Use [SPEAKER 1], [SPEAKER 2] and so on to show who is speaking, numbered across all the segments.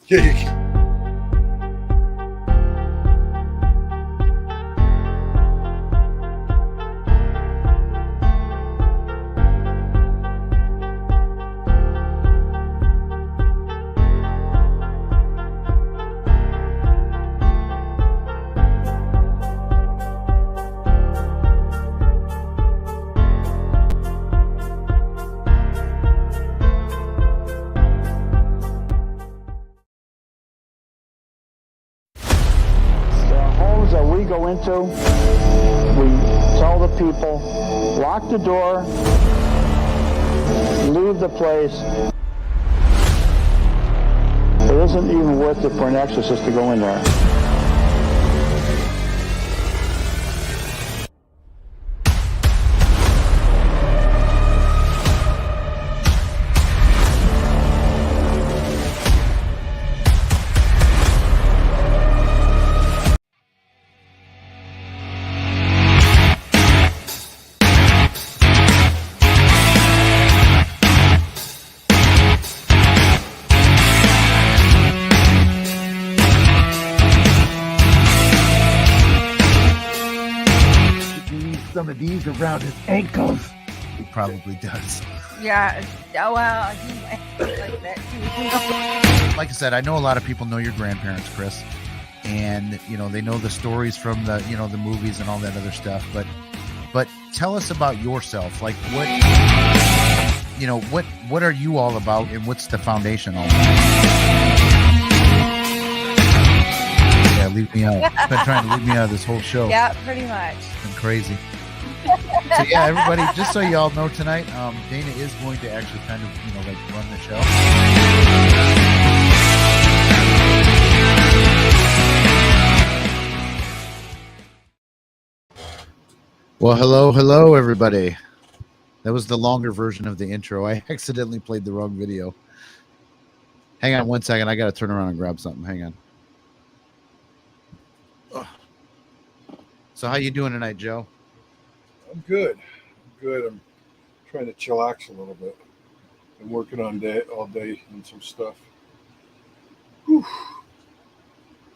[SPEAKER 1] Yeah, you can.
[SPEAKER 2] That we go into, we tell the people, lock the door, leave the place. It isn't even worth it for an exorcist to go in there.
[SPEAKER 3] Some of these around his ankles. He probably does.
[SPEAKER 4] Yeah. Oh, well, he might like that too.
[SPEAKER 3] Like I said, I know a lot of people know your grandparents, Chris, and they know the stories from the the movies and all that other stuff. But tell us about yourself. Like what are you all about, and what's the foundation all about? Yeah, leave me out. You've been trying to leave me out of this whole show.
[SPEAKER 4] Yeah, pretty much.
[SPEAKER 3] It's been crazy. So yeah, everybody, just so you all know tonight, Dana is going to actually kind of, run the show. Well, hello, everybody. That was the longer version of the intro. I accidentally played the wrong video. Hang on one second. I got to turn around and grab something. Hang on. So how you doing tonight, Joe?
[SPEAKER 1] I'm good. I'm trying to chillax a little bit. I'm working all day on some stuff. Whew.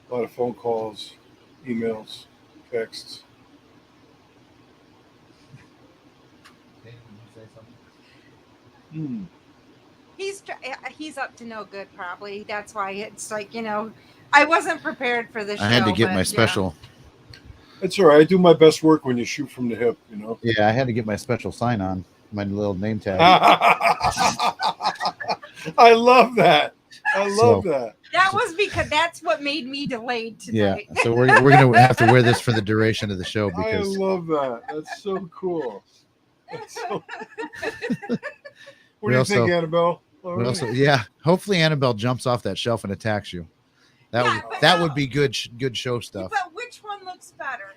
[SPEAKER 1] A lot of phone calls, emails, texts.
[SPEAKER 4] He's up to no good, probably. That's why it's like, I wasn't prepared for this show.
[SPEAKER 3] I had to get my special.
[SPEAKER 1] That's all right. I do my best work when you shoot from the hip,
[SPEAKER 3] Yeah, I had to get my special sign on, my little name tag.
[SPEAKER 1] I love that. I love that.
[SPEAKER 4] That was because that's what made me delayed tonight.
[SPEAKER 3] Yeah, so we're gonna have to wear this for the duration of the show because
[SPEAKER 1] I love that. That's so cool. What do you think, Annabelle?
[SPEAKER 3] Hopefully Annabelle jumps off that shelf and attacks you. That would be good show stuff.
[SPEAKER 4] But which one looks better?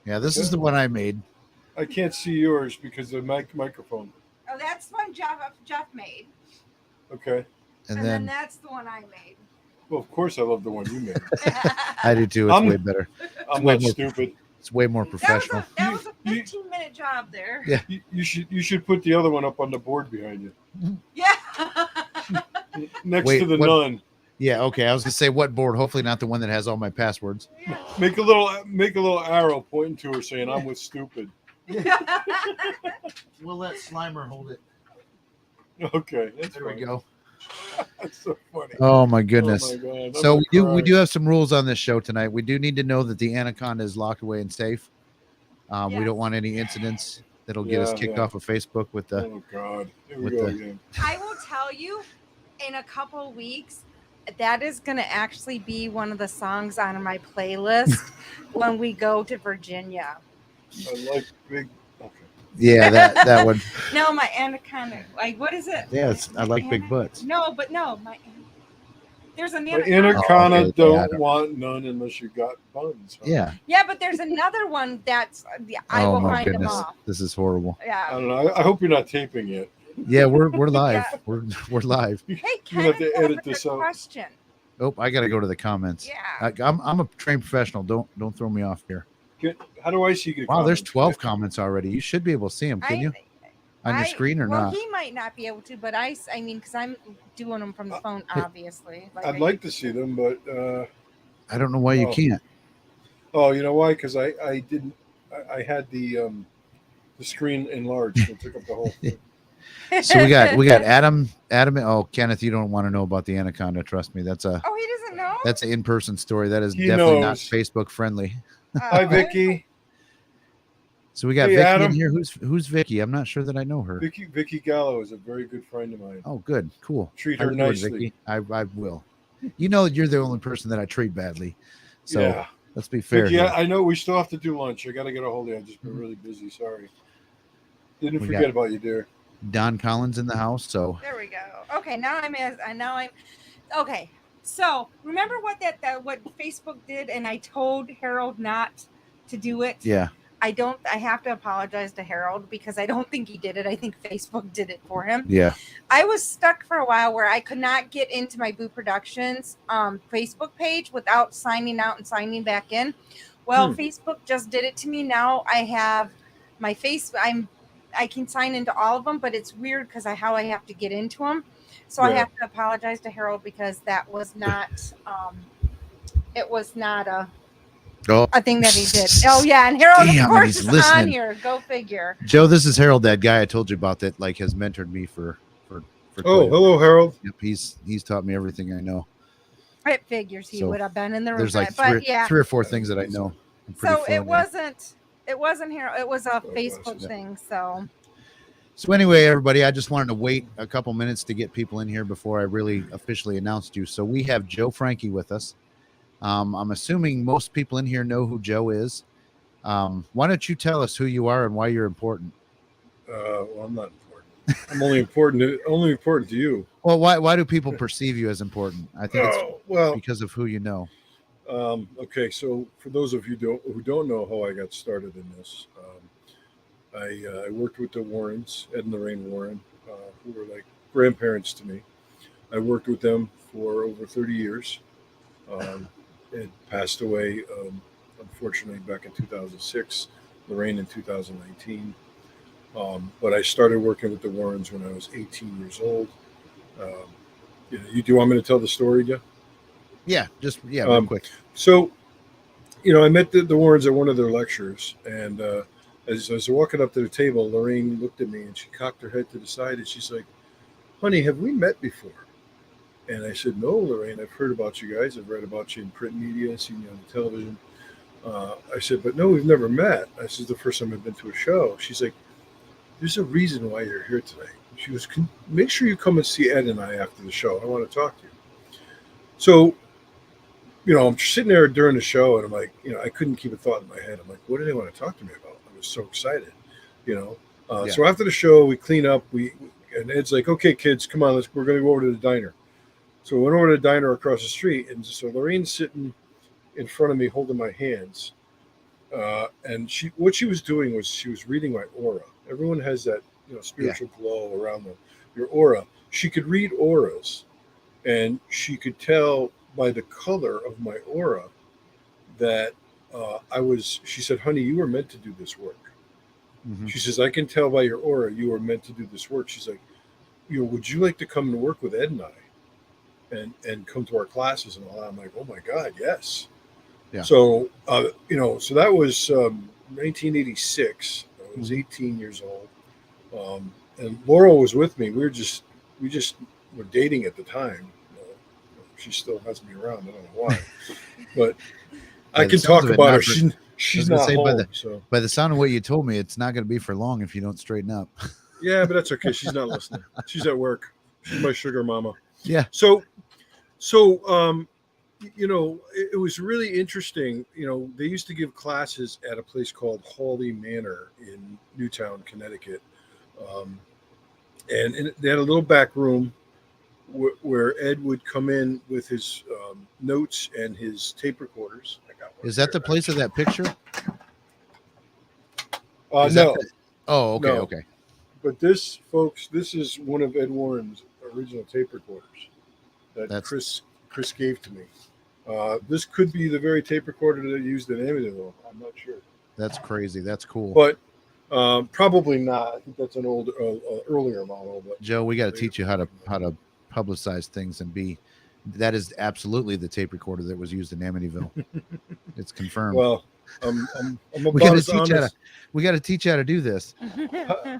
[SPEAKER 3] Yeah, this is the one I made.
[SPEAKER 1] I can't see yours because of the microphone.
[SPEAKER 4] Oh, that's one Jeff made.
[SPEAKER 1] Okay.
[SPEAKER 3] And
[SPEAKER 4] then that's the one I made.
[SPEAKER 1] Well, of course I love the one you made.
[SPEAKER 3] I do too. It's way better.
[SPEAKER 1] I'm not stupid.
[SPEAKER 3] It's way more professional.
[SPEAKER 4] That was a 15-minute job there.
[SPEAKER 3] Yeah.
[SPEAKER 1] You should put the other one up on the board behind you.
[SPEAKER 4] Yeah.
[SPEAKER 1] Next to the nun.
[SPEAKER 3] Yeah, okay. I was gonna say what board? Hopefully not the one that has all my passwords.
[SPEAKER 4] Yeah.
[SPEAKER 1] Make a little arrow pointing to her saying I'm with stupid.
[SPEAKER 3] We'll let Slimer hold it.
[SPEAKER 1] Okay,
[SPEAKER 3] there we go.
[SPEAKER 1] That's so funny.
[SPEAKER 3] Oh my goodness.
[SPEAKER 1] Oh my God.
[SPEAKER 3] So we do have some rules on this show tonight. We do need to know that the Anaconda is locked away and safe. We don't want any incidents that'll get us kicked off of Facebook with the.
[SPEAKER 1] Oh God. Here we go again.
[SPEAKER 4] I will tell you, in a couple weeks, that is going to actually be one of the songs on my playlist when we go to Virginia.
[SPEAKER 1] I like big. Okay.
[SPEAKER 3] Yeah, that one.
[SPEAKER 4] No, my Anaconda. Like, what is it?
[SPEAKER 3] Yeah, I like big butts.
[SPEAKER 4] No, there's an
[SPEAKER 1] The
[SPEAKER 4] Anaconda.
[SPEAKER 1] Anaconda don't want none unless you got buns. Huh?
[SPEAKER 3] Yeah.
[SPEAKER 4] Yeah, but there's another one that's. I will find them off.
[SPEAKER 3] This is horrible.
[SPEAKER 4] Yeah.
[SPEAKER 1] I don't know. I hope you're not taping it.
[SPEAKER 3] Yeah, we're live.
[SPEAKER 4] Yeah.
[SPEAKER 3] We're live.
[SPEAKER 4] Hey,
[SPEAKER 1] You have to edit this out.
[SPEAKER 4] Question.
[SPEAKER 3] Oh, I got to go to the comments.
[SPEAKER 4] Yeah.
[SPEAKER 3] I'm a trained professional. Don't throw me off here.
[SPEAKER 1] How do I see your
[SPEAKER 3] Wow, there's
[SPEAKER 1] comments?
[SPEAKER 3] 12 comments already. You should be able to see them, can you? on your screen or
[SPEAKER 4] well,
[SPEAKER 3] not?
[SPEAKER 4] he might not be able to, but I mean, because I'm doing them from the phone, obviously.
[SPEAKER 1] I'd like to see them, but
[SPEAKER 3] I don't know why you can't.
[SPEAKER 1] Oh, you know why? Because I didn't. I had the screen enlarged, so it took up the whole thing.
[SPEAKER 3] So we got Adam. Oh, Kenneth, you don't want to know about the anaconda. Trust me, that's a.
[SPEAKER 4] Oh, he doesn't know.
[SPEAKER 3] That's an in-person story. That is
[SPEAKER 1] He
[SPEAKER 3] definitely not
[SPEAKER 1] knows.
[SPEAKER 3] Facebook friendly.
[SPEAKER 1] Hi, Vicky.
[SPEAKER 3] So we got
[SPEAKER 1] Hey,
[SPEAKER 3] Vicky
[SPEAKER 1] Adam.
[SPEAKER 3] in here. Who's Vicky? I'm not sure that I know her.
[SPEAKER 1] Vicky Gallo is a very good friend of mine.
[SPEAKER 3] Oh, good, cool.
[SPEAKER 1] Treat
[SPEAKER 3] How
[SPEAKER 1] her
[SPEAKER 3] you doing,
[SPEAKER 1] nicely.
[SPEAKER 3] Vicky? I will. You know, you're the only person that I treat badly. So
[SPEAKER 1] Yeah.
[SPEAKER 3] let's be fair.
[SPEAKER 1] Vicky,
[SPEAKER 3] here.
[SPEAKER 1] I know we still have to do lunch. I got to get a hold of you. I've just been really busy. Sorry. Didn't
[SPEAKER 3] We
[SPEAKER 1] forget
[SPEAKER 3] got-
[SPEAKER 1] about you, dear.
[SPEAKER 3] Don Collins in the house. So
[SPEAKER 4] There we go. Okay, now I'm okay. So remember what what Facebook did, and I told Harold not to do it.
[SPEAKER 3] yeah,
[SPEAKER 4] I have to apologize to Harold because I don't think he did it. I think Facebook did it for him.
[SPEAKER 3] yeah.
[SPEAKER 4] I was stuck for a while where I could not get into my Boo Productions Facebook page without signing out and signing back in. Well, Facebook just did it to me. Now I have my I can sign into all of them, but it's weird because how I have to get into them. So I have to apologize to Harold because that was not it was not a thing that he did. Oh yeah, and Harold
[SPEAKER 3] Damn,
[SPEAKER 4] of course
[SPEAKER 3] he's
[SPEAKER 4] is
[SPEAKER 3] listening.
[SPEAKER 4] on here. Go figure.
[SPEAKER 3] Joe, this is Harold, that guy I told you about that like has mentored me for.
[SPEAKER 1] Oh, hello, Harold.
[SPEAKER 3] Yep, he's taught me everything I know.
[SPEAKER 4] It figures he would have been in the room.
[SPEAKER 3] There's like
[SPEAKER 4] but
[SPEAKER 3] three or four things that I know.
[SPEAKER 4] So it wasn't here. It was a Facebook thing.
[SPEAKER 3] So anyway, everybody, I just wanted to wait a couple minutes to get people in here before I really officially announced you. So we have Joe Franke with us. I'm assuming most people in here know who Joe is. Why don't you tell us who you are and why you're important?
[SPEAKER 1] Well, I'm not important. I'm only important to you.
[SPEAKER 3] Well, why do people perceive you as important? I think it's because of who you know.
[SPEAKER 1] Okay, so for those of you who don't know how I got started in this, I worked with the Warrens, Ed and Lorraine Warren, who were like grandparents to me. I worked with them for over 30 years. Ed passed away, unfortunately, back in 2006, Lorraine in 2019. But I started working with the Warrens when I was 18 years old. Do you want me to tell the story, Jeff?
[SPEAKER 3] Yeah, real quick.
[SPEAKER 1] So, I met the Warrens at one of their lectures, and as I was walking up to the table, Lorraine looked at me and she cocked her head to the side and she's like, "Honey, have we met before?" And I said, "No, Lorraine, I've heard about you guys. I've read about you in print media, seen you on the television." I said, "But no, we've never met." This is the first time I've been to a show. She's like, "There's a reason why you're here today." She goes, "Make sure you come and see Ed and I after the show. I want to talk to you." So, I'm sitting there during the show and I'm like, I couldn't keep a thought in my head. I'm like, what do they want to talk to me about? I was so excited, So after the show, we clean up. And Ed's like, "Okay, kids, come on, we're going to go over to the diner." So we went over to the diner across the street. And so Lorraine's sitting in front of me holding my hands. And what she was doing was she was reading my aura. Everyone has that, spiritual glow around your aura. She could read auras, and she could tell by the color of my aura that she said, "Honey, you were meant to do this work." Mm-hmm. She says, "I can tell by your aura you were meant to do this work." She's like, "Would you like to come and work with Ed and I and come to our classes and all that?" I'm like, "Oh my God, yes." Yeah. So, so that was 1986. I was 18 years old. And Laurel was with me. We just were dating at the time. She still has me around. I don't know why, but I can talk about her. She's not home.
[SPEAKER 3] By the sound of what you told me, it's not going to be for long if you don't straighten up.
[SPEAKER 1] Yeah, but that's okay. She's not listening. She's at work. She's my sugar mama.
[SPEAKER 3] Yeah.
[SPEAKER 1] So, it was really interesting. They used to give classes at a place called Hawley Manor in Newtown, Connecticut, and they had a little back room where Ed would come in with his notes and his tape recorders.
[SPEAKER 3] Is that the place of that picture?
[SPEAKER 1] No.
[SPEAKER 3] Oh, okay,
[SPEAKER 1] no.
[SPEAKER 3] Okay.
[SPEAKER 1] But this is one of Ed Warren's original tape recorders that Chris gave to me. This could be the very tape recorder that I used in Amityville. I'm not sure.
[SPEAKER 3] That's crazy. That's cool.
[SPEAKER 1] But Probably not. I think that's an old, earlier model. But
[SPEAKER 3] Joe, we got to teach you how to publicize things and be. That is absolutely the tape recorder that was used in Amityville. It's confirmed.
[SPEAKER 1] Well, I'm
[SPEAKER 3] we got
[SPEAKER 1] about
[SPEAKER 3] to
[SPEAKER 1] as
[SPEAKER 3] teach how to.
[SPEAKER 1] honest.
[SPEAKER 3] We got to teach you how to do this.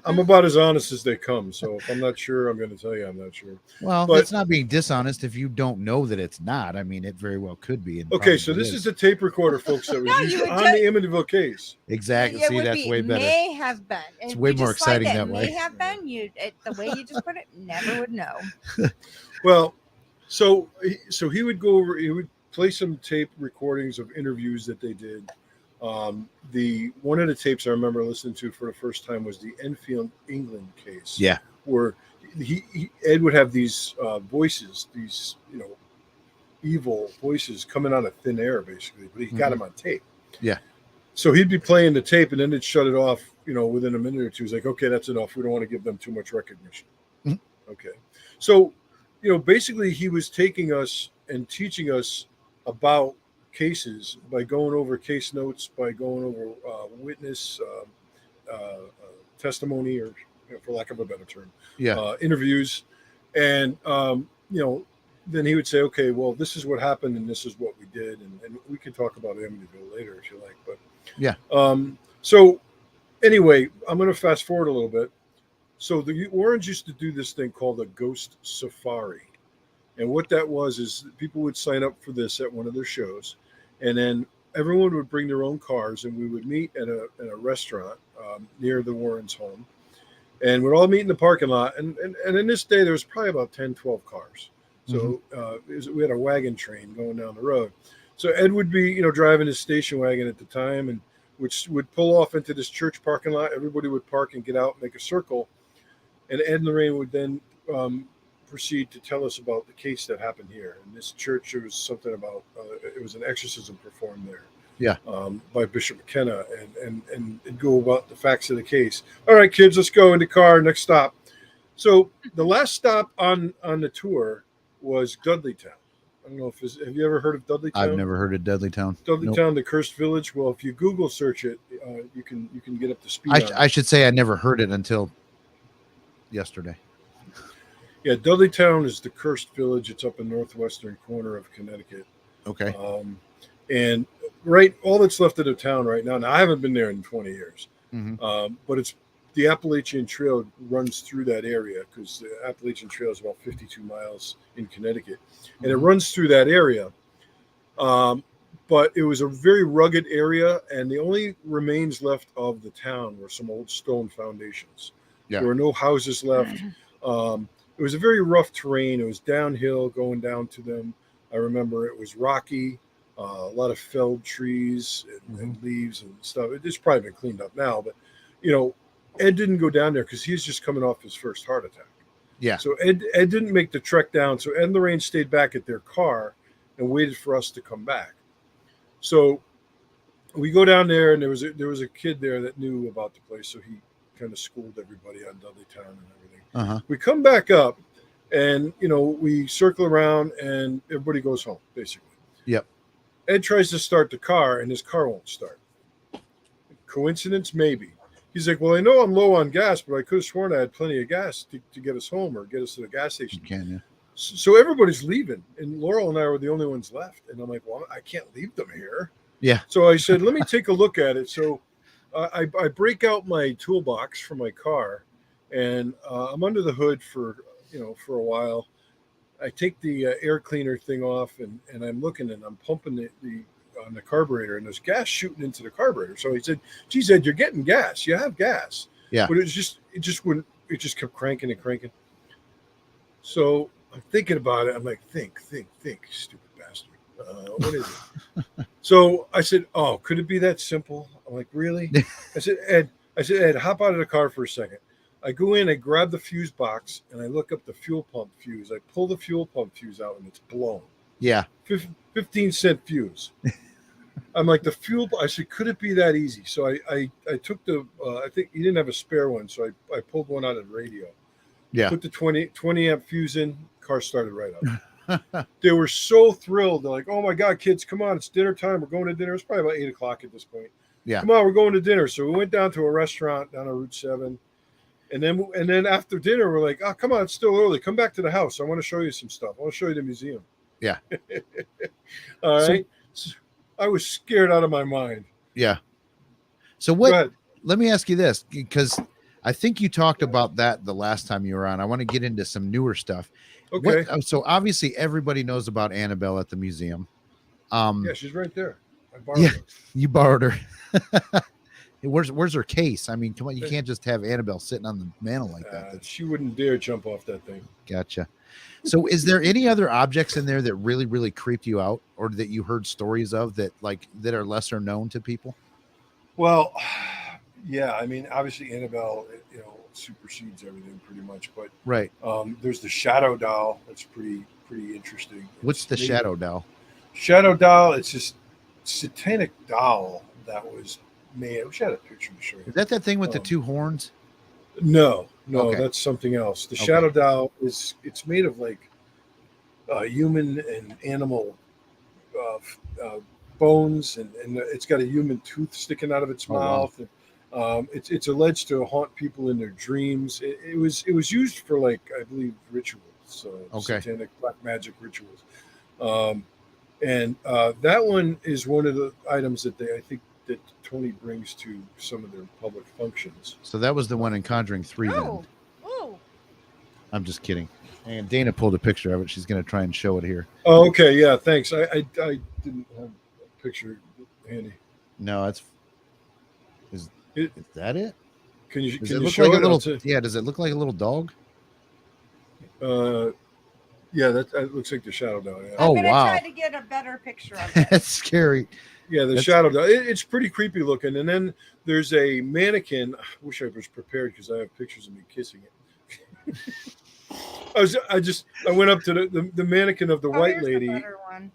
[SPEAKER 1] I'm about as honest as they come. So if I'm not sure, I'm going to tell you I'm not sure.
[SPEAKER 3] Well,
[SPEAKER 1] But-
[SPEAKER 3] that's not being dishonest if you don't know that it's not. I mean, it very well could be. And
[SPEAKER 1] Okay, so
[SPEAKER 3] probably
[SPEAKER 1] this is the tape recorder, folks, that was
[SPEAKER 4] No,
[SPEAKER 1] used
[SPEAKER 4] you would
[SPEAKER 1] on
[SPEAKER 4] just-
[SPEAKER 1] the Amityville case.
[SPEAKER 3] exactly.
[SPEAKER 4] It
[SPEAKER 3] See,
[SPEAKER 4] would
[SPEAKER 3] that's
[SPEAKER 4] be
[SPEAKER 3] way better.
[SPEAKER 4] may have been.
[SPEAKER 3] It's
[SPEAKER 4] If
[SPEAKER 3] way
[SPEAKER 4] you
[SPEAKER 3] more
[SPEAKER 4] just slide
[SPEAKER 3] exciting that
[SPEAKER 4] may
[SPEAKER 3] way.
[SPEAKER 4] have been. The way you just put it, never would know.
[SPEAKER 1] Well, so he would go over. He would play some tape recordings of interviews that they did. The one of the tapes I remember listening to for the first time was the Enfield, England case.
[SPEAKER 3] Yeah.
[SPEAKER 1] Where Ed would have these voices, these evil voices coming out of thin air, basically. But he got them on tape.
[SPEAKER 3] Yeah.
[SPEAKER 1] So he'd be playing the tape, and then they'd shut it off. Within a minute or two, he's like, "Okay, that's enough. We don't want to give them too much recognition."
[SPEAKER 3] Mm-hmm.
[SPEAKER 1] Okay. So, basically, he was taking us and teaching us about cases by going over case notes, by going over witness testimony, or for lack of a better term, interviews, and then he would say, okay, well, this is what happened and this is what we did, and we can talk about Amityville later if you like, but
[SPEAKER 3] yeah.
[SPEAKER 1] So anyway, I'm going to fast forward a little bit. So the Warrens used to do this thing called a ghost safari. And what that was is people would sign up for this at one of their shows, and then everyone would bring their own cars, and we would meet at a restaurant near the Warrens' home, and we'd all meet in the parking lot. And in this day, there was probably about 10, 12 cars. So we had a wagon train going down the road. So Ed would be, driving his station wagon at the time, and which would pull off into this church parking lot. Everybody would park and get out and make a circle. And Ed and Lorraine would then proceed to tell us about the case that happened here. In this church, there was something about, it was an exorcism performed there.
[SPEAKER 3] Yeah.
[SPEAKER 1] By Bishop McKenna, and go about the facts of the case. All right, kids, let's go in the car. Next stop. So the last stop on the tour was Dudleytown. I don't know have you ever heard of Dudleytown?
[SPEAKER 3] I've never heard of Dudleytown.
[SPEAKER 1] Dudleytown, the Cursed Village. Well, if you Google search it, you can get up to speed.
[SPEAKER 3] I should say I never heard it until yesterday.
[SPEAKER 1] Yeah, Dudleytown is the Cursed Village. It's up in northwestern corner of Connecticut.
[SPEAKER 3] Okay.
[SPEAKER 1] And all that's left of the town right now. Now I haven't been there in 20 years, but it's the Appalachian Trail runs through that area, because the Appalachian Trail is about 52 miles in Connecticut, and it runs through that area. But it was a very rugged area, and the only remains left of the town were some old stone foundations.
[SPEAKER 3] Yeah.
[SPEAKER 1] There were no houses left. It was a very rough terrain. It was downhill going down to them. I remember it was rocky, a lot of felled trees and leaves and stuff. It's probably been cleaned up now, but Ed didn't go down there because he was just coming off his first heart attack.
[SPEAKER 3] Yeah.
[SPEAKER 1] So Ed didn't make the trek down. So Ed and Lorraine stayed back at their car and waited for us to come back. So we go down there, and there was a kid there that knew about the place, so he kind of schooled everybody on Dudleytown and everything. We come back up, and we circle around, and everybody goes home basically.
[SPEAKER 3] Yep.
[SPEAKER 1] Ed tries to start the car, and his car won't start. Coincidence? Maybe. He's like, well, I know I'm low on gas, but I could have sworn I had plenty of gas to get us home or get us to the gas station.
[SPEAKER 3] You can, yeah.
[SPEAKER 1] So everybody's leaving, and Laurel and I were the only ones left. And I'm like, well, I can't leave them here.
[SPEAKER 3] Yeah.
[SPEAKER 1] So I said, let me take a look at it. So I break out my toolbox from my car, and I'm under the hood for a while. I take the air cleaner thing off, and I'm looking, and I'm pumping on the carburetor, and there's gas shooting into the carburetor. So he said, geez, Ed, you're getting gas. You have gas.
[SPEAKER 3] Yeah.
[SPEAKER 1] But it just wouldn't, it just kept cranking and cranking. So I'm thinking about it. I'm like, think, stupid bastard. What is it? So I said, oh, could it be that simple? I'm like, really? I said, Ed, hop out of the car for a second. I go in, I grab the fuse box, and I look up the fuel pump fuse. I pull the fuel pump fuse out, and it's blown.
[SPEAKER 3] Yeah.
[SPEAKER 1] 15-cent fuse. I'm like, the fuel. I said, could it be that easy? So I took I think he didn't have a spare one, so I pulled one out of the radio.
[SPEAKER 3] Yeah.
[SPEAKER 1] Put the 20 amp fuse in. Car started right up. They were so thrilled. They're like, oh my God, kids, come on. It's dinner time. We're going to dinner. It's probably about 8 o'clock at this point.
[SPEAKER 3] Yeah.
[SPEAKER 1] Come on, we're going to dinner. So we went down to a restaurant down on Route 7. And then after dinner, we're like, oh, come on, it's still early. Come back to the house. I want to show you some stuff. I want to show you the museum.
[SPEAKER 3] Yeah.
[SPEAKER 1] All right. So I was scared out of my mind.
[SPEAKER 3] Yeah. So
[SPEAKER 1] Go ahead.
[SPEAKER 3] let me ask you this, because I think you talked about that the last time you were on. I want to get into some newer stuff.
[SPEAKER 1] Okay.
[SPEAKER 3] So obviously everybody knows about Annabelle at the museum.
[SPEAKER 1] Yeah, she's right there. I borrowed
[SPEAKER 3] Yeah,
[SPEAKER 1] her.
[SPEAKER 3] you borrowed her. Where's her case? I mean, come on, you can't just have Annabelle sitting on the mantle like that.
[SPEAKER 1] She wouldn't dare jump off that thing.
[SPEAKER 3] Gotcha. So is there any other objects in there that really, really creeped you out, or that you heard stories of that are lesser known to people?
[SPEAKER 1] Well, yeah, I mean, obviously Annabelle, supersedes everything pretty much. But
[SPEAKER 3] Right.
[SPEAKER 1] There's the Shadow Doll. That's pretty interesting.
[SPEAKER 3] What's the Shadow Doll?
[SPEAKER 1] Shadow Doll, it's this satanic doll that was made. I wish I had a picture to show you.
[SPEAKER 3] Is that thing with the two horns?
[SPEAKER 1] No,
[SPEAKER 3] Okay.
[SPEAKER 1] That's something else. The
[SPEAKER 3] Okay.
[SPEAKER 1] Shadow Doll it's made of like human and animal bones, and it's got a human tooth sticking out of its mouth.
[SPEAKER 3] Wow.
[SPEAKER 1] And, it's alleged to haunt people in their dreams. It was used for, like, I believe, rituals, satanic black magic rituals. And that one is one of the items that I think that Tony brings to some of their public functions.
[SPEAKER 3] So that was the one in Conjuring 3.
[SPEAKER 4] Oh,
[SPEAKER 3] Then.
[SPEAKER 4] ooh.
[SPEAKER 3] I'm just kidding. And Dana pulled a picture of it. She's going to try and show it here.
[SPEAKER 1] Oh, okay, yeah, thanks. I didn't have a picture handy.
[SPEAKER 3] No, is that it?
[SPEAKER 1] Can you
[SPEAKER 3] Does
[SPEAKER 1] can
[SPEAKER 3] it
[SPEAKER 1] you
[SPEAKER 3] look
[SPEAKER 1] show
[SPEAKER 3] like a
[SPEAKER 1] it?
[SPEAKER 3] little? Yeah. Does it look like a little dog?
[SPEAKER 1] Yeah, that looks like the Shadow Doll. Yeah.
[SPEAKER 3] Oh,
[SPEAKER 4] I'm gonna
[SPEAKER 3] wow.
[SPEAKER 4] try to get a better picture of it.
[SPEAKER 3] That's scary.
[SPEAKER 1] Yeah, the Shadow Doll. It's pretty creepy looking. And then there's a mannequin. I wish I was prepared because I have pictures of me kissing it. I went up to the mannequin of the white
[SPEAKER 4] Here's the
[SPEAKER 1] lady.
[SPEAKER 4] better one.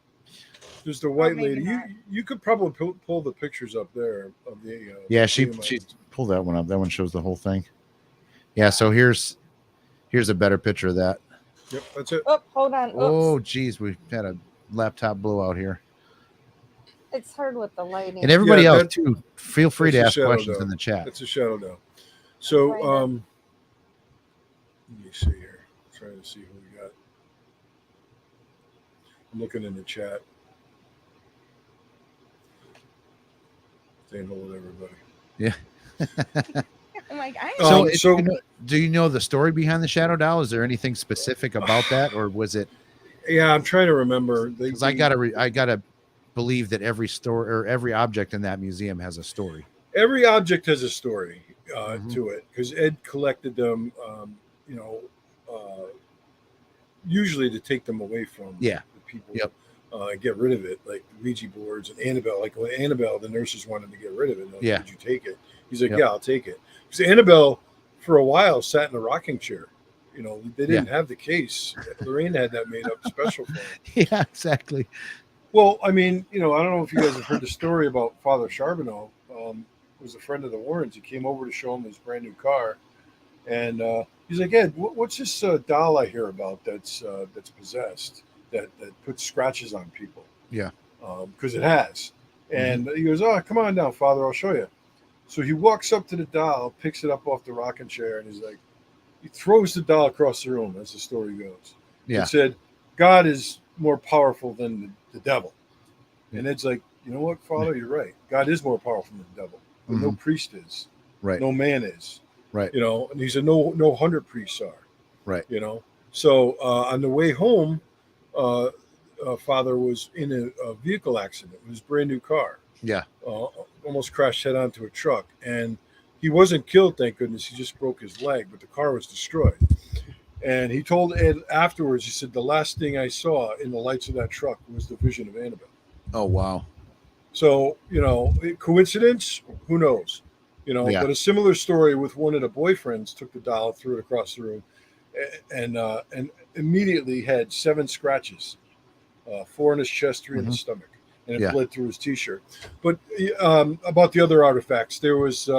[SPEAKER 1] There's the white
[SPEAKER 4] maybe
[SPEAKER 1] lady.
[SPEAKER 4] not.
[SPEAKER 1] You could probably pull the pictures up there of the.
[SPEAKER 3] Yeah, she
[SPEAKER 1] museum.
[SPEAKER 3] pulled that one up. That one shows the whole thing. Yeah. So here's a better picture of that.
[SPEAKER 1] Yep, that's it.
[SPEAKER 4] Oh, hold on. Oops.
[SPEAKER 3] Oh, geez, we had a laptop blowout here.
[SPEAKER 4] It's hard with the lighting.
[SPEAKER 3] And everybody
[SPEAKER 1] Yeah,
[SPEAKER 3] else too. Feel free to
[SPEAKER 1] that's a
[SPEAKER 3] ask
[SPEAKER 1] Shadow
[SPEAKER 3] questions
[SPEAKER 1] Doll.
[SPEAKER 3] in the chat.
[SPEAKER 1] That's a Shadow Doll. So,
[SPEAKER 4] Right.
[SPEAKER 1] let me see here. Trying to see who we got. I'm looking in the chat. Saying hello to everybody.
[SPEAKER 3] Yeah.
[SPEAKER 4] I'm like,
[SPEAKER 3] So, do you know the story behind the Shadow Doll? Is there anything specific about that, or was it?
[SPEAKER 1] Yeah, I'm trying to remember.
[SPEAKER 3] Because I gotta believe that every story or every object in that museum has a story.
[SPEAKER 1] Every object has a story
[SPEAKER 3] Mhm.
[SPEAKER 1] to it, because Ed collected them. Usually to take them away from the people.
[SPEAKER 3] Yep.
[SPEAKER 1] And get rid of it, like the Ouija boards and Annabelle. Like when Annabelle, the nurses wanted to get rid of it. Like,
[SPEAKER 3] Yeah.
[SPEAKER 1] Did you take it? He's like,
[SPEAKER 3] Yep.
[SPEAKER 1] yeah, I'll take it. Because Annabelle, for a while, sat in a rocking chair. They didn't have the case. Lorraine had that made up special for her.
[SPEAKER 3] Yeah, exactly.
[SPEAKER 1] Well, I mean, I don't know if you guys have heard the story about Father Charbonneau. Was a friend of the Warrens. He came over to show him his brand new car, and he's like, Ed, what's this doll I hear about that's possessed that puts scratches on people?
[SPEAKER 3] Yeah.
[SPEAKER 1] Because it has. And he goes, oh, come on down, Father, I'll show you. So he walks up to the doll, picks it up off the rocking chair, and he's like, he throws the doll across the room, as the story goes.
[SPEAKER 3] Yeah.
[SPEAKER 1] It said, God is more powerful than the devil.
[SPEAKER 3] Yeah.
[SPEAKER 1] And Ed's like, you know what, Father, you're right. God is more powerful than the devil. But no priest is.
[SPEAKER 3] Right.
[SPEAKER 1] No man is.
[SPEAKER 3] Right.
[SPEAKER 1] And he said, no 100 priests are.
[SPEAKER 3] Right.
[SPEAKER 1] So on the way home, Father was in a vehicle accident with his brand new car.
[SPEAKER 3] Yeah.
[SPEAKER 1] Almost crashed head onto a truck. And he wasn't killed, thank goodness. He just broke his leg, but the car was destroyed. And he told Ed afterwards, he said, the last thing I saw in the lights of that truck was the vision of Annabelle.
[SPEAKER 3] Oh, wow.
[SPEAKER 1] So, coincidence? Who knows? But a similar story with one of the boyfriends took the doll, threw it across the room, and immediately had 7 scratches, 4 in his chest, 3 in his stomach, and it bled through his T-shirt. But about the other artifacts, there was,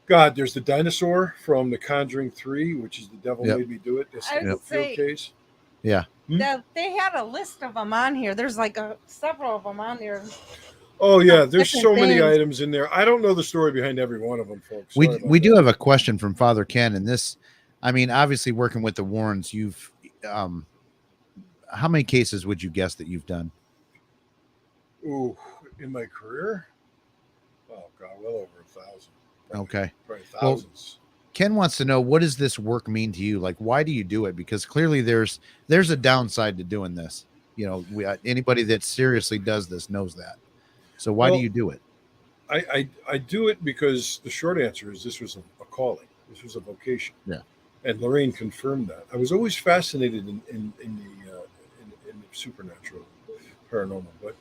[SPEAKER 1] there's the dinosaur from The Conjuring 3, which is The Devil Made Me Do It. That's the field case.
[SPEAKER 3] Yeah.
[SPEAKER 4] They had a list of them on here. There's like several of them on there.
[SPEAKER 1] Oh yeah, there's
[SPEAKER 4] different
[SPEAKER 1] so many
[SPEAKER 4] things.
[SPEAKER 1] items in there. I don't know the story behind every one of them, folks.
[SPEAKER 3] We
[SPEAKER 1] Sorry about
[SPEAKER 3] we do
[SPEAKER 1] that.
[SPEAKER 3] have a question from Father Ken, and this, I mean, obviously working with the Warrens, you've um, how many cases would you guess that you've done?
[SPEAKER 1] Ooh, in my career, oh god, well over 1,000.
[SPEAKER 3] Okay.
[SPEAKER 1] Probably
[SPEAKER 3] Well,
[SPEAKER 1] thousands.
[SPEAKER 3] Ken wants to know, what does this work mean to you? Like, why do you do it? Because clearly there's a downside to doing this. You know, anybody that seriously does this knows that. So why do
[SPEAKER 1] Well,
[SPEAKER 3] you do it?
[SPEAKER 1] I do it because the short answer is this was a calling. This was a vocation.
[SPEAKER 3] Yeah.
[SPEAKER 1] And Lorraine confirmed that. I was always fascinated in the supernatural, paranormal, but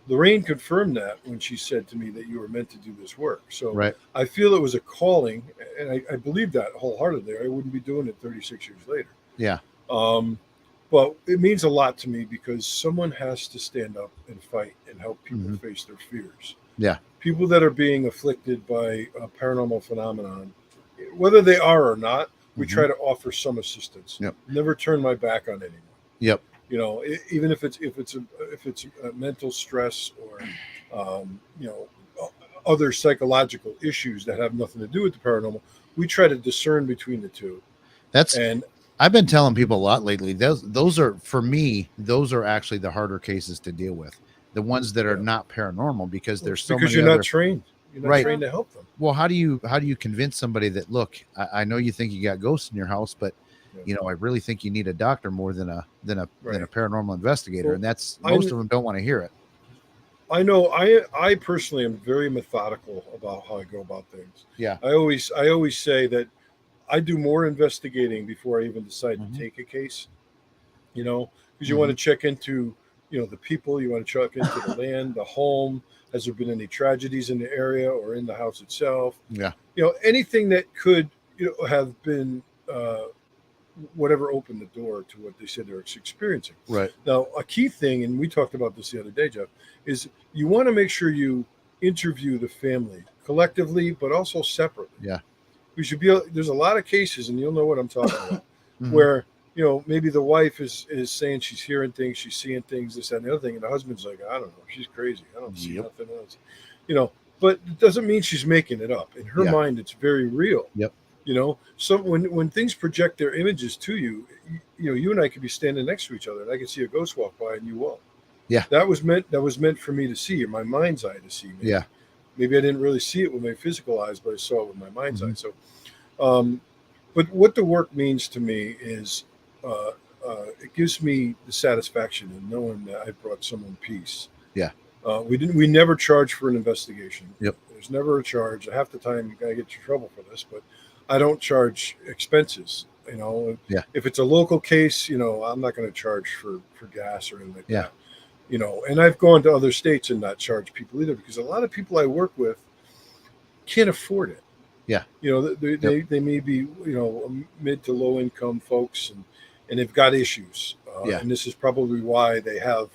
[SPEAKER 1] Lorraine confirmed that when she said to me that you were meant to do this work. So
[SPEAKER 3] Right.
[SPEAKER 1] I feel it was a calling, and I believe that wholeheartedly. I wouldn't be doing it 36 years later.
[SPEAKER 3] Yeah.
[SPEAKER 1] But it means a lot to me because someone has to stand up and fight and help people
[SPEAKER 3] Mhm.
[SPEAKER 1] face their fears.
[SPEAKER 3] Yeah.
[SPEAKER 1] People that are being afflicted by a paranormal phenomenon, whether they are or not, we
[SPEAKER 3] Mhm.
[SPEAKER 1] try to offer some assistance.
[SPEAKER 3] Yep.
[SPEAKER 1] Never turn my back on anyone.
[SPEAKER 3] Yep.
[SPEAKER 1] You know, even if it's a mental stress or other psychological issues that have nothing to do with the paranormal, we try to discern between the two.
[SPEAKER 3] That's
[SPEAKER 1] And
[SPEAKER 3] I've been telling people a lot lately. Those are, for me, those are actually the harder cases to deal with. The ones that are
[SPEAKER 1] Yeah.
[SPEAKER 3] not paranormal, because there's so
[SPEAKER 1] because
[SPEAKER 3] many
[SPEAKER 1] you're
[SPEAKER 3] other.
[SPEAKER 1] not trained, you're not
[SPEAKER 3] Right.
[SPEAKER 1] trained to help them.
[SPEAKER 3] Well, how do you convince somebody that, look, I know you think you got ghosts in your house, but
[SPEAKER 1] Yeah.
[SPEAKER 3] you know, I really think you need a doctor more than a
[SPEAKER 1] Right.
[SPEAKER 3] paranormal investigator,
[SPEAKER 1] Well,
[SPEAKER 3] and that's,
[SPEAKER 1] I
[SPEAKER 3] most
[SPEAKER 1] kn-
[SPEAKER 3] of them don't want to hear it.
[SPEAKER 1] I know I personally am very methodical about how I go about things.
[SPEAKER 3] Yeah.
[SPEAKER 1] I always say that I do more investigating before I even decide
[SPEAKER 3] Mhm.
[SPEAKER 1] to take a case. You know, because you want to check into the people, you want to check into the land, the home. Has there been any tragedies in the area or in the house itself?
[SPEAKER 3] Yeah.
[SPEAKER 1] Anything that could have been whatever opened the door to what they said they're experiencing.
[SPEAKER 3] Right.
[SPEAKER 1] Now, a key thing, and we talked about this the other day, Jeff, is you want to make sure you interview the family collectively, but also separately.
[SPEAKER 3] Yeah.
[SPEAKER 1] We should be. There's a lot of cases, and you'll know what I'm talking about,
[SPEAKER 3] Mhm.
[SPEAKER 1] where maybe the wife is saying she's hearing things, she's seeing things, this that, and the other thing, and the husband's like, I don't know, she's crazy, I don't see
[SPEAKER 3] Yep.
[SPEAKER 1] nothing else, But it doesn't mean she's making it up. In her
[SPEAKER 3] Yeah.
[SPEAKER 1] mind, it's very real.
[SPEAKER 3] Yep.
[SPEAKER 1] So when things project their images to you, you and I could be standing next to each other, and I could see a ghost walk by, and you won't.
[SPEAKER 3] Yeah.
[SPEAKER 1] That was meant for me to see, in my mind's eye to see.
[SPEAKER 3] Yeah.
[SPEAKER 1] Maybe I didn't really see it with my physical eyes, but I saw it with my mind's
[SPEAKER 3] Mhm.
[SPEAKER 1] eye. So, but what the work means to me is it gives me the satisfaction in knowing that I brought someone peace.
[SPEAKER 3] Yeah.
[SPEAKER 1] We never charge for an investigation.
[SPEAKER 3] Yep.
[SPEAKER 1] There's never a charge. Half the time I get in trouble for this, but I don't charge expenses.
[SPEAKER 3] Yeah.
[SPEAKER 1] If it's a local case, I'm not going to charge for gas or anything like
[SPEAKER 3] Yeah.
[SPEAKER 1] that. And I've gone to other states and not charged people either, because a lot of people I work with can't afford it.
[SPEAKER 3] Yeah.
[SPEAKER 1] They may be, mid to low income folks, and they've got issues.
[SPEAKER 3] Yeah.
[SPEAKER 1] And this is probably why they have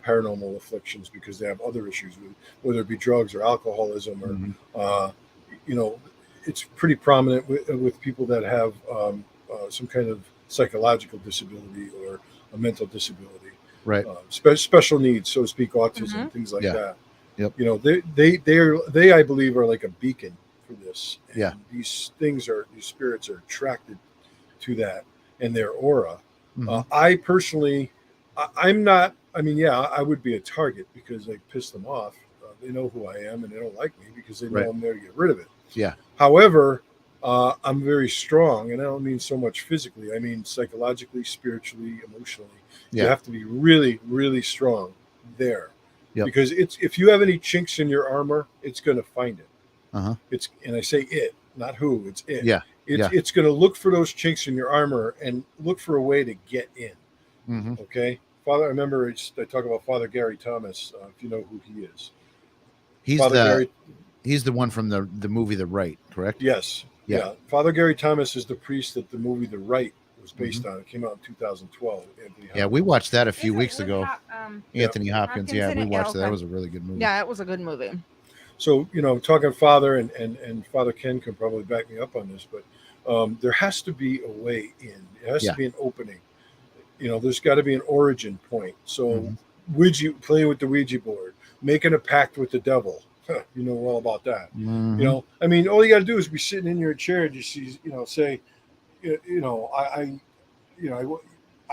[SPEAKER 1] paranormal afflictions, because they have other issues, whether it be drugs or alcoholism or,
[SPEAKER 3] Mhm.
[SPEAKER 1] It's pretty prominent with people that have some kind of psychological disability or a mental disability.
[SPEAKER 3] Right.
[SPEAKER 1] Special needs, so to speak, autism,
[SPEAKER 4] Mhm.
[SPEAKER 1] things like
[SPEAKER 3] Yeah.
[SPEAKER 1] that.
[SPEAKER 3] Yep.
[SPEAKER 1] They I believe are like a beacon for this. And
[SPEAKER 3] Yeah.
[SPEAKER 1] these spirits are attracted to that and their aura.
[SPEAKER 3] Mhm.
[SPEAKER 1] I personally, I'm not. I mean, yeah, I would be a target because I piss them off. They know who I am, and they don't like me because they know
[SPEAKER 3] Right.
[SPEAKER 1] I'm there to get rid of it.
[SPEAKER 3] Yeah.
[SPEAKER 1] However, I'm very strong, and I don't mean so much physically. I mean psychologically, spiritually, emotionally.
[SPEAKER 3] Yeah.
[SPEAKER 1] You have to be really, really strong there,
[SPEAKER 3] Yep.
[SPEAKER 1] because if you have any chinks in your armor, it's going to find it.
[SPEAKER 3] Uh-huh.
[SPEAKER 1] And I say it, not who. It's it.
[SPEAKER 3] Yeah.
[SPEAKER 1] It's going to look for those chinks in your armor and look for a way to get in.
[SPEAKER 3] Mhm.
[SPEAKER 1] Okay, Father. I remember I talk about Father Gary Thomas. If you know who he is,
[SPEAKER 3] He's
[SPEAKER 1] Father Gary.
[SPEAKER 3] he's the one from the movie The Rite, correct?
[SPEAKER 1] Yes.
[SPEAKER 3] Yeah.
[SPEAKER 1] Yeah. Father Gary Thomas is the priest that the movie The Rite was
[SPEAKER 3] Mm-hmm.
[SPEAKER 1] based on. It came out in 2012. Anthony
[SPEAKER 3] Yeah,
[SPEAKER 1] Hopkins.
[SPEAKER 3] we watched that a few
[SPEAKER 4] Is it
[SPEAKER 3] weeks
[SPEAKER 4] with
[SPEAKER 3] ago. Anthony Hopkins. Yeah,
[SPEAKER 4] Hopkins
[SPEAKER 3] we
[SPEAKER 4] in it?
[SPEAKER 3] watched that. That
[SPEAKER 4] Okay.
[SPEAKER 3] was a really good movie.
[SPEAKER 4] Yeah, it was a good movie.
[SPEAKER 1] So, talking Father and Father Ken can probably back me up on this, but there has to be a way in. It has
[SPEAKER 3] Yeah.
[SPEAKER 1] to be an opening. There's got to be an origin point. So,
[SPEAKER 3] Mhm.
[SPEAKER 1] playing with the Ouija board, making a pact with the devil. You know all about that.
[SPEAKER 3] Mhm.
[SPEAKER 1] You know, I mean, all you got to do is be sitting in your chair and you see, say,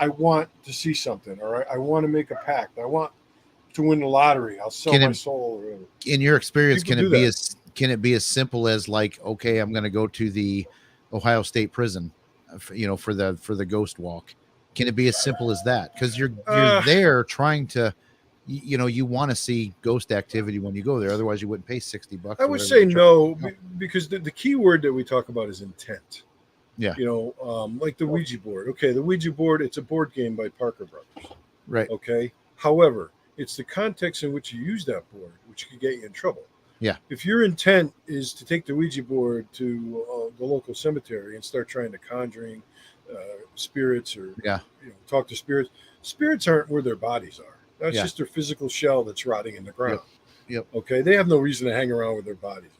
[SPEAKER 1] I want to see something, or I want to make a pact. I want to win the lottery. I'll sell
[SPEAKER 3] Can
[SPEAKER 1] my
[SPEAKER 3] it-
[SPEAKER 1] soul. Or
[SPEAKER 3] In your experience,
[SPEAKER 1] People
[SPEAKER 3] can
[SPEAKER 1] do
[SPEAKER 3] it be
[SPEAKER 1] that.
[SPEAKER 3] can it be as simple as like, okay, I'm going to go to the Ohio State prison, for the ghost walk? Can it be as simple as that? Because you're there trying to, you want to see ghost activity when you go there. Otherwise, you wouldn't pay $60.
[SPEAKER 1] I
[SPEAKER 3] or
[SPEAKER 1] would
[SPEAKER 3] whatever
[SPEAKER 1] say
[SPEAKER 3] they charge.
[SPEAKER 1] no, because the key word that we talk about is intent.
[SPEAKER 3] Yeah.
[SPEAKER 1] Like the Ouija board. Okay, the Ouija board, it's a board game by Parker Brothers.
[SPEAKER 3] Right.
[SPEAKER 1] Okay. However, it's the context in which you use that board which could get you in trouble.
[SPEAKER 3] Yeah.
[SPEAKER 1] If your intent is to take the Ouija board to the local cemetery and start trying to conjuring spirits or talk to spirits aren't where their bodies are. That's just their physical shell that's rotting in the ground.
[SPEAKER 3] Yep.
[SPEAKER 1] Okay. They have no reason to hang around where their bodies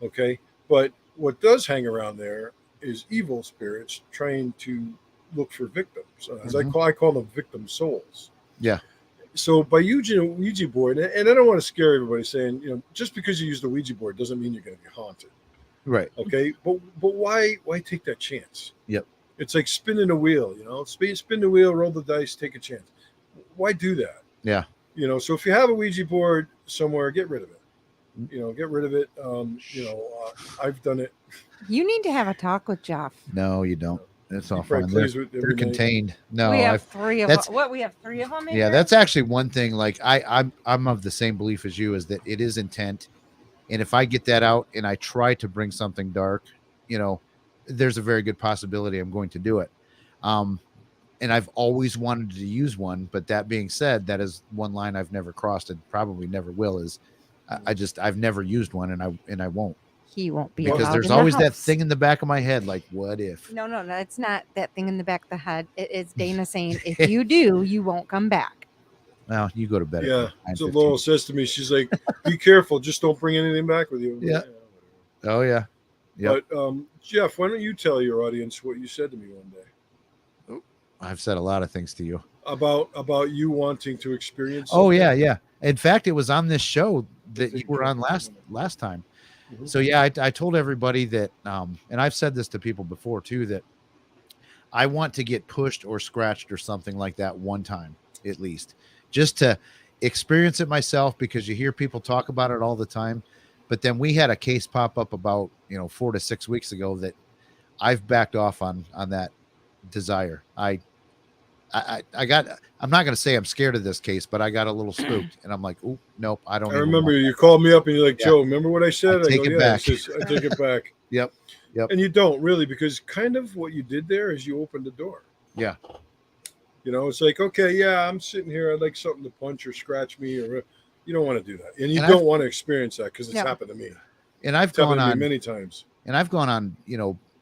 [SPEAKER 1] are. Okay. But what does hang around there is evil spirits trying to look for victims. As I call them victim souls.
[SPEAKER 3] Yeah.
[SPEAKER 1] So by using a Ouija board, and I don't want to scare everybody saying, just because you use the Ouija board doesn't mean you're going to be haunted.
[SPEAKER 3] Right.
[SPEAKER 1] Okay. But why take that chance?
[SPEAKER 3] Yep.
[SPEAKER 1] It's like spinning a wheel, spin the wheel, roll the dice, take a chance. Why do that?
[SPEAKER 3] Yeah.
[SPEAKER 1] So if you have a Ouija board somewhere, get rid of it. Get rid of it. I've done it.
[SPEAKER 4] You need to have a talk with Jeff.
[SPEAKER 3] No, you don't. It's all
[SPEAKER 1] probably
[SPEAKER 3] fine.
[SPEAKER 1] plays with
[SPEAKER 3] They're
[SPEAKER 1] every night.
[SPEAKER 3] contained. No,
[SPEAKER 4] we have three of them. What, we have three of them in
[SPEAKER 3] yeah,
[SPEAKER 4] here?
[SPEAKER 3] that's actually one thing. Like I'm of the same belief as you, is that it is intent. And if I get that out and I try to bring something dark, there's a very good possibility I'm going to do it. And I've always wanted to use one, but that being said, that is one line I've never crossed and probably never will. Is I've never used one, and I won't.
[SPEAKER 4] He won't be
[SPEAKER 3] because
[SPEAKER 4] allowed
[SPEAKER 3] there's
[SPEAKER 4] in the
[SPEAKER 3] always that
[SPEAKER 4] house.
[SPEAKER 3] thing in the back of my head, like, what if?
[SPEAKER 4] No, it's not that thing in the back of the head. It is Dana saying, if you do, you won't come back.
[SPEAKER 3] Well, you go to bed.
[SPEAKER 1] Yeah.
[SPEAKER 3] At
[SPEAKER 1] So Laurel says to me, she's like, be careful. Just don't bring anything back with you.
[SPEAKER 3] Yeah. Oh, yeah.
[SPEAKER 1] Yep. But Jeff, why don't you tell your audience what you said to me one day?
[SPEAKER 3] I've said a lot of things to you.
[SPEAKER 1] About you wanting to experience
[SPEAKER 3] something. Oh,
[SPEAKER 1] something?
[SPEAKER 3] yeah. In fact, it was on this show that you were on last time. Mm-hmm. So, yeah, I told everybody that, and I've said this to people before, too, that I want to get pushed or scratched or something like that one time, at least, just to experience it myself, because you hear people talk about it all the time. But then we had a case pop up about, 4 to 6 weeks ago that I've backed off on that desire. I'm not going to say I'm scared of this case, but I got a little spooked and I'm like, oh, nope, I don't.
[SPEAKER 1] I remember you called me up and you're like, Joe, remember what I said?
[SPEAKER 3] I take it back.
[SPEAKER 1] I take it back.
[SPEAKER 3] Yep.
[SPEAKER 1] And you don't really, because kind of what you did there is you opened the door.
[SPEAKER 3] Yeah.
[SPEAKER 1] It's like, okay, yeah, I'm sitting here. I'd like something to punch or scratch me, or you don't want to do that. And you don't want to experience that because it's happened to me.
[SPEAKER 3] And I've gone on
[SPEAKER 1] many times.
[SPEAKER 3] And I've gone on,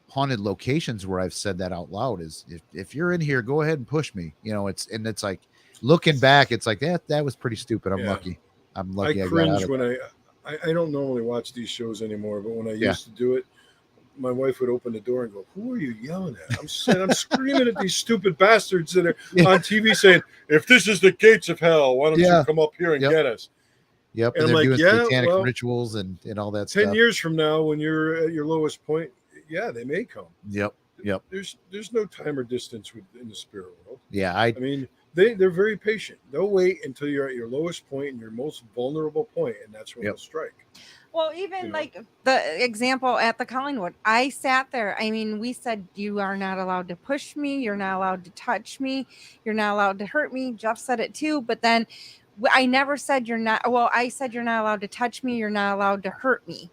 [SPEAKER 3] haunted locations where I've said that out loud, is if you're in here, go ahead and push me. It's like, looking back, it's like that was pretty stupid. I'm lucky. I
[SPEAKER 1] cringe when I don't normally watch these shows anymore, but when I used to do it, my wife would open the door and go, "Who are you yelling at?" I'm screaming at these stupid bastards that are on TV saying, "If this is the gates of hell, why don't you come up here and get us?"
[SPEAKER 3] Yep.
[SPEAKER 1] And
[SPEAKER 3] they're
[SPEAKER 1] I'm like,
[SPEAKER 3] doing satanic rituals and all that
[SPEAKER 1] 10
[SPEAKER 3] stuff.
[SPEAKER 1] 10 years from now, when you're at your lowest point, they may come.
[SPEAKER 3] Yep.
[SPEAKER 1] There's no time or distance in the spirit world.
[SPEAKER 3] Yeah.
[SPEAKER 1] I mean, they're very patient. They'll wait until you're at your lowest point and your most vulnerable point, and that's when they'll strike.
[SPEAKER 4] Well, even like the example at the Collingwood, I sat there. I mean, we said, you are not allowed to push me. You're not allowed to touch me. You're not allowed to hurt me. Jeff said it too. But then I never said I said you're not allowed to touch me. You're not allowed to hurt me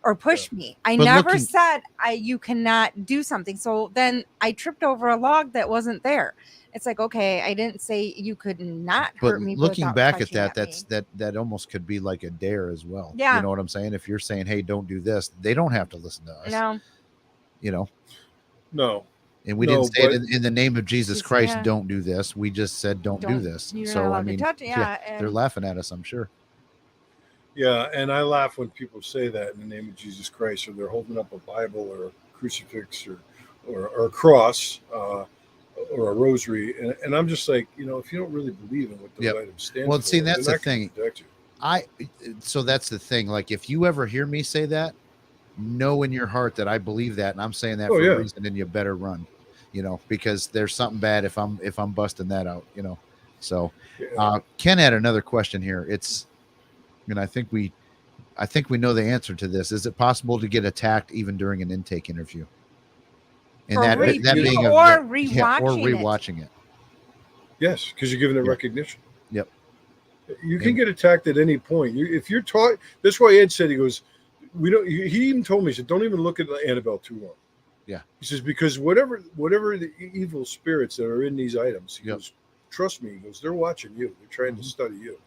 [SPEAKER 4] or push me. I never said you cannot do something. So then I tripped over a log that wasn't there. It's like, okay, I didn't say you could not hurt me.
[SPEAKER 3] Looking back at that, that almost could be like a dare as well.
[SPEAKER 4] Yeah.
[SPEAKER 3] You know what I'm saying? If you're saying, hey, don't do this, they don't have to listen to us.
[SPEAKER 4] No.
[SPEAKER 1] No.
[SPEAKER 3] And we didn't say it in the name of Jesus Christ, don't do this. We just said, don't do this. So, I mean, they're laughing at us, I'm sure.
[SPEAKER 1] Yeah. And I laugh when people say that in the name of Jesus Christ, or they're holding up a Bible or a crucifix or a cross, or a rosary, and I'm just like, if you don't really believe in what those items stand for,
[SPEAKER 3] see, that's the thing. So that's the thing. Like, if you ever hear me say that, know in your heart that I believe that, and I'm saying that for a reason, and you better run, because there's something bad if I'm busting that out, So, Ken had another question here. I think we know the answer to this. Is it possible to get attacked even during an intake interview? And that being rewatching it.
[SPEAKER 1] Yes, because you're giving it recognition.
[SPEAKER 3] Yep.
[SPEAKER 1] You can get attacked at any point. If you're taught, that's why Ed said, he goes, we don't. He even told me, he said, don't even look at Annabelle too long.
[SPEAKER 3] Yeah. He
[SPEAKER 1] says, because whatever the evil spirits that are in these items, he goes, trust me, he goes, they're watching you. They're trying to study you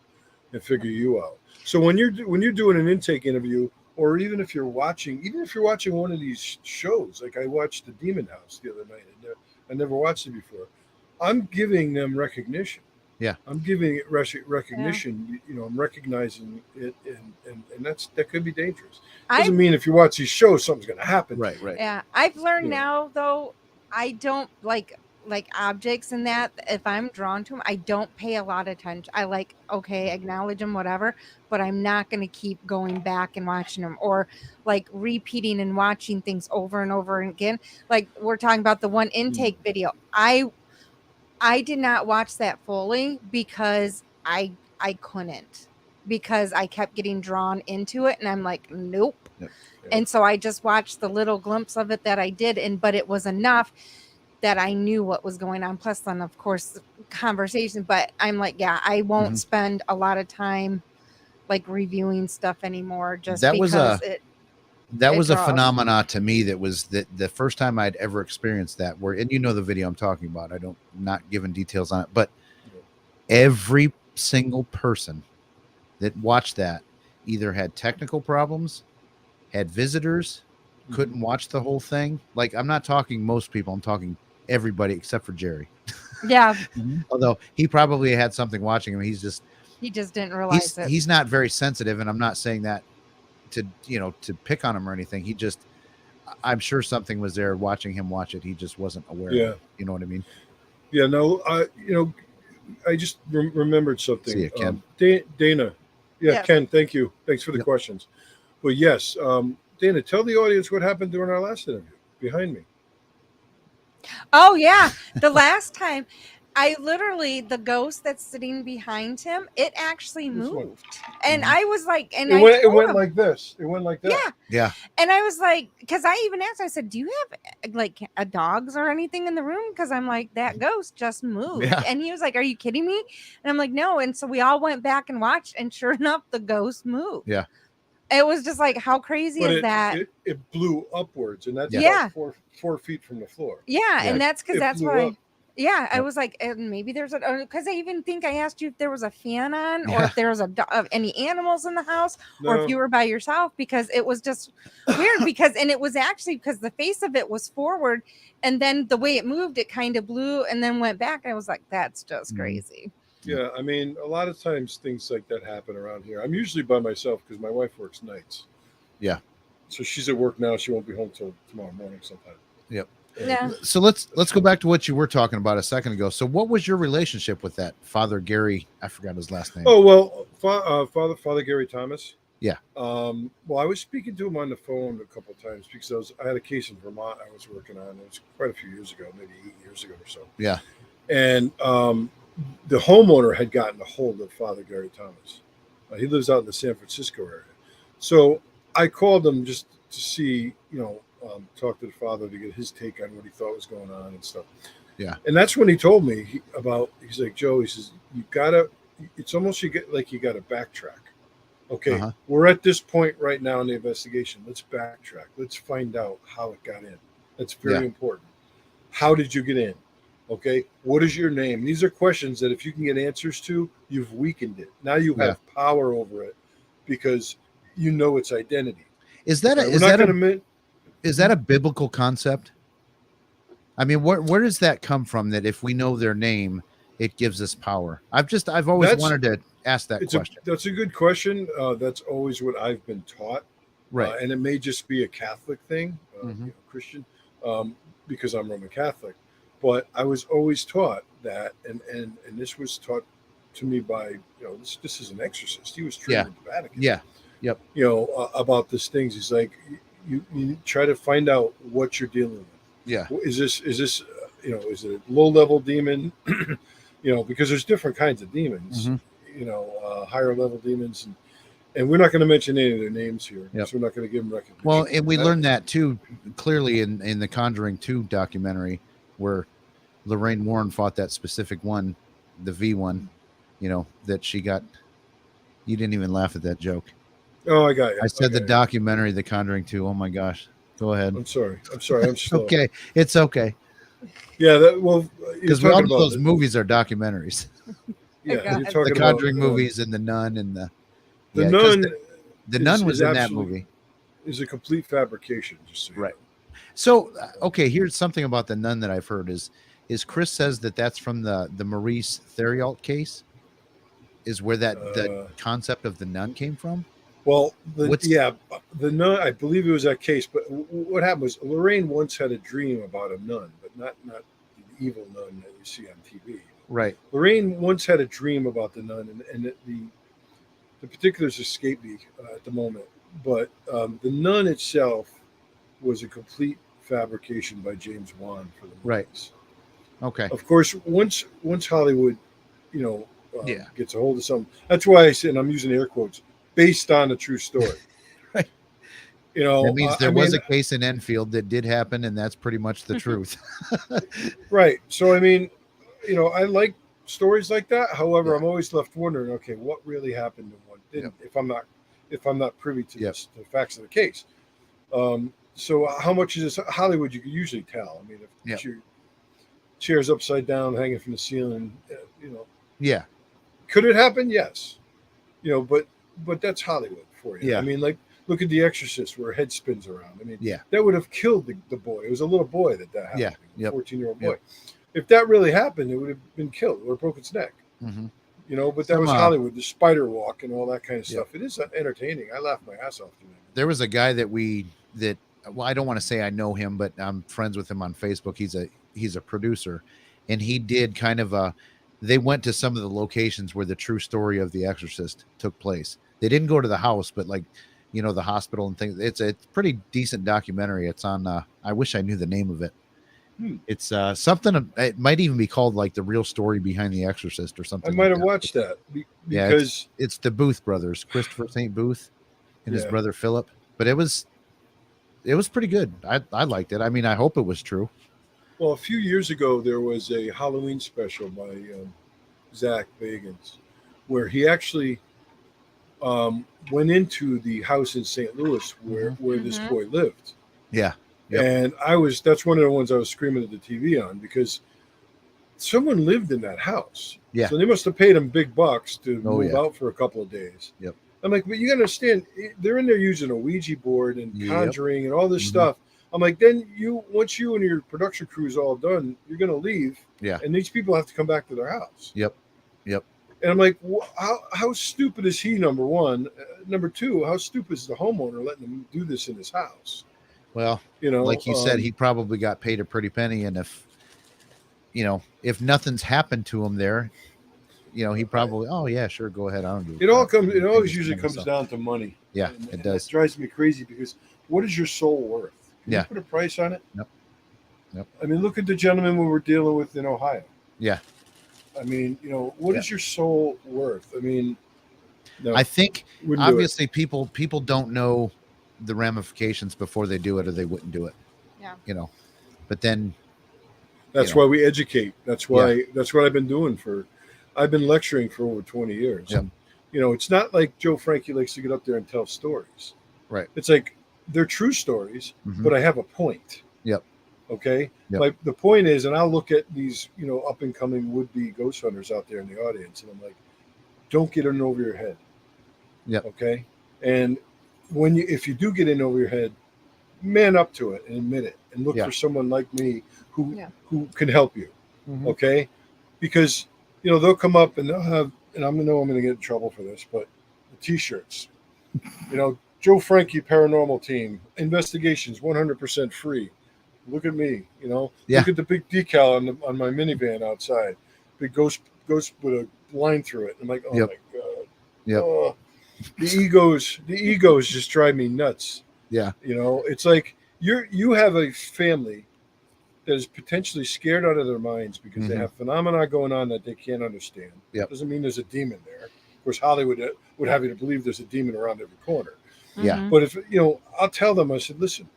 [SPEAKER 1] and figure you out. So when you're doing an intake interview, or even if you're watching one of these shows, like I watched The Demon House the other night, and I never watched it before, I'm giving them recognition.
[SPEAKER 3] Yeah,
[SPEAKER 1] I'm giving it recognition. Yeah. I'm recognizing it, and that could be dangerous. Doesn't mean if you watch these shows, something's going to happen.
[SPEAKER 3] Right.
[SPEAKER 4] Yeah, I've learned now though. I don't like objects and that. If I'm drawn to them, I don't pay a lot of attention. I acknowledge them, whatever, but I'm not going to keep going back and watching them, or like repeating and watching things over and over again. Like we're talking about the one intake video. I did not watch that fully because I couldn't, because I kept getting drawn into it, and I'm like, nope. Yep. And so I just watched the little glimpse of it that I did, but it was enough that I knew what was going on. Plus, then of course, conversation. But I'm like, I won't spend a lot of time like reviewing stuff anymor. Just
[SPEAKER 3] that
[SPEAKER 4] because
[SPEAKER 3] was a phenomena to me. That was the first time I'd ever experienced that. And the video I'm talking about. Not giving details on it, but every single person that watched that either had technical problems, had visitors, couldn't watch the whole thing. Like, I'm not talking most people, I'm talking everybody except for Jerry.
[SPEAKER 4] Yeah.
[SPEAKER 3] Although he probably had something watching him. He just
[SPEAKER 4] didn't realize it.
[SPEAKER 3] He's not very sensitive, and I'm not saying that to pick on him or anything. I'm sure something was there watching him watch it. He just wasn't aware of it. You know what I mean?
[SPEAKER 1] Yeah, no, I just remembered something.
[SPEAKER 3] See you, Ken.
[SPEAKER 1] Dana. Yeah, yes. Ken, thank you. Thanks for the questions. But yes, Dana, tell the audience what happened during our last interview behind me.
[SPEAKER 4] Oh, yeah. The last time, the ghost that's sitting behind him, it actually moved. And I was like, and
[SPEAKER 1] it went like this. It went like that.
[SPEAKER 4] Yeah.
[SPEAKER 3] Yeah.
[SPEAKER 4] And I was like, because I even asked, I said, do you have like dogs or anything in the room? Because I'm like, that ghost just moved. Yeah. And he was like, are you kidding me? And I'm like, no. And so we all went back and watched, and sure enough, the ghost moved.
[SPEAKER 3] Yeah.
[SPEAKER 4] It was just like, how crazy is that?
[SPEAKER 1] It blew upwards, and that's about 4 feet from the floor.
[SPEAKER 4] Yeah. And that's because that's why. Yeah, I was like, maybe there's because I even think I asked you if there was a fan on, or if there was any animals in the house, or if you were by yourself, because it was just weird. And it was actually because the face of it was forward, and then the way it moved, it kind of blew and then went back. I was like, that's just crazy.
[SPEAKER 1] Yeah, I mean, a lot of times things like that happen around here. I'm usually by myself because my wife works nights.
[SPEAKER 3] Yeah,
[SPEAKER 1] so she's at work now. She won't be home till tomorrow morning sometime.
[SPEAKER 3] Yep. Yeah. So let's go back to what you were talking about a second ago. So what was your relationship with that Father Gary? I forgot his last name.
[SPEAKER 1] Oh, well, Father Gary Thomas.
[SPEAKER 3] Yeah.
[SPEAKER 1] Well, I was speaking to him on the phone a couple of times because I had a case in Vermont I was working on. It was quite a few years ago, maybe 8 years ago or so.
[SPEAKER 3] Yeah.
[SPEAKER 1] And the homeowner had gotten a hold of Father Gary Thomas. He lives out in the San Francisco area. So I called him just to see, talk to the father to get his take on what he thought was going on and stuff.
[SPEAKER 3] Yeah.
[SPEAKER 1] And that's when he told me he's like, Joe, he says, it's almost you got to backtrack. Okay. We're at this point right now in the investigation. Let's backtrack. Let's find out how it got in. That's very important. How did you get in? Okay. What is your name? These are questions that if you can get answers to, you've weakened it. Now you have power over it because you know its identity.
[SPEAKER 3] Is that a biblical concept? I mean, where does that come from? That if we know their name, it gives us power. I've always wanted to ask that question.
[SPEAKER 1] That's a good question. That's always what I've been taught.
[SPEAKER 3] Right.
[SPEAKER 1] And it may just be a Catholic thing, Christian, because I'm Roman Catholic. But I was always taught that, and this was taught to me by, this is an exorcist. He was trained at the Vatican.
[SPEAKER 3] Yeah. Yep.
[SPEAKER 1] About these things. He's like, you try to find out what you're dealing with.
[SPEAKER 3] Yeah.
[SPEAKER 1] Is this is it a low level demon? Because there's different kinds of demons. Higher level demons, and we're not going to mention any of their names here.
[SPEAKER 3] Yep.
[SPEAKER 1] So we're not going to give them recognition.
[SPEAKER 3] Well, and we learned that too clearly in the Conjuring 2 documentary, where Lorraine Warren fought that specific one, the V1, that she got. You didn't even laugh at that joke.
[SPEAKER 1] Oh, I got you.
[SPEAKER 3] I said the documentary, The Conjuring 2. Oh my gosh. Go ahead.
[SPEAKER 1] I'm sorry. I'm slow.
[SPEAKER 3] Okay. It's okay.
[SPEAKER 1] Yeah.
[SPEAKER 3] Because we all know those movies are documentaries.
[SPEAKER 1] Yeah. You're talking
[SPEAKER 3] the Conjuring movies and The Nun and
[SPEAKER 1] the Nun.
[SPEAKER 3] The Nun was in that movie.
[SPEAKER 1] Is a complete fabrication. Just so
[SPEAKER 3] right. So, okay. Here's something about The Nun that I've heard is Chris says that's from the Maurice Theriault case is where the concept of the nun came from. Well,
[SPEAKER 1] the nun, I believe it was that case, but what happened was Lorraine once had a dream about a nun, but not the evil nun that you see on TV.
[SPEAKER 3] Right.
[SPEAKER 1] Lorraine once had a dream about the nun, and the particulars escape me at the moment, but the nun itself was a complete fabrication by James Wan for the movies.
[SPEAKER 3] Right. Okay.
[SPEAKER 1] Of course, once Hollywood, gets a hold of something. That's why I said, and I'm using air quotes, based on a true story.
[SPEAKER 3] Right. That means there was a case in Enfield that did happen, and that's pretty much the truth.
[SPEAKER 1] Right. So I like stories like that. However, I'm always left wondering, okay, what really happened and what didn't? If I'm not privy to the facts of the case. So how much is this Hollywood? You can usually tell. I mean, if your chair's upside down, hanging from the ceiling,
[SPEAKER 3] Yeah.
[SPEAKER 1] Could it happen? Yes. But that's Hollywood for you.
[SPEAKER 3] Yeah.
[SPEAKER 1] I mean, like, look at The Exorcist where her head spins around. I mean,
[SPEAKER 3] yeah,
[SPEAKER 1] that would have killed the boy. It was a little boy that happened.
[SPEAKER 3] Yeah. Yep.
[SPEAKER 1] 14-year-old boy.
[SPEAKER 3] Yep.
[SPEAKER 1] If that really happened, it would have been killed or broke its neck.
[SPEAKER 3] Mm-hmm.
[SPEAKER 1] But that was Hollywood, the spider walk and all that kind of stuff. It is entertaining. I laughed my ass off doing it.
[SPEAKER 3] There was a guy I don't want to say I know him, but I'm friends with him on Facebook. He's a producer, and he did kind of they went to some of the locations where the true story of The Exorcist took place. They didn't go to the house, but the hospital and things. It's a pretty decent documentary. It's on, I wish I knew the name of it. It's something, it might even be called like The Real Story Behind The Exorcist or something.
[SPEAKER 1] I might have watched that
[SPEAKER 3] because it's the Booth brothers, Christopher St. Booth and his brother Philip. But it was pretty good. I liked it. I mean, I hope it was true.
[SPEAKER 1] Well, a few years ago, there was a Halloween special by Zach Bagans where he actually went into the house in St. Louis where this boy lived.
[SPEAKER 3] Yeah.
[SPEAKER 1] Yep. And that's one of the ones I was screaming at the TV on because someone lived in that house.
[SPEAKER 3] Yeah.
[SPEAKER 1] So they must have paid him big bucks to move out for a couple of days.
[SPEAKER 3] Yep.
[SPEAKER 1] I'm like, but you gotta understand, they're in there using a Ouija board and conjuring and all this stuff. I'm like, then once you and your production crew is all done, you're gonna leave.
[SPEAKER 3] Yeah.
[SPEAKER 1] And these people have to come back to their house.
[SPEAKER 3] Yep.
[SPEAKER 1] And I'm like, how stupid is he? Number one. Number two, how stupid is the homeowner letting him do this in his house?
[SPEAKER 3] Well, like you said, he probably got paid a pretty penny, and if nothing's happened to him there, he probably, oh yeah, sure, go ahead. I don't do it.
[SPEAKER 1] It always usually comes down to money.
[SPEAKER 3] Yeah, it does.
[SPEAKER 1] It drives me crazy because what is your soul worth? Can you put a price on it?
[SPEAKER 3] Nope.
[SPEAKER 1] I mean, look at the gentleman we were dealing with in Ohio.
[SPEAKER 3] Yeah.
[SPEAKER 1] I mean, what is your soul worth? I mean, no,
[SPEAKER 3] I think obviously people don't know the ramifications before they do it, or they wouldn't do it. Yeah. But then
[SPEAKER 1] that's why we educate. That's why that's what I've been doing I've been lecturing for over 20 years.
[SPEAKER 3] Yep.
[SPEAKER 1] And, it's not like Joe Franke likes to get up there and tell stories.
[SPEAKER 3] Right.
[SPEAKER 1] It's like they're true stories, but I have a point.
[SPEAKER 3] Yep.
[SPEAKER 1] Okay.
[SPEAKER 3] Yep.
[SPEAKER 1] Like the point is, and I'll look at these, up and coming would be ghost hunters out there in the audience, and I'm like, don't get in over your head.
[SPEAKER 3] Yep.
[SPEAKER 1] Okay. And if you do get in over your head, man up to it and admit it, and look for someone like me who can help you. Okay. Because they'll come up and they'll have, and I'm going to get in trouble for this, but the T-shirts, Joe Franke Paranormal Team investigations 100% free. Look at me, Look at the big decal on my minivan outside. Big ghost with a blind through it. I'm like, oh
[SPEAKER 3] Yep.
[SPEAKER 1] my god.
[SPEAKER 3] Yep.
[SPEAKER 1] Oh, the egos just drive me nuts.
[SPEAKER 3] Yeah.
[SPEAKER 1] You know, it's like you have a family that is potentially scared out of their minds because they have phenomena going on that they can't understand.
[SPEAKER 3] Yep.
[SPEAKER 1] Doesn't mean there's a demon there. Of course, Hollywood would have you to believe there's a demon around every corner.
[SPEAKER 3] Yeah.
[SPEAKER 1] But if I'll tell them, I said, listen,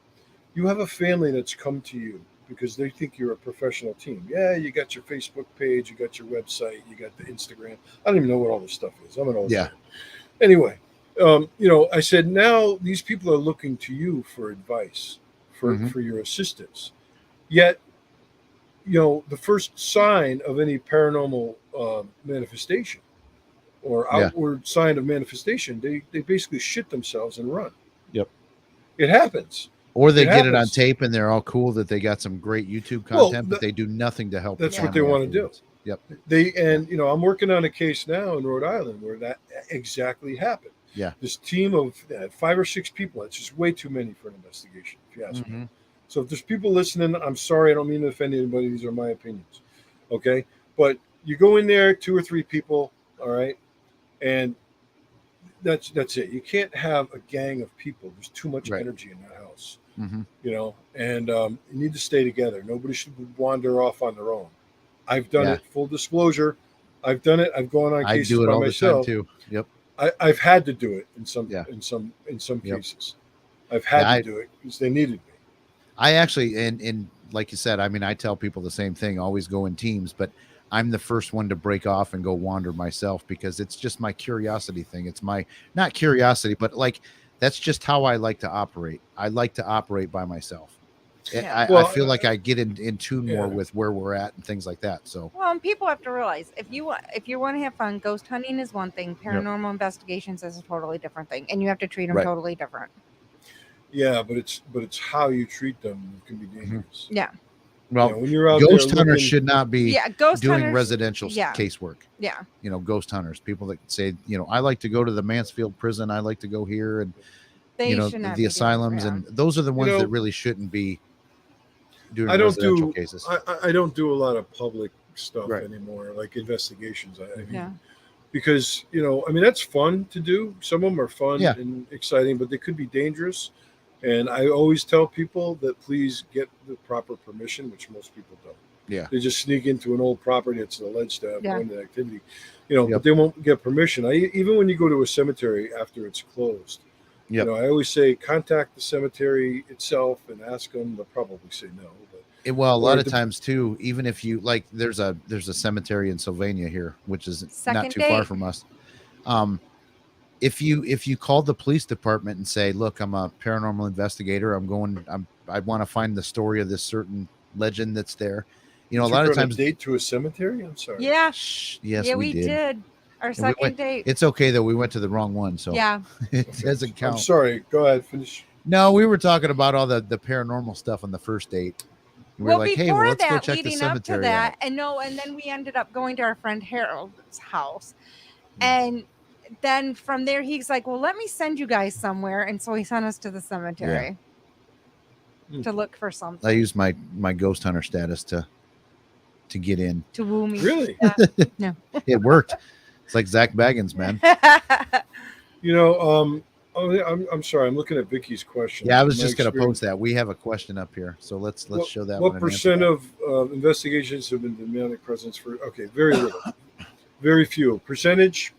[SPEAKER 1] you have a family that's come to you because they think you're a professional team. Yeah, you got your Facebook page, you got your website, you got the Instagram. I don't even know what all this stuff is. I'm an old man. Anyway, I said, now these people are looking to you for advice, for your assistance. Yet, the first sign of any paranormal manifestation or outward sign of manifestation, they basically shit themselves and run.
[SPEAKER 3] Yep.
[SPEAKER 1] It happens.
[SPEAKER 3] Or they get it on tape and they're all cool that they got some great YouTube content, but they do nothing to help.
[SPEAKER 1] That's what they want to do.
[SPEAKER 3] Yep.
[SPEAKER 1] I'm working on a case now in Rhode Island where that exactly happened.
[SPEAKER 3] Yeah.
[SPEAKER 1] This team of 5 or 6 people, it's just way too many for an investigation, if you ask me. So if there's people listening, I'm sorry, I don't mean to offend anybody. These are my opinions. Okay. But you go in there, 2 or 3 people, all right, and that's it. You can't have a gang of people. There's too much energy in that house. And you need to stay together. Nobody should wander off on their own. I've done it. Full disclosure, I've done it. I've gone on cases by myself.
[SPEAKER 3] The time too. Yep.
[SPEAKER 1] I've had to do it in some cases. I've had to do it because they needed me.
[SPEAKER 3] I actually, and like you said, I mean, I tell people the same thing. Always go in teams, but I'm the first one to break off and go wander myself because it's just my curiosity thing. It's my not curiosity, but like that's just how I like to operate. I like to operate by myself. Yeah. I feel like I get in tune more with where we're at and things like that. So
[SPEAKER 4] and people have to realize if you want to have fun, ghost hunting is one thing. Paranormal investigations is a totally different thing, and you have to treat them totally different.
[SPEAKER 1] Yeah, but it's how you treat them that can be dangerous.
[SPEAKER 4] Yeah.
[SPEAKER 3] Well,
[SPEAKER 1] when you're out
[SPEAKER 3] ghost
[SPEAKER 1] there
[SPEAKER 3] hunters should not be doing
[SPEAKER 4] hunters,
[SPEAKER 3] residential casework.
[SPEAKER 4] Yeah.
[SPEAKER 3] Ghost hunters, people that say, I like to go to the Mansfield prison. I like to go here and, the asylums. And those are the ones that really shouldn't be doing residential cases.
[SPEAKER 1] I don't do a lot of public stuff anymore, like investigations. Because, that's fun to do. Some of them are fun and exciting, but they could be dangerous. And I always tell people that please get the proper permission, which most people don't.
[SPEAKER 3] Yeah.
[SPEAKER 1] They just sneak into an old property that's alleged to have an activity, but they won't get permission. Even when you go to a cemetery after it's closed, I always say contact the cemetery itself and ask them. They'll probably say no. But
[SPEAKER 3] a lot of times too, even if you like, there's a cemetery in Sylvania here, which is not too far from us. If you call the police department and say, look, I'm a paranormal investigator. I want to find the story of this certain legend that's there. A lot of times
[SPEAKER 1] date to a cemetery. I'm sorry.
[SPEAKER 4] Yeah.
[SPEAKER 3] Yes, we did.
[SPEAKER 4] Our second date.
[SPEAKER 3] It's okay though. We went to the wrong one. So it doesn't count.
[SPEAKER 1] I'm sorry. Go ahead. Finish.
[SPEAKER 3] No, we were talking about all the paranormal stuff on the first date. We were like, hey, let's go check the cemetery out.
[SPEAKER 4] And then we ended up going to our friend Harold's house. And then from there, he's like, well, let me send you guys somewhere. And so he sent us to the cemetery to look for something.
[SPEAKER 3] I used my ghost hunter status to get in.
[SPEAKER 4] To woo me.
[SPEAKER 1] Really?
[SPEAKER 4] No.
[SPEAKER 3] It worked. It's like Zach Baggins, man.
[SPEAKER 1] I'm sorry. I'm looking at Vicky's question.
[SPEAKER 3] Yeah, I was just going to post that. We have a question up here. So let's show that.
[SPEAKER 1] What percent of investigations have been demonic presence for? Okay, very little. Very few. Percentage?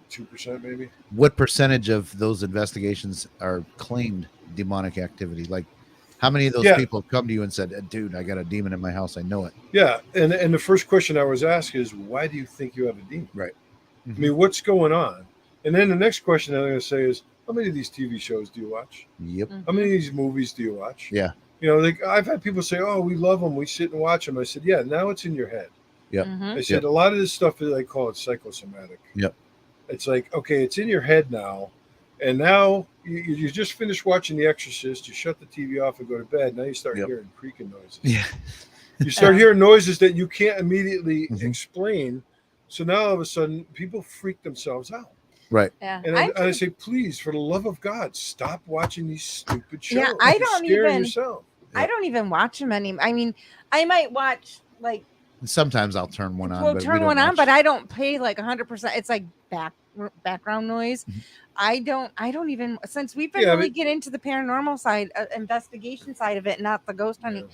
[SPEAKER 1] 2% maybe.
[SPEAKER 3] What percentage of those investigations are claimed demonic activity? Like, how many of those people come to you and said, dude, I got a demon in my house. I know it.
[SPEAKER 1] Yeah. And the first question I was asked is, why do you think you have a demon?
[SPEAKER 3] Right.
[SPEAKER 1] I mean, what's going on? And then the next question I'm going to say is, how many of these TV shows do you watch?
[SPEAKER 3] Yep.
[SPEAKER 1] How many of these movies do you watch?
[SPEAKER 3] Yeah.
[SPEAKER 1] I've had people say, oh, we love them. We sit and watch them. I said, yeah, now it's in your head.
[SPEAKER 3] Yep.
[SPEAKER 1] I said, a lot of this stuff, I call it psychosomatic.
[SPEAKER 3] Yep.
[SPEAKER 1] It's like, okay, it's in your head now. And now you just finished watching The Exorcist. You shut the TV off and go to bed. Now you start hearing creaking noises.
[SPEAKER 3] Yeah.
[SPEAKER 1] You start hearing noises that you can't immediately explain. So now all of a sudden, people freak themselves out.
[SPEAKER 3] Right.
[SPEAKER 4] Yeah.
[SPEAKER 1] And I say, please, for the love of God, stop watching these stupid shows.
[SPEAKER 4] Yeah, I don't
[SPEAKER 1] even watch them anymore.
[SPEAKER 4] I don't even watch them anymore. I mean, I might watch like
[SPEAKER 3] Sometimes I'll turn one on.
[SPEAKER 4] We'll
[SPEAKER 3] but we
[SPEAKER 4] turn
[SPEAKER 3] don't
[SPEAKER 4] one on,
[SPEAKER 3] watch-
[SPEAKER 4] but I don't pay like 100%. It's like background noise.
[SPEAKER 3] Mhm.
[SPEAKER 4] I don't even, since we've been
[SPEAKER 1] Yeah,
[SPEAKER 4] really
[SPEAKER 1] but-
[SPEAKER 4] get into the paranormal side, investigation side of it, not the ghost hunting.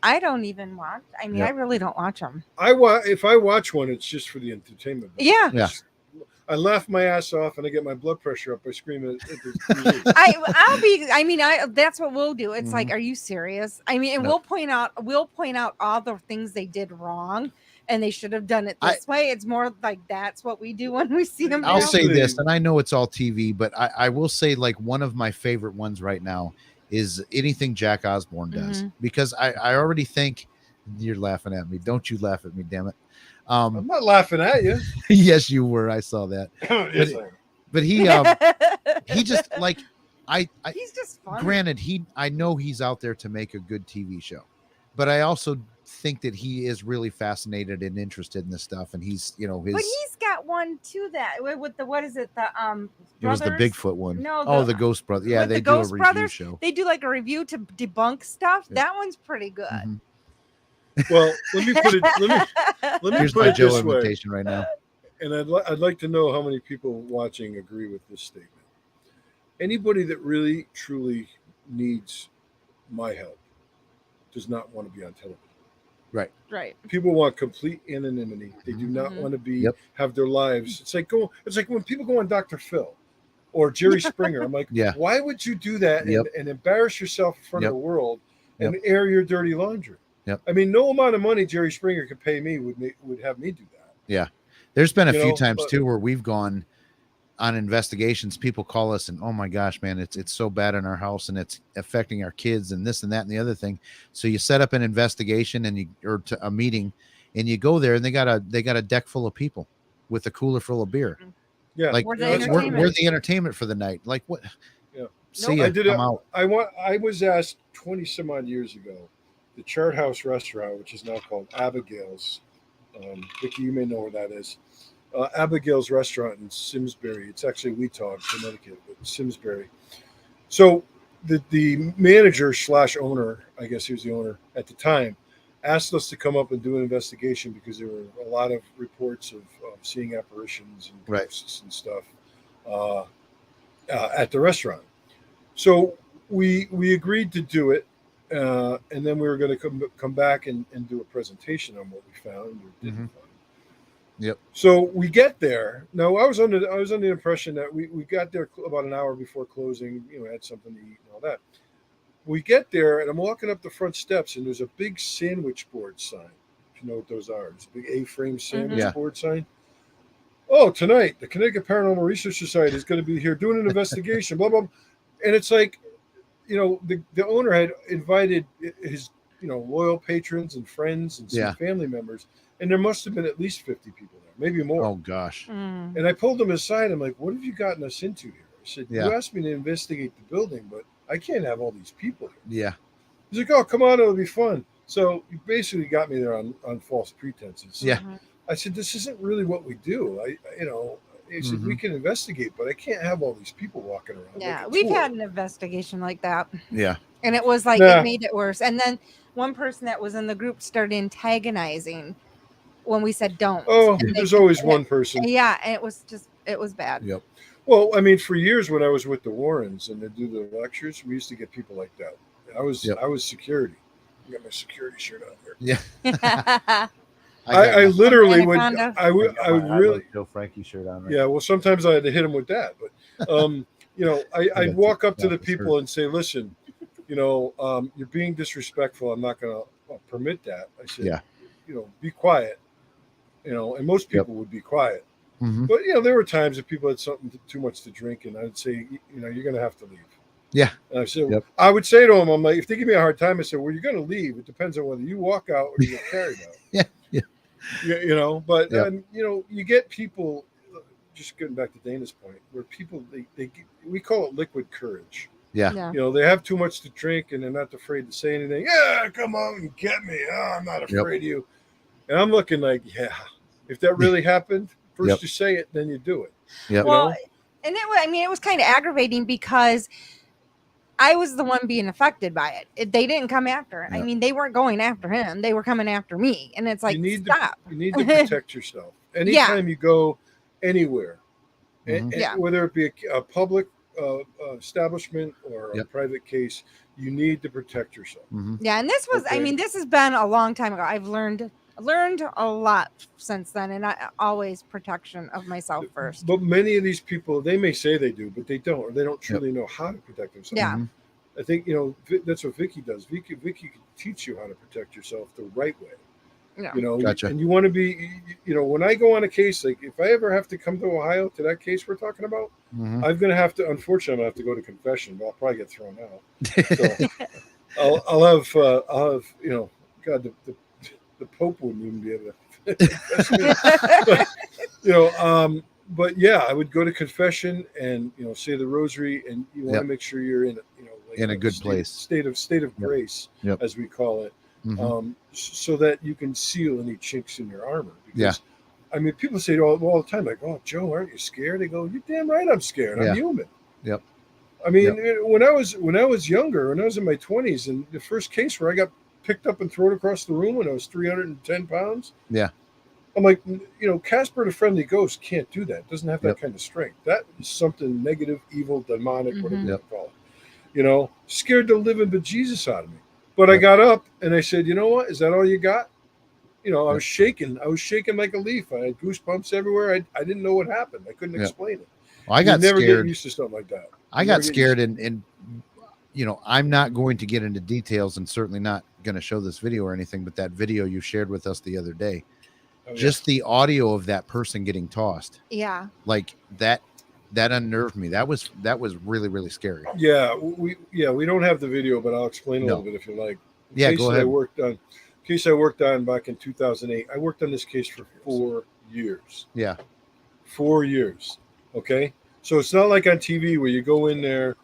[SPEAKER 4] I don't even watch. I mean,
[SPEAKER 3] Yep.
[SPEAKER 4] I really don't watch them.
[SPEAKER 1] If I watch one, it's just for the entertainment.
[SPEAKER 4] Yeah.
[SPEAKER 3] Yeah.
[SPEAKER 1] I laugh my ass off and I get my blood pressure up by screaming at the TV.
[SPEAKER 4] That's what we'll do. It's like,
[SPEAKER 3] Mhm.
[SPEAKER 4] are you serious? I mean, and
[SPEAKER 3] No.
[SPEAKER 4] we'll point out all the things they did wrong and they should have done it this way. It's more like that's what we do when we see them.
[SPEAKER 3] I'll
[SPEAKER 4] now.
[SPEAKER 3] say this, and I know it's all TV, but I will say like one of my favorite ones right now is anything Jack Osborne does, because I already think you're laughing at me. Don't you laugh at me, damn it.
[SPEAKER 1] I'm not laughing at you.
[SPEAKER 3] Yes, you were. I saw that.
[SPEAKER 1] Yes, I am.
[SPEAKER 3] But he just like
[SPEAKER 4] he's just fun.
[SPEAKER 3] Granted, I know he's out there to make a good TV show, but I also think that he is really fascinated and interested in this stuff, and he's his.
[SPEAKER 4] But he's got one too that with the what is it the
[SPEAKER 3] It was the
[SPEAKER 4] brothers?
[SPEAKER 3] Bigfoot one.
[SPEAKER 4] No,
[SPEAKER 3] the Ghost Brother. Yeah,
[SPEAKER 4] with
[SPEAKER 3] they
[SPEAKER 4] the
[SPEAKER 3] do a
[SPEAKER 4] Ghost
[SPEAKER 3] review
[SPEAKER 4] Brothers,
[SPEAKER 3] show.
[SPEAKER 4] They do like a review to debunk stuff.
[SPEAKER 3] Yeah.
[SPEAKER 4] That one's pretty good.
[SPEAKER 3] Mhm.
[SPEAKER 1] Well, let me put it. Let me
[SPEAKER 3] Here's
[SPEAKER 1] put
[SPEAKER 3] my
[SPEAKER 1] it
[SPEAKER 3] Joe
[SPEAKER 1] this way.
[SPEAKER 3] imitation right now.
[SPEAKER 1] And I'd like to know how many people watching agree with this statement. Anybody that really truly needs my help does not want to be on television.
[SPEAKER 4] Right.
[SPEAKER 1] People want complete anonymity. They do not want to be
[SPEAKER 3] Yep.
[SPEAKER 1] have their lives. It's like when people go on Dr. Phil or Jerry Springer. I'm like,
[SPEAKER 3] Yeah.
[SPEAKER 1] why would you do that
[SPEAKER 3] Yep.
[SPEAKER 1] and embarrass yourself in front
[SPEAKER 3] Yep.
[SPEAKER 1] of the world and air your dirty laundry?
[SPEAKER 3] Yep.
[SPEAKER 1] I mean, no amount of money Jerry Springer could pay me would have me do that.
[SPEAKER 3] Yeah. There's been a
[SPEAKER 1] You
[SPEAKER 3] few
[SPEAKER 1] know,
[SPEAKER 3] times
[SPEAKER 1] but-
[SPEAKER 3] too where we've gone on investigations. People call us and, oh my gosh, man, it's so bad in our house and it's affecting our kids and this and that and the other thing. So you set up an investigation and a meeting, and you go there and they got a deck full of people with a cooler full of beer.
[SPEAKER 1] Yeah,
[SPEAKER 3] Like
[SPEAKER 4] We're the
[SPEAKER 1] that's
[SPEAKER 3] we're
[SPEAKER 4] entertainment.
[SPEAKER 3] the entertainment for the night. Like what?
[SPEAKER 1] Yeah.
[SPEAKER 3] See
[SPEAKER 1] No,
[SPEAKER 3] ya,
[SPEAKER 1] I did
[SPEAKER 3] I'm out.
[SPEAKER 1] I was asked 20 some odd years ago, the Chart House restaurant, which is now called Abigail's. Vicky, you may know where that is. Abigail's restaurant in Simsbury. It's actually Weetag, Connecticut, but Simsbury. So the manager / owner, I guess he was the owner at the time, asked us to come up and do an investigation because there were a lot of reports of seeing apparitions and
[SPEAKER 3] Right.
[SPEAKER 1] ghosts and stuff at the restaurant. So we agreed to do it, and then we were going to come back and do a presentation on what we found or didn't find.
[SPEAKER 3] Yep.
[SPEAKER 1] So we get there. Now I was under the impression that we got there about an hour before closing. Had something to eat and all that. We get there, and I'm walking up the front steps, and there's a big sandwich board sign. If you know what those are, it's a big A-frame sandwich
[SPEAKER 3] Yeah.
[SPEAKER 1] board sign. Oh, tonight the Connecticut Paranormal Research Society is going to be here doing an investigation. Blah blah. And it's like, the owner had invited his loyal patrons and friends and some
[SPEAKER 3] Yeah.
[SPEAKER 1] family members, and there must have been at least 50 people there, maybe more.
[SPEAKER 3] Oh gosh.
[SPEAKER 4] Mm.
[SPEAKER 1] And I pulled them aside. I'm like, "What have you gotten us into here?" I said,
[SPEAKER 3] Yeah.
[SPEAKER 1] "You asked me to investigate the building, but I can't have all these people here."
[SPEAKER 3] Yeah.
[SPEAKER 1] He's like, "Oh, come on, it'll be fun." So you basically got me there on false pretenses.
[SPEAKER 3] Yeah.
[SPEAKER 1] I said, "This isn't really what we do." He said,
[SPEAKER 3] Mhm.
[SPEAKER 1] "We can investigate, but I can't have all these people walking around."
[SPEAKER 4] Yeah,
[SPEAKER 1] like a
[SPEAKER 4] we've
[SPEAKER 1] tour."
[SPEAKER 4] had an investigation like that,
[SPEAKER 3] Yeah.
[SPEAKER 4] and it was like
[SPEAKER 1] Nah.
[SPEAKER 4] it made it worse. And then one person that was in the group started antagonizing when we said don't.
[SPEAKER 1] Oh,
[SPEAKER 4] And they-
[SPEAKER 1] there's always one person.
[SPEAKER 4] Yeah, and it was bad.
[SPEAKER 3] Yep.
[SPEAKER 1] Well, I mean, for years when I was with the Warrens and they do the lectures, we used to get people like that. I was security. I got my security shirt on here.
[SPEAKER 3] Yeah.
[SPEAKER 1] I literally would.
[SPEAKER 4] Anaconda.
[SPEAKER 1] I would really.
[SPEAKER 3] Joe Franke shirt on. Right?
[SPEAKER 1] Yeah. Well, sometimes I had to hit him with that, but I'd walk up to the
[SPEAKER 3] That's
[SPEAKER 1] people and say, "Listen, you're being disrespectful. I'm not going to permit that." I said,
[SPEAKER 3] Yeah.
[SPEAKER 1] Be quiet. And most people would be quiet.
[SPEAKER 3] Mhm.
[SPEAKER 1] But there were times that people had something too much to drink, and I'd say, you're going to have to leave.
[SPEAKER 3] Yeah.
[SPEAKER 1] And I said,
[SPEAKER 3] Yep.
[SPEAKER 1] I would say to them, I'm like, if they give me a hard time, I said, well, you're going to leave. It depends on whether you walk out or you get carried out.
[SPEAKER 3] Yeah. Yeah.
[SPEAKER 1] But
[SPEAKER 3] Yep.
[SPEAKER 1] you get people. Just getting back to Dana's point, where people we call it liquid courage.
[SPEAKER 3] Yeah.
[SPEAKER 4] Yeah.
[SPEAKER 1] They have too much to drink and they're not afraid to say anything. Yeah, come on and get me. Oh, I'm not afraid of you. And I'm looking like, yeah, if that really happened, first
[SPEAKER 3] Yep.
[SPEAKER 1] you say it, then you do it.
[SPEAKER 3] Yep.
[SPEAKER 4] Well, and it was kind of aggravating because I was the one being affected by it. They didn't come after it. I mean, they weren't going after him. They were coming after me. And it's like, stop.
[SPEAKER 1] You need to protect yourself. Anytime you go anywhere, whether it be a public establishment or a private case, you need to protect yourself.
[SPEAKER 4] Yeah, and this was, I mean, this has been a long time ago. I've learned a lot since then, and I always protection of myself first.
[SPEAKER 1] But many of these people, they may say they do, but they don't, or they don't truly know how to protect themselves.
[SPEAKER 4] Yeah.
[SPEAKER 1] I think, that's what Vicky does. Vicky can teach you how to protect yourself the right way.
[SPEAKER 4] Yeah.
[SPEAKER 3] Gotcha.
[SPEAKER 1] And you want to be, when I go on a case, like if I ever have to come to Ohio to that case we're talking about, I'm going to have to, unfortunately, I'm going to have to go to confession, but I'll probably get thrown out. So I'll have, God, the Pope wouldn't even be able to. But yeah, I would go to confession and say the rosary, and you want to make sure you're in
[SPEAKER 3] in a good place,
[SPEAKER 1] state of grace, as we call it, so that you can seal any chinks in your armor. Because, I mean, people say all the time, like, "Oh, Joe, aren't you scared?" They go, "You're damn right, I'm scared. I'm human."
[SPEAKER 3] Yep.
[SPEAKER 1] I mean, when I was younger, when I was in my 20s, and the first case where I got picked up and thrown across the room when I was 310 pounds. Yeah. I'm like, Casper the Friendly Ghost can't do that. Doesn't have that kind of strength. That is something negative, evil, demonic, whatever you call it. Scared the living bejesus out of me. But I got up and I said, you know what? Is that all you got? I was shaking. I was shaking like a leaf. I had goosebumps everywhere. I didn't know what happened. I couldn't explain it.
[SPEAKER 3] Well, I got
[SPEAKER 1] never
[SPEAKER 3] scared.
[SPEAKER 1] Get used to stuff like that.
[SPEAKER 3] I got scared and I'm not going to get into details and certainly not going to show this video or anything, but that video you shared with us the other day, just the audio of that person getting tossed. Yeah. Like that unnerved me. That was really, really scary.
[SPEAKER 1] Yeah. We don't have the video, but I'll explain a little bit if you like.
[SPEAKER 3] Go ahead.
[SPEAKER 1] Case I worked on back in 2008. I worked on this case for 4 years.
[SPEAKER 3] Yeah.
[SPEAKER 1] 4 years. Okay. So it's not like on TV where you go in there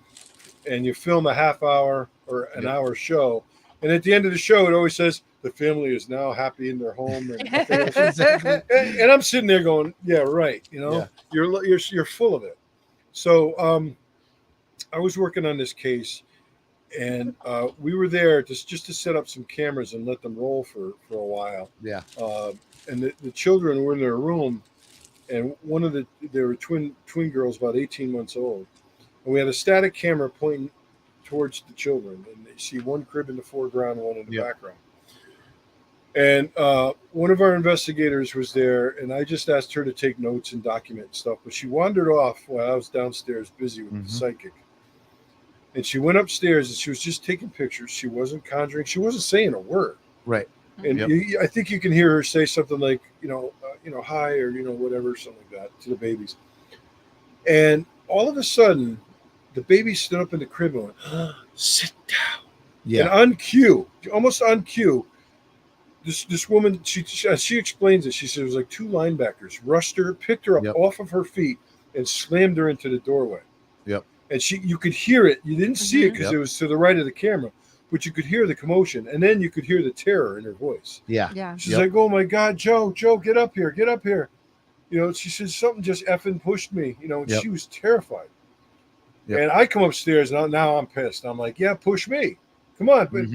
[SPEAKER 1] and you film a half hour or an hour show. And at the end of the show, it always says the family is now happy in their home. And I'm sitting there going, yeah, right. You're full of it. So I was working on this case, and we were there just to set up some cameras and let them roll for a while.
[SPEAKER 3] Yeah.
[SPEAKER 1] And the children were in their room, and they were twin girls, about 18 months old. And we had a static camera pointing towards the children, and they see one crib in the foreground, one in the background. And one of our investigators was there, and I just asked her to take notes and document stuff, but she wandered off while I was downstairs busy with the psychic. And she went upstairs, and she was just taking pictures. She wasn't conjuring. She wasn't saying a word.
[SPEAKER 3] Right.
[SPEAKER 1] And I think you can hear her say something like, hi, or, whatever, something like that to the babies. And all of a sudden, the baby stood up in the crib and went, sit down. Yeah. And on cue, almost on cue, this woman, she explains it. She said it was like two linebackers rushed her, picked her up off of her feet, and slammed her into the doorway.
[SPEAKER 3] Yep.
[SPEAKER 1] And you could hear it. You didn't see it because it was to the right of the camera, but you could hear the commotion, and then you could hear the terror in her voice.
[SPEAKER 3] Yeah.
[SPEAKER 1] She's like, "Oh my God, Joe, get up here, get up here." She says something just effing pushed me. And she was terrified. Yep. And I come upstairs, and now I'm pissed. I'm like, yeah, push me. Come on. But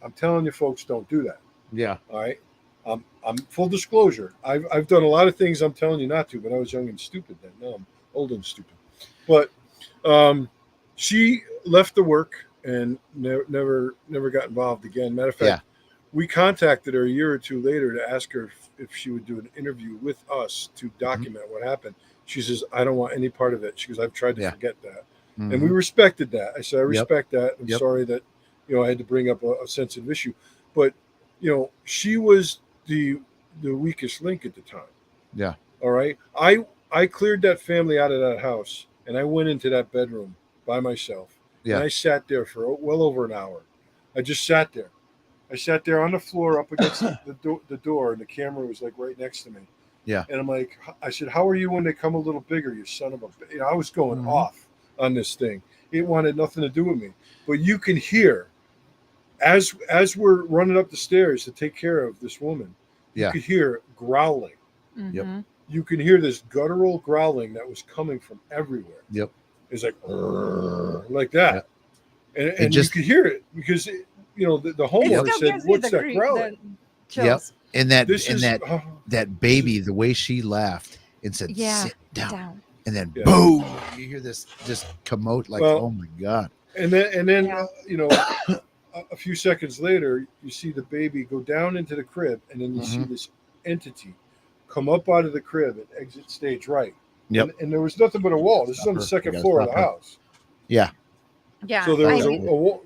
[SPEAKER 1] I'm telling you, folks, don't do that.
[SPEAKER 3] Yeah.
[SPEAKER 1] All right. I'm full disclosure. I've done a lot of things I'm telling you not to, but I was young and stupid then. Now I'm old and stupid. But she left the work and never got involved again. Matter of fact, we contacted her a year or two later to ask her if she would do an interview with us to document what happened. She says, I don't want any part of it. She goes, I've tried to forget that. And we respected that. I said, I respect that. I'm sorry that, I had to bring up a sensitive issue. But, she was the weakest link at the time.
[SPEAKER 3] Yeah.
[SPEAKER 1] All right. I cleared that family out of that house, and I went into that bedroom by myself. Yeah. And I sat there for well over an hour. I just sat there. I sat there on the floor up against the door, and the camera was like right next to me.
[SPEAKER 3] Yeah.
[SPEAKER 1] And I'm like, I said, how are you when they come a little bigger, you son of a... I was going off on this thing. It wanted nothing to do with me. But you can hear, as we're running up the stairs to take care of this woman, you could hear growling.
[SPEAKER 3] Yep.
[SPEAKER 1] You can hear this guttural growling that was coming from everywhere.
[SPEAKER 3] Yep.
[SPEAKER 1] It's like that. and
[SPEAKER 3] just,
[SPEAKER 1] you could hear it because the homeowner
[SPEAKER 4] It still
[SPEAKER 1] said,
[SPEAKER 4] gives me
[SPEAKER 1] "What's
[SPEAKER 4] the
[SPEAKER 1] that
[SPEAKER 4] creep,
[SPEAKER 1] growling?"
[SPEAKER 4] the chills.
[SPEAKER 3] and that baby, the way she laughed and said,
[SPEAKER 4] Yeah,
[SPEAKER 3] "Sit down,"
[SPEAKER 4] down.
[SPEAKER 3] and then
[SPEAKER 1] Yeah.
[SPEAKER 3] boom, you hear this just commote like,
[SPEAKER 1] Well,
[SPEAKER 3] oh my god.
[SPEAKER 1] And then
[SPEAKER 4] Yeah.
[SPEAKER 1] a few seconds later, you see the baby go down into the crib, and then you see
[SPEAKER 3] Mhm.
[SPEAKER 1] this entity come up out of the crib and exit stage right.
[SPEAKER 3] Yep.
[SPEAKER 1] And there was nothing but a wall. This is on the
[SPEAKER 3] Stop her.
[SPEAKER 1] second
[SPEAKER 3] You gotta
[SPEAKER 1] floor of the
[SPEAKER 3] stop her.
[SPEAKER 1] house.
[SPEAKER 3] Yeah.
[SPEAKER 4] Yeah.
[SPEAKER 1] So there
[SPEAKER 3] I
[SPEAKER 1] was
[SPEAKER 3] mean-
[SPEAKER 1] a wall,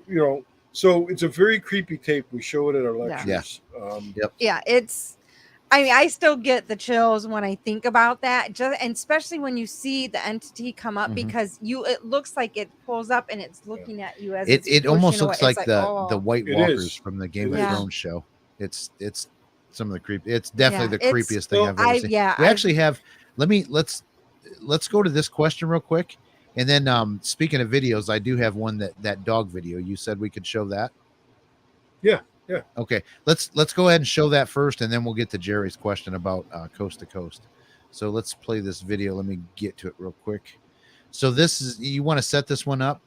[SPEAKER 1] so it's a very creepy tape. We show it at our lectures.
[SPEAKER 3] Yep.
[SPEAKER 4] Yeah, I still get the chills when I think about that, and especially when you see the entity come up,
[SPEAKER 3] Mhm.
[SPEAKER 4] because it looks like it pulls up and it's looking at you as it's
[SPEAKER 3] It almost
[SPEAKER 4] pushing
[SPEAKER 3] looks
[SPEAKER 4] away.
[SPEAKER 3] like
[SPEAKER 4] It's
[SPEAKER 3] the
[SPEAKER 4] oh.
[SPEAKER 3] White
[SPEAKER 1] It
[SPEAKER 3] Walkers
[SPEAKER 1] is.
[SPEAKER 3] from the Game
[SPEAKER 1] It
[SPEAKER 3] of
[SPEAKER 4] is.
[SPEAKER 3] Thrones show. It's some of the creep. It's definitely
[SPEAKER 4] Yeah,
[SPEAKER 3] the creepiest thing I've ever seen. We
[SPEAKER 4] I
[SPEAKER 3] actually have. Let's go to this question real quick, and then speaking of videos, I do have one that dog video. You said we could show that.
[SPEAKER 1] Yeah.
[SPEAKER 3] Okay, let's go ahead and show that first, and then we'll get to Jerry's question about Coast to Coast. So let's play this video. Let me get to it real quick. So this is, you want to set this one up?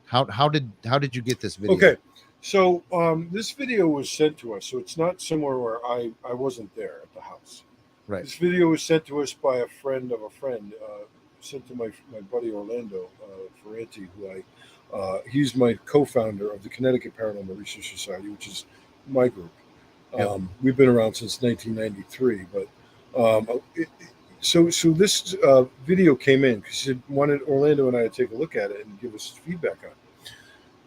[SPEAKER 3] How did you get this video?
[SPEAKER 1] Okay. So this video was sent to us. So it's not somewhere where I wasn't there at the house.
[SPEAKER 3] Right.
[SPEAKER 1] This video was sent to us by a friend of a friend. Sent to my buddy Orlando Ferranti, who he's my co-founder of the Connecticut Paranormal Research Society, which is my group.
[SPEAKER 3] Yep.
[SPEAKER 1] We've been around since 1993, but so this video came in because he wanted Orlando and I to take a look at it and give us feedback on it.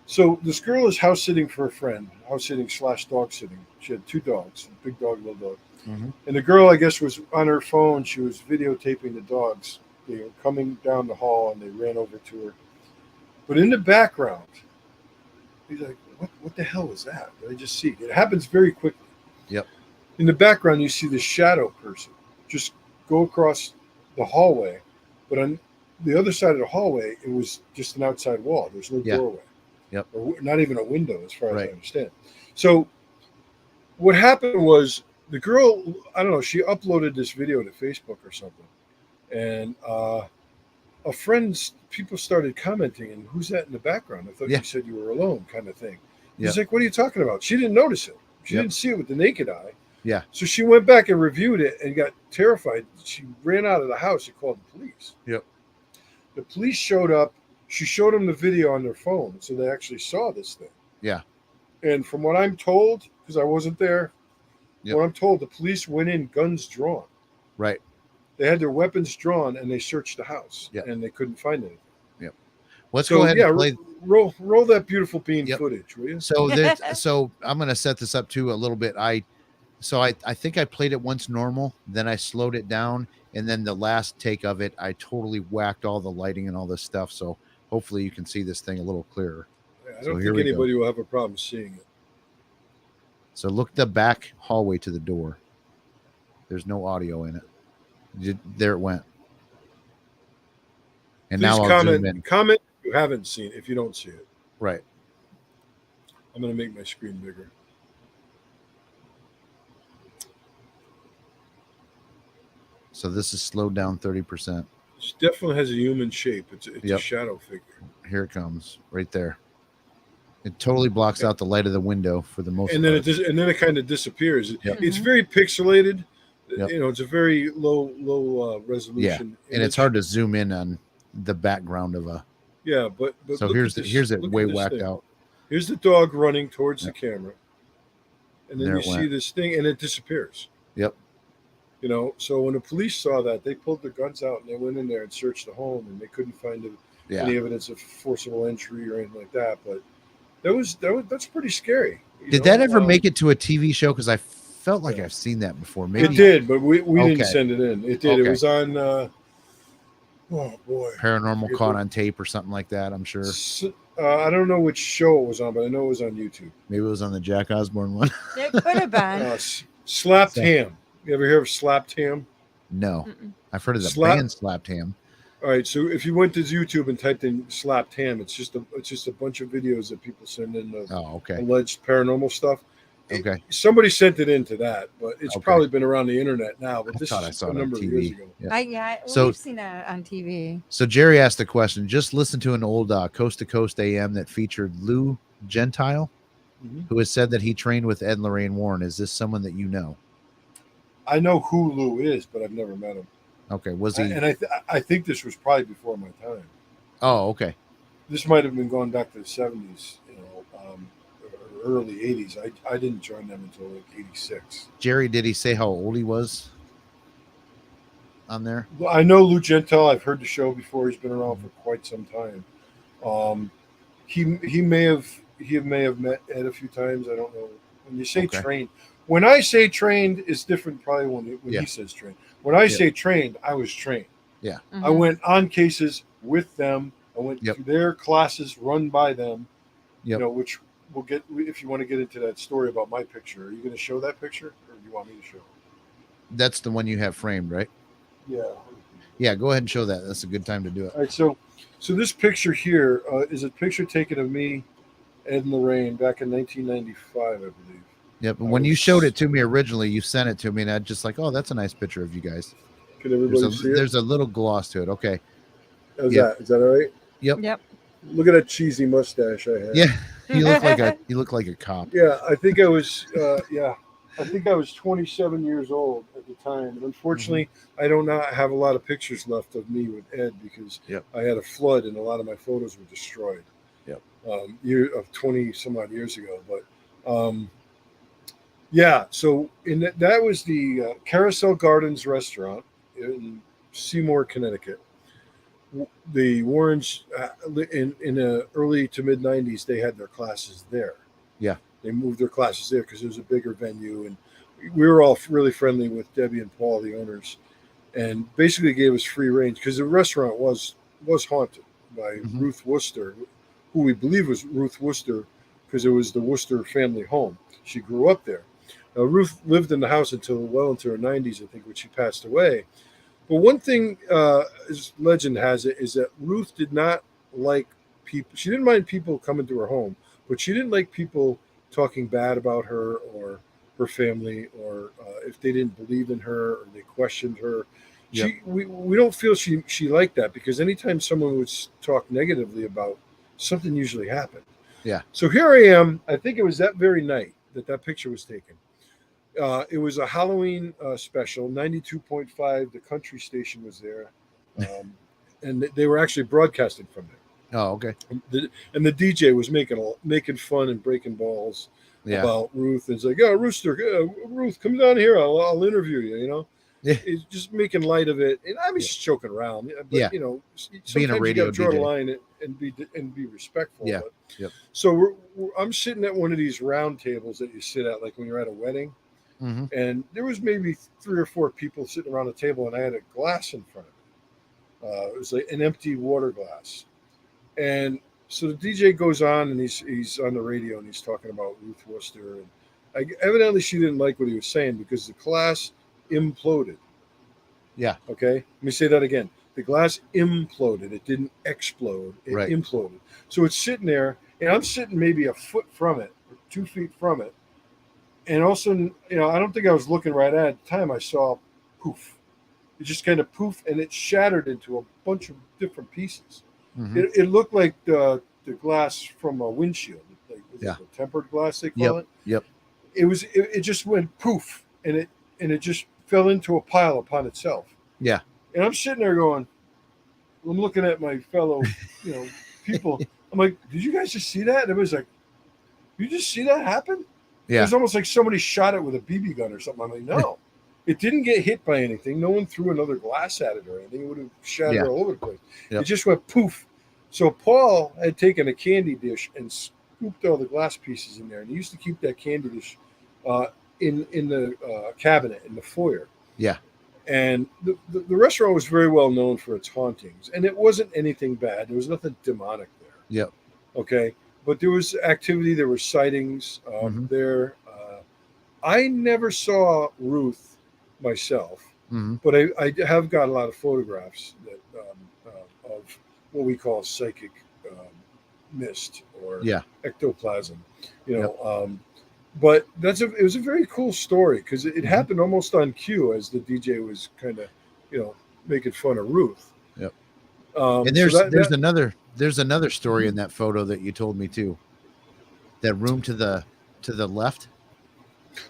[SPEAKER 1] So this girl is house sitting for a friend, house sitting / dog sitting. She had 2 dogs, big dog, little dog.
[SPEAKER 3] Mhm.
[SPEAKER 1] And the girl, I guess, was on her phone. She was videotaping the dogs. They were coming down the hall, and they ran over to her. But in the background, he's like, what the hell was that? Did I just see? It happens very quickly.
[SPEAKER 3] Yep.
[SPEAKER 1] In the background, you see the shadow person just go across the hallway. But on the other side of the hallway, it was just an outside wall. There's no doorway.
[SPEAKER 3] Yep.
[SPEAKER 1] Or not even a window, as far as
[SPEAKER 3] Right.
[SPEAKER 1] I understand. So what happened was the girl, I don't know, she uploaded this video to Facebook or something. And people started commenting, and who's that in the background? I thought
[SPEAKER 3] Yeah.
[SPEAKER 1] you said you were alone, kind of thing.
[SPEAKER 3] Yep.
[SPEAKER 1] He's like, what are you talking about? She didn't notice it. She
[SPEAKER 3] Yep.
[SPEAKER 1] didn't see it with the naked eye.
[SPEAKER 3] Yeah.
[SPEAKER 1] So she went back and reviewed it and got terrified. She ran out of the house and called the police.
[SPEAKER 3] Yep.
[SPEAKER 1] The police showed up. She showed them the video on their phone, so they actually saw this thing.
[SPEAKER 3] Yeah.
[SPEAKER 1] And from what I'm told, because I wasn't there,
[SPEAKER 3] Yep.
[SPEAKER 1] what I'm told, the police went in guns drawn.
[SPEAKER 3] Right.
[SPEAKER 1] They had their weapons drawn and they searched the house.
[SPEAKER 3] Yep.
[SPEAKER 1] And they couldn't find anything.
[SPEAKER 3] Let's
[SPEAKER 1] So
[SPEAKER 3] go ahead
[SPEAKER 1] yeah,
[SPEAKER 3] and play.
[SPEAKER 1] roll that beautiful bean
[SPEAKER 3] Yep.
[SPEAKER 1] footage, will you?
[SPEAKER 3] So I'm going to set this up too a little bit. I think I played it once normal, then I slowed it down, and then the last take of it, I totally whacked all the lighting and all this stuff. So hopefully you can see this thing a little clearer.
[SPEAKER 1] I
[SPEAKER 3] So
[SPEAKER 1] don't
[SPEAKER 3] here
[SPEAKER 1] think
[SPEAKER 3] we go.
[SPEAKER 1] anybody will have a problem seeing it.
[SPEAKER 3] So look the back hallway to the door. There's no audio in it. There it went. And
[SPEAKER 1] Please
[SPEAKER 3] now I'll zoom in.
[SPEAKER 1] comment if you haven't seen it, if you don't see it.
[SPEAKER 3] Right.
[SPEAKER 1] I'm going to make my screen bigger.
[SPEAKER 3] So this is slowed down 30%.
[SPEAKER 1] It definitely has a human shape. It's a
[SPEAKER 3] Yep.
[SPEAKER 1] shadow figure.
[SPEAKER 3] Here it comes, right there. It totally blocks out the light of the window for the most
[SPEAKER 1] And then
[SPEAKER 3] part.
[SPEAKER 1] and then it kind of disappears.
[SPEAKER 3] Yep.
[SPEAKER 1] It's very pixelated.
[SPEAKER 3] Yep.
[SPEAKER 1] It's a very low resolution.
[SPEAKER 3] And it's hard to zoom in on the background of a.
[SPEAKER 1] Yeah, but
[SPEAKER 3] So
[SPEAKER 1] look
[SPEAKER 3] here's
[SPEAKER 1] at this.
[SPEAKER 3] here's it
[SPEAKER 1] Look at
[SPEAKER 3] way
[SPEAKER 1] this
[SPEAKER 3] whacked
[SPEAKER 1] thing.
[SPEAKER 3] out.
[SPEAKER 1] Here's the dog running towards
[SPEAKER 3] Yep.
[SPEAKER 1] the camera, and then
[SPEAKER 3] There
[SPEAKER 1] you
[SPEAKER 3] it
[SPEAKER 1] see
[SPEAKER 3] went.
[SPEAKER 1] this thing, and it disappears.
[SPEAKER 3] Yep.
[SPEAKER 1] So when the police saw that, they pulled their guns out and they went in there and searched the home, and they couldn't find
[SPEAKER 3] Yeah.
[SPEAKER 1] any evidence of forcible entry or anything like that. But that's pretty scary.
[SPEAKER 3] Did that ever make it to a TV show? Because I felt like
[SPEAKER 1] Yeah.
[SPEAKER 3] I've seen that before. Maybe
[SPEAKER 1] It did, but we
[SPEAKER 3] Okay.
[SPEAKER 1] didn't send it in. It did. It
[SPEAKER 3] Okay.
[SPEAKER 1] was on. Oh boy.
[SPEAKER 3] Paranormal
[SPEAKER 1] It
[SPEAKER 3] caught
[SPEAKER 1] was-
[SPEAKER 3] on tape or something like that. I'm sure.
[SPEAKER 1] I don't know which show it was on, but I know it was on YouTube.
[SPEAKER 3] Maybe it was on the Jack Osborne one.
[SPEAKER 4] It could have been.
[SPEAKER 1] Slapped
[SPEAKER 3] So-
[SPEAKER 1] Ham. You ever hear of Slapped Ham?
[SPEAKER 3] No,
[SPEAKER 4] Mm-mm.
[SPEAKER 3] I've heard of the
[SPEAKER 1] Slap-
[SPEAKER 3] band Slapped Ham.
[SPEAKER 1] All right, so if you went to YouTube and typed in "slapped ham," it's just a bunch of videos that people send in of
[SPEAKER 3] Oh, okay.
[SPEAKER 1] alleged paranormal stuff.
[SPEAKER 3] Okay.
[SPEAKER 1] Somebody sent it into that, but it's
[SPEAKER 3] Okay.
[SPEAKER 1] probably been around the internet now. But
[SPEAKER 3] I
[SPEAKER 1] this
[SPEAKER 3] thought I
[SPEAKER 1] is
[SPEAKER 3] saw
[SPEAKER 1] a
[SPEAKER 3] it on
[SPEAKER 1] number of years
[SPEAKER 3] TV.
[SPEAKER 1] ago.
[SPEAKER 3] Yeah.
[SPEAKER 4] Well,
[SPEAKER 3] So-
[SPEAKER 4] we've seen that on TV.
[SPEAKER 3] So Jerry asked a question. Just listen to an old Coast to Coast AM that featured Lou Gentile,
[SPEAKER 1] Mhm.
[SPEAKER 3] who has said that he trained with Ed and Lorraine Warren. Is this someone that you know?
[SPEAKER 1] I know who Lou is, but I've never met him.
[SPEAKER 3] Okay. Was he?
[SPEAKER 1] I think this was probably before my time.
[SPEAKER 3] Oh, okay.
[SPEAKER 1] This might have been going back to the 70s, or early 80s. I didn't join them until like 86.
[SPEAKER 3] Jerry, did he say how old he was on there?
[SPEAKER 1] Well, I know Lou Gentile. I've heard the show before. He's been around for quite some time. He may have met Ed a few times. I don't know. When you say
[SPEAKER 3] Okay.
[SPEAKER 1] trained, when I say trained, it's different probably when
[SPEAKER 3] Yeah.
[SPEAKER 1] he says trained. When I say trained, I was trained.
[SPEAKER 3] Yeah.
[SPEAKER 1] I went on cases with them. I went
[SPEAKER 3] Yep.
[SPEAKER 1] to their classes run by them.
[SPEAKER 3] Yep.
[SPEAKER 1] Which we'll get if you want to get into that story about my picture. Are you going to show that picture, or do you want me to show it?
[SPEAKER 3] That's the one you have framed, right?
[SPEAKER 1] Yeah.
[SPEAKER 3] Yeah. Go ahead and show that. That's a good time to do it.
[SPEAKER 1] All right. So this picture here is a picture taken of me, Ed and Lorraine, back in 1995, I believe.
[SPEAKER 3] Yep. But when you showed it to me originally, you sent it to me, and I just like, oh, that's a nice picture of you guys.
[SPEAKER 1] Can everybody see it?
[SPEAKER 3] There's a little gloss to it. Okay.
[SPEAKER 1] How's
[SPEAKER 3] Yep.
[SPEAKER 1] that? Is that all right?
[SPEAKER 4] Yep.
[SPEAKER 1] Look at that cheesy mustache I have.
[SPEAKER 3] Yeah. You look like a cop.
[SPEAKER 1] Yeah, I think I was. I think I was 27 years old at the time, and unfortunately, I do not have a lot of pictures left of me with Ed because
[SPEAKER 3] Yep.
[SPEAKER 1] I had a flood and a lot of my photos were destroyed.
[SPEAKER 3] Yep.
[SPEAKER 1] Year of 20 some odd years ago, but yeah. So that was the Carousel Gardens restaurant in Seymour, Connecticut. The Warrens in the early to mid 90s, they had their classes there.
[SPEAKER 3] Yeah.
[SPEAKER 1] They moved their classes there because it was a bigger venue, and we were all really friendly with Debbie and Paul, the owners, and basically gave us free range because the restaurant was haunted by
[SPEAKER 3] Mhm.
[SPEAKER 1] Ruth Worcester, who we believe was Ruth Worcester because it was the Worcester family home. She grew up there. Now, Ruth lived in the house until well into her 90s, I think, when she passed away. But one thing, as legend has it, is that Ruth did not like people. She didn't mind people coming to her home, but she didn't like people talking bad about her or her family, or if they didn't believe in her or they questioned her.
[SPEAKER 3] Yep.
[SPEAKER 1] We don't feel she liked that, because anytime someone would talk negatively about something, usually happened.
[SPEAKER 3] Yeah.
[SPEAKER 1] So here I am. I think it was that very night that picture was taken. It was a Halloween special, 92.5. The country station was there. And they were actually broadcasting from there.
[SPEAKER 3] Oh, okay.
[SPEAKER 1] And the DJ was making fun and breaking balls about Ruth. It's like, Ruth, come down here. I'll interview you, you know?
[SPEAKER 3] Yeah.
[SPEAKER 1] It's just making light of it. And I was just joking around. But, you know,
[SPEAKER 3] Being a
[SPEAKER 1] sometimes
[SPEAKER 3] radio
[SPEAKER 1] you got to draw
[SPEAKER 3] DJ.
[SPEAKER 1] the line and be respectful.
[SPEAKER 3] Yeah.
[SPEAKER 1] But,
[SPEAKER 3] Yep.
[SPEAKER 1] So I'm sitting at one of these round tables that you sit at, like when you're at a wedding.
[SPEAKER 3] Mm-hmm.
[SPEAKER 1] And there was maybe 3 or 4 people sitting around a table, and I had a glass in front of me. It was like an empty water glass. And so the DJ goes on, and he's on the radio, and he's talking about Ruth Worcester. And evidently she didn't like what he was saying, because the glass imploded.
[SPEAKER 3] Yeah.
[SPEAKER 1] Okay. Let me say that again. The glass imploded. It didn't explode. It
[SPEAKER 3] Right.
[SPEAKER 1] imploded. So it's sitting there, and I'm sitting maybe a foot from it, or 2 feet from it. And also, you know, I don't think I was looking right at it. At the time, I saw poof. It just kind of poof, and it shattered into a bunch of different pieces.
[SPEAKER 3] Mm-hmm.
[SPEAKER 1] It looked like the glass from a windshield, like
[SPEAKER 3] Yeah.
[SPEAKER 1] the tempered glass they call it.
[SPEAKER 3] Yep.
[SPEAKER 1] It just went poof, and it just fell into a pile upon itself.
[SPEAKER 3] Yeah.
[SPEAKER 1] And I'm sitting there going, I'm looking at my fellow, people. I'm like, did you guys just see that? And everybody's like, you just see that happen?
[SPEAKER 3] Yeah.
[SPEAKER 1] It was almost like somebody shot it with a BB gun or something. I'm like, no, it didn't get hit by anything. No one threw another glass at it or anything. It would have shattered all over the place.
[SPEAKER 3] Yep.
[SPEAKER 1] It just went poof. So Paul had taken a candy dish and scooped all the glass pieces in there. And he used to keep that candy dish in the cabinet in the foyer.
[SPEAKER 3] Yeah.
[SPEAKER 1] And the restaurant was very well known for its hauntings. And it wasn't anything bad. There was nothing demonic there.
[SPEAKER 3] Yep.
[SPEAKER 1] Okay. But there was activity. There were sightings there. I never saw Ruth myself, but I have got a lot of photographs that of what we call psychic mist or ectoplasm. But it was a very cool story because it happened almost on cue as the DJ was kind of, making fun of Ruth.
[SPEAKER 3] Yep.
[SPEAKER 1] And
[SPEAKER 3] there's another story in that photo that you told me too. That room to the left.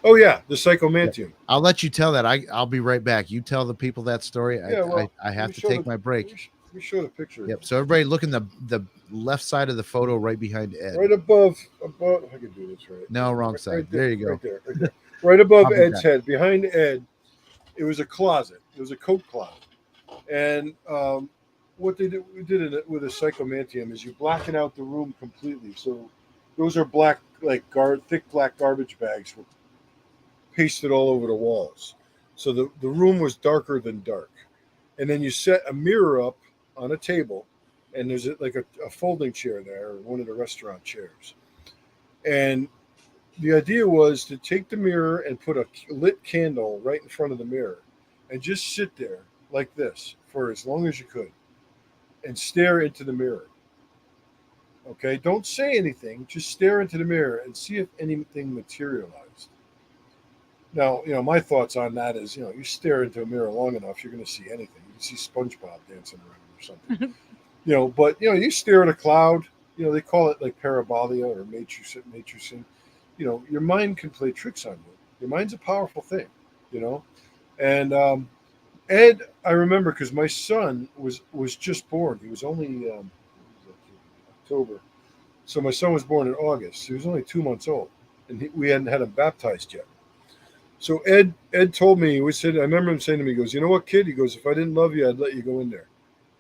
[SPEAKER 1] Oh yeah, the Psychomantium.
[SPEAKER 3] I'll let you tell that. I'll be right back. You tell the people that story. I have to take my break.
[SPEAKER 1] We showed a picture.
[SPEAKER 3] Yep. So everybody look in the left side of the photo right behind Ed.
[SPEAKER 1] Right above. I can do this right.
[SPEAKER 3] No, wrong side.
[SPEAKER 1] Right
[SPEAKER 3] there you go.
[SPEAKER 1] Right there. Right there. Right above Ed's head, behind Ed, it was a closet. It was a coat closet. And what we did with a Psychomantium is you blacken out the room completely. So those are black, thick black garbage bags were pasted all over the walls. So the room was darker than dark. And then you set a mirror up on a table, and there's a folding chair there, or one of the restaurant chairs. And the idea was to take the mirror and put a lit candle right in front of the mirror and just sit there like this for as long as you could and stare into the mirror. Okay, don't say anything, just stare into the mirror and see if anything materialized. Now, my thoughts on that is, you stare into a mirror long enough, you're going to see anything. You can see SpongeBob dancing around or something. But you stare at a cloud, they call it like parabolia or matrixing. Your mind can play tricks on you. Your mind's a powerful thing, And Ed, I remember because my son was just born. He was only October. So my son was born in August. He was only 2 months old, and we hadn't had him baptized yet. So Ed told me, I remember him saying to me, he goes, "You know what, kid?" He goes, "If I didn't love you, I'd let you go in there."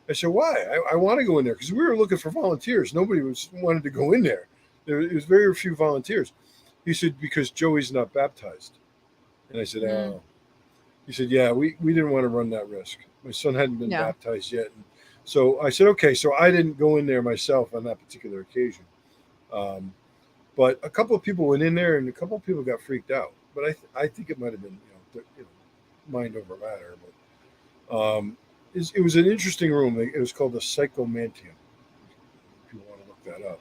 [SPEAKER 1] I said, "Why?" I want to go in there because we were looking for volunteers. Nobody wanted to go in there. There was very few volunteers. He said, "Because Joey's not baptized." And I said, "Oh." He said, "Yeah, we didn't want to run that risk. My son hadn't been baptized yet." And so I said, "Okay." So I didn't go in there myself on that particular occasion. But a couple of people went in there, and a couple of people got freaked out. But I think it might have been mind over matter. But it was an interesting room. It was called the Psychomantium. If you want to look that up.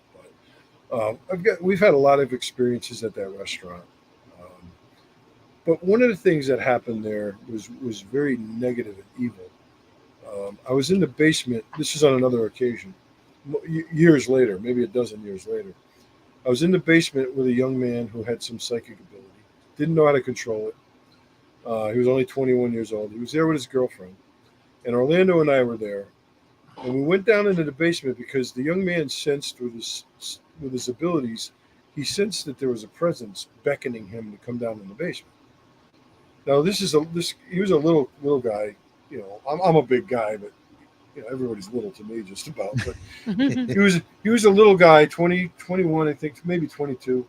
[SPEAKER 1] But we've had a lot of experiences at that restaurant. But one of the things that happened there was very negative and evil. I was in the basement. This is on another occasion. Years later, maybe a dozen years later. I was in the basement with a young man who had some psychic ability. Didn't know how to control it. He was only 21 years old. He was there with his girlfriend. And Orlando and I were there. And we went down into the basement because the young man sensed with his abilities, he sensed that there was a presence beckoning him to come down in the basement. Now he was a little guy. I'm a big guy, but everybody's little to me just about. But he was a little guy, 20, 21, I think, maybe 22.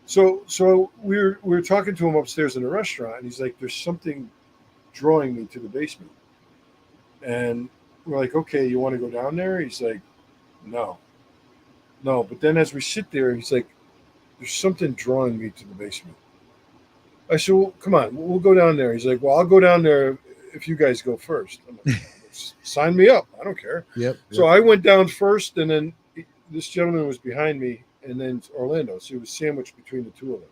[SPEAKER 1] So we were talking to him upstairs in the restaurant, and he's like, "There's something drawing me to the basement." And we're like, "Okay, you want to go down there?" He's like, No. But then as we sit there, he's like, "There's something drawing me to the basement." I said, "Well, come on, we'll go down there." He's like, "Well, I'll go down there if you guys go first." I'm like, "Sign me up. I don't care."
[SPEAKER 3] Yep.
[SPEAKER 1] So I went down first, and then this gentleman was behind me, and then Orlando. So he was sandwiched between the two of us.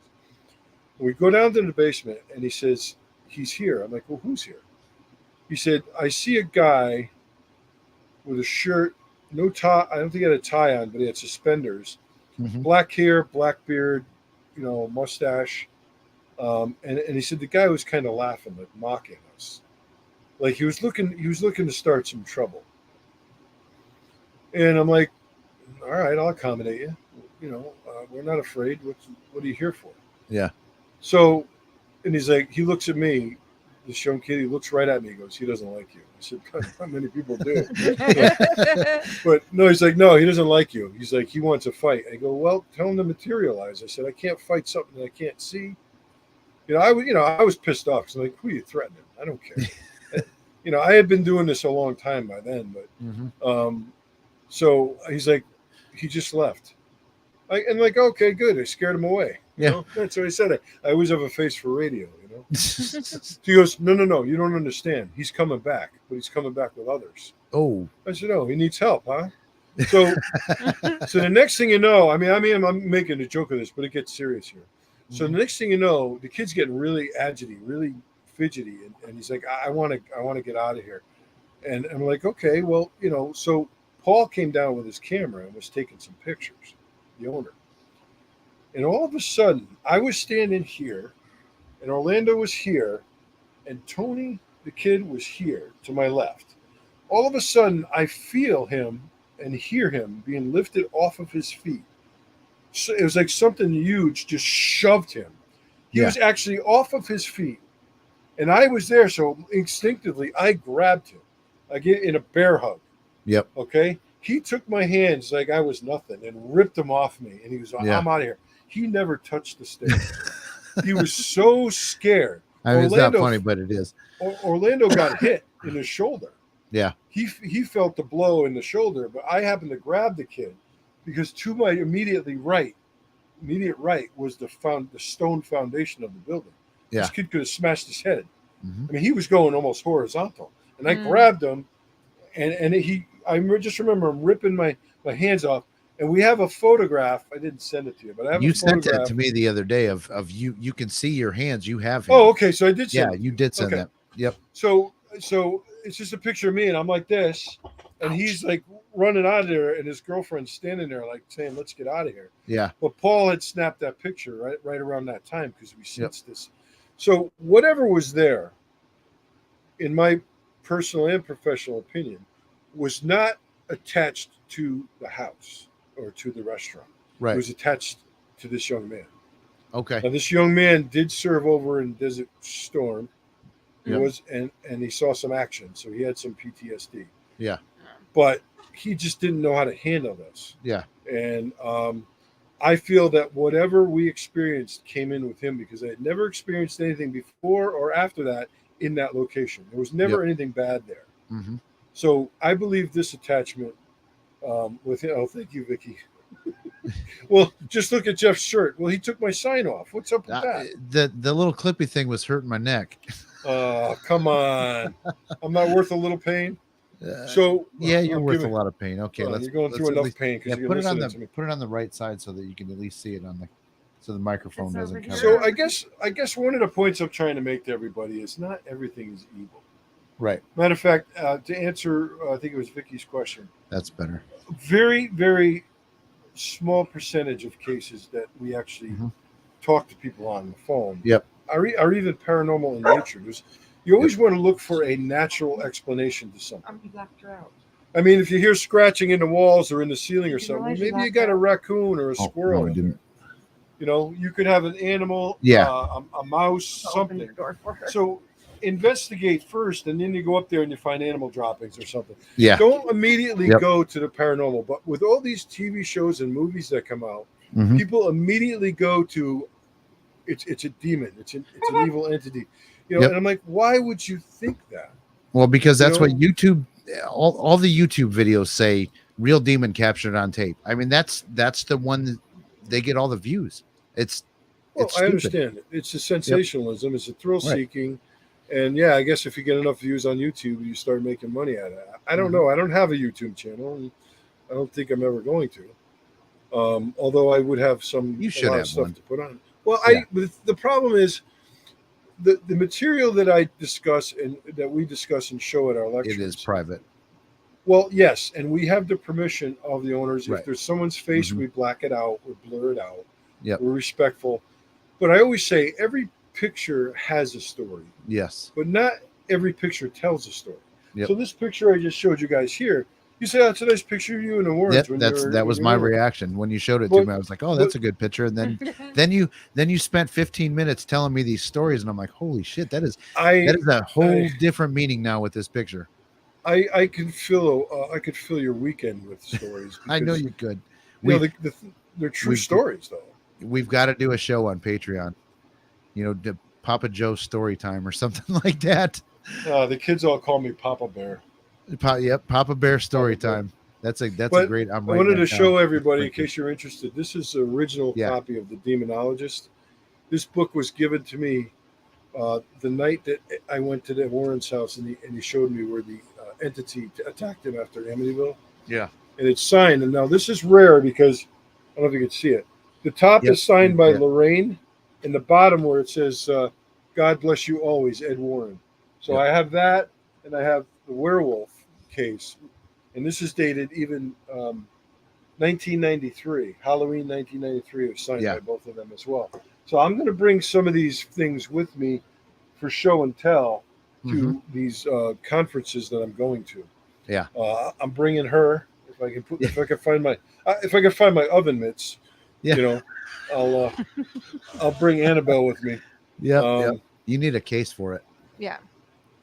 [SPEAKER 1] We go down to the basement, and he says, "He's here." I'm like, "Well, who's here?" He said, "I see a guy with a shirt, no tie. I don't think he had a tie on, but he had suspenders, black hair, black beard, mustache." And he said the guy was kind of laughing, like mocking us, like he was looking to start some trouble. And I'm like, "All right, I'll accommodate you. We're not afraid. What are you here for?"
[SPEAKER 3] Yeah.
[SPEAKER 1] So, and he's like, he looks at me, this young kid, he looks right at me. He goes, "He doesn't like you." I said, "Not many people do." But no, he's like, "No, he doesn't like you." He's like, "He wants a fight." I go, "Well, tell him to materialize." I said, "I can't fight something that I can't see." I was pissed off. So I'm like, "Who are you threatening? I don't care." I had been doing this a long time by then, but so he's like, he just left. And like, okay, good. I scared him away.
[SPEAKER 3] Yeah.
[SPEAKER 1] That's what I said. I always have a face for radio, He goes, No, you don't understand. He's coming back, but he's coming back with others.
[SPEAKER 3] Oh.
[SPEAKER 1] I said, "Oh, he needs help, huh?" So the next thing you know, I'm making a joke of this, but it gets serious here. So the next thing you know, the kid's getting really agitated, really fidgety, and he's like, I want to get out of here. And I'm like, okay, well, so Paul came down with his camera and was taking some pictures, the owner. And all of a sudden, I was standing here, and Orlando was here, and Tony, the kid, was here to my left. All of a sudden, I feel him and hear him being lifted off of his feet. So it was like something huge just shoved him. He was actually off of his feet, and I was there, so instinctively I grabbed him. I get in a bear hug.
[SPEAKER 3] Yep.
[SPEAKER 1] Okay. He took my hands like I was nothing and ripped them off me, and he was like, I'm out of here. He never touched the stairs. He was so scared.
[SPEAKER 3] I mean, it's not funny, but it is.
[SPEAKER 1] Orlando got hit in his shoulder.
[SPEAKER 3] Yeah.
[SPEAKER 1] He felt the blow in the shoulder, but I happened to grab the kid because to my immediate right was the stone foundation of the building.
[SPEAKER 3] Yeah.
[SPEAKER 1] This kid could have smashed his head.
[SPEAKER 3] Mm-hmm.
[SPEAKER 1] I mean, he was going almost horizontal, and I grabbed him, and I just remember him ripping my hands off. And we have a photograph. I didn't send it to you, but I have a photograph.
[SPEAKER 3] Sent that to me the other day of you. You can see your hands. You have him.
[SPEAKER 1] Oh, okay. So I did send
[SPEAKER 3] you did send that. Yep.
[SPEAKER 1] So it's just a picture of me, and I'm like this, and he's like running out of there, and his girlfriend's standing there like saying, "Let's get out of here."
[SPEAKER 3] Yeah.
[SPEAKER 1] But Paul had snapped that picture right around that time because we sensed this. So whatever was there, in my personal and professional opinion, was not attached to the house or to the restaurant.
[SPEAKER 3] Right.
[SPEAKER 1] It was attached to this young man.
[SPEAKER 3] Okay.
[SPEAKER 1] Now this young man did serve over in Desert Storm. He
[SPEAKER 3] Yep.
[SPEAKER 1] was and he saw some action, so he had some PTSD.
[SPEAKER 3] Yeah.
[SPEAKER 1] But he just didn't know how to handle this.
[SPEAKER 3] Yeah.
[SPEAKER 1] And I feel that whatever we experienced came in with him because I had never experienced anything before or after that in that location. There was never anything bad there.
[SPEAKER 3] Mm-hmm.
[SPEAKER 1] So I believe this attachment with him. Oh, thank you, Vicky. Well, just look at Jeff's shirt. Well, he took my sign off. What's up with that?
[SPEAKER 3] The little clippy thing was hurting my neck.
[SPEAKER 1] Oh, come on. I'm not worth a little pain. So
[SPEAKER 3] you're worth a lot of pain. Okay,
[SPEAKER 1] you're going through enough pain because you're
[SPEAKER 3] put it on
[SPEAKER 1] listening to me.
[SPEAKER 3] Put it on the right side so that you can at least see it so the microphone doesn't cover.
[SPEAKER 1] So I guess one of the points I'm trying to make to everybody is not everything is evil.
[SPEAKER 3] Right.
[SPEAKER 1] Matter of fact, to answer, I think it was Vicky's question.
[SPEAKER 3] That's better.
[SPEAKER 1] Very, very small percentage of cases that we actually talk to people on the phone.
[SPEAKER 3] Yep.
[SPEAKER 1] Are even paranormal in nature. You always want to look for a natural explanation to something.
[SPEAKER 4] You left her out.
[SPEAKER 1] I mean, if you hear scratching in the walls or in the ceiling or something, maybe you got a raccoon or a squirrel.
[SPEAKER 3] No, I didn't.
[SPEAKER 1] You could have an animal, a mouse, something.
[SPEAKER 4] Open the door for her.
[SPEAKER 1] So investigate first, and then you go up there and you find animal droppings or something.
[SPEAKER 3] Yeah.
[SPEAKER 1] Don't immediately go to the paranormal. But with all these TV shows and movies that come out, people immediately go to it's a demon. It's an evil entity. And I'm like, why would you think that?
[SPEAKER 3] Well, because that's what YouTube, all the YouTube videos say. Real demon captured on tape. I mean, that's the one that they get all the views. It's
[SPEAKER 1] I understand it. It's a sensationalism. It's a thrill seeking. And I guess if you get enough views on YouTube, you start making money out of it. I don't know. I don't have a YouTube channel, and I don't think I'm ever going to. Although I would have some lot of stuff to put on. Well, the problem is the material that I discuss and that we discuss and show at our lectures.
[SPEAKER 3] It is private.
[SPEAKER 1] Well, yes, and we have the permission of the owners. If there's someone's face, we black it out, we blur it out.
[SPEAKER 3] Yep.
[SPEAKER 1] We're respectful. But I always say every picture has a story.
[SPEAKER 3] Yes.
[SPEAKER 1] But not every picture tells a story.
[SPEAKER 3] Yep.
[SPEAKER 1] So this picture I just showed you guys here, you say, that's a nice picture of you in the Warrens.
[SPEAKER 3] Yep, that was my reaction when you showed it to me. I was like, oh, that's a good picture. And then you spent 15 minutes telling me these stories, and I'm like, holy shit, that is a whole different meaning now with this picture.
[SPEAKER 1] I could fill your weekend with stories.
[SPEAKER 3] I know you could.
[SPEAKER 1] They're true stories, though.
[SPEAKER 3] We've got to do a show on Patreon. The Papa Joe story time or something like that.
[SPEAKER 1] The kids all call me Papa Bear.
[SPEAKER 3] Papa Bear story time. That's a great.
[SPEAKER 1] I wanted to show everybody, in case you're interested. This is the original copy of The Demonologist. This book was given to me the night that I went to the Warren's house, and he showed me where the entity attacked him after Amityville.
[SPEAKER 3] Yeah,
[SPEAKER 1] and it's signed. And now this is rare because I don't know if you can see it. The top is signed by Lorraine in the bottom where it says "God bless you always, Ed Warren." So I have that, and I have the werewolf case, and this is dated even 1993, Halloween 1993. It was signed by both of them as well. So I'm going to bring some of these things with me for show and tell to these conferences that I'm going to.
[SPEAKER 3] Yeah.
[SPEAKER 1] I'm bringing her if I can if I can find my oven mitts.
[SPEAKER 3] Yeah.
[SPEAKER 1] You know, I'll bring Annabelle with me.
[SPEAKER 3] Yep. You need a case for it.
[SPEAKER 4] Yeah.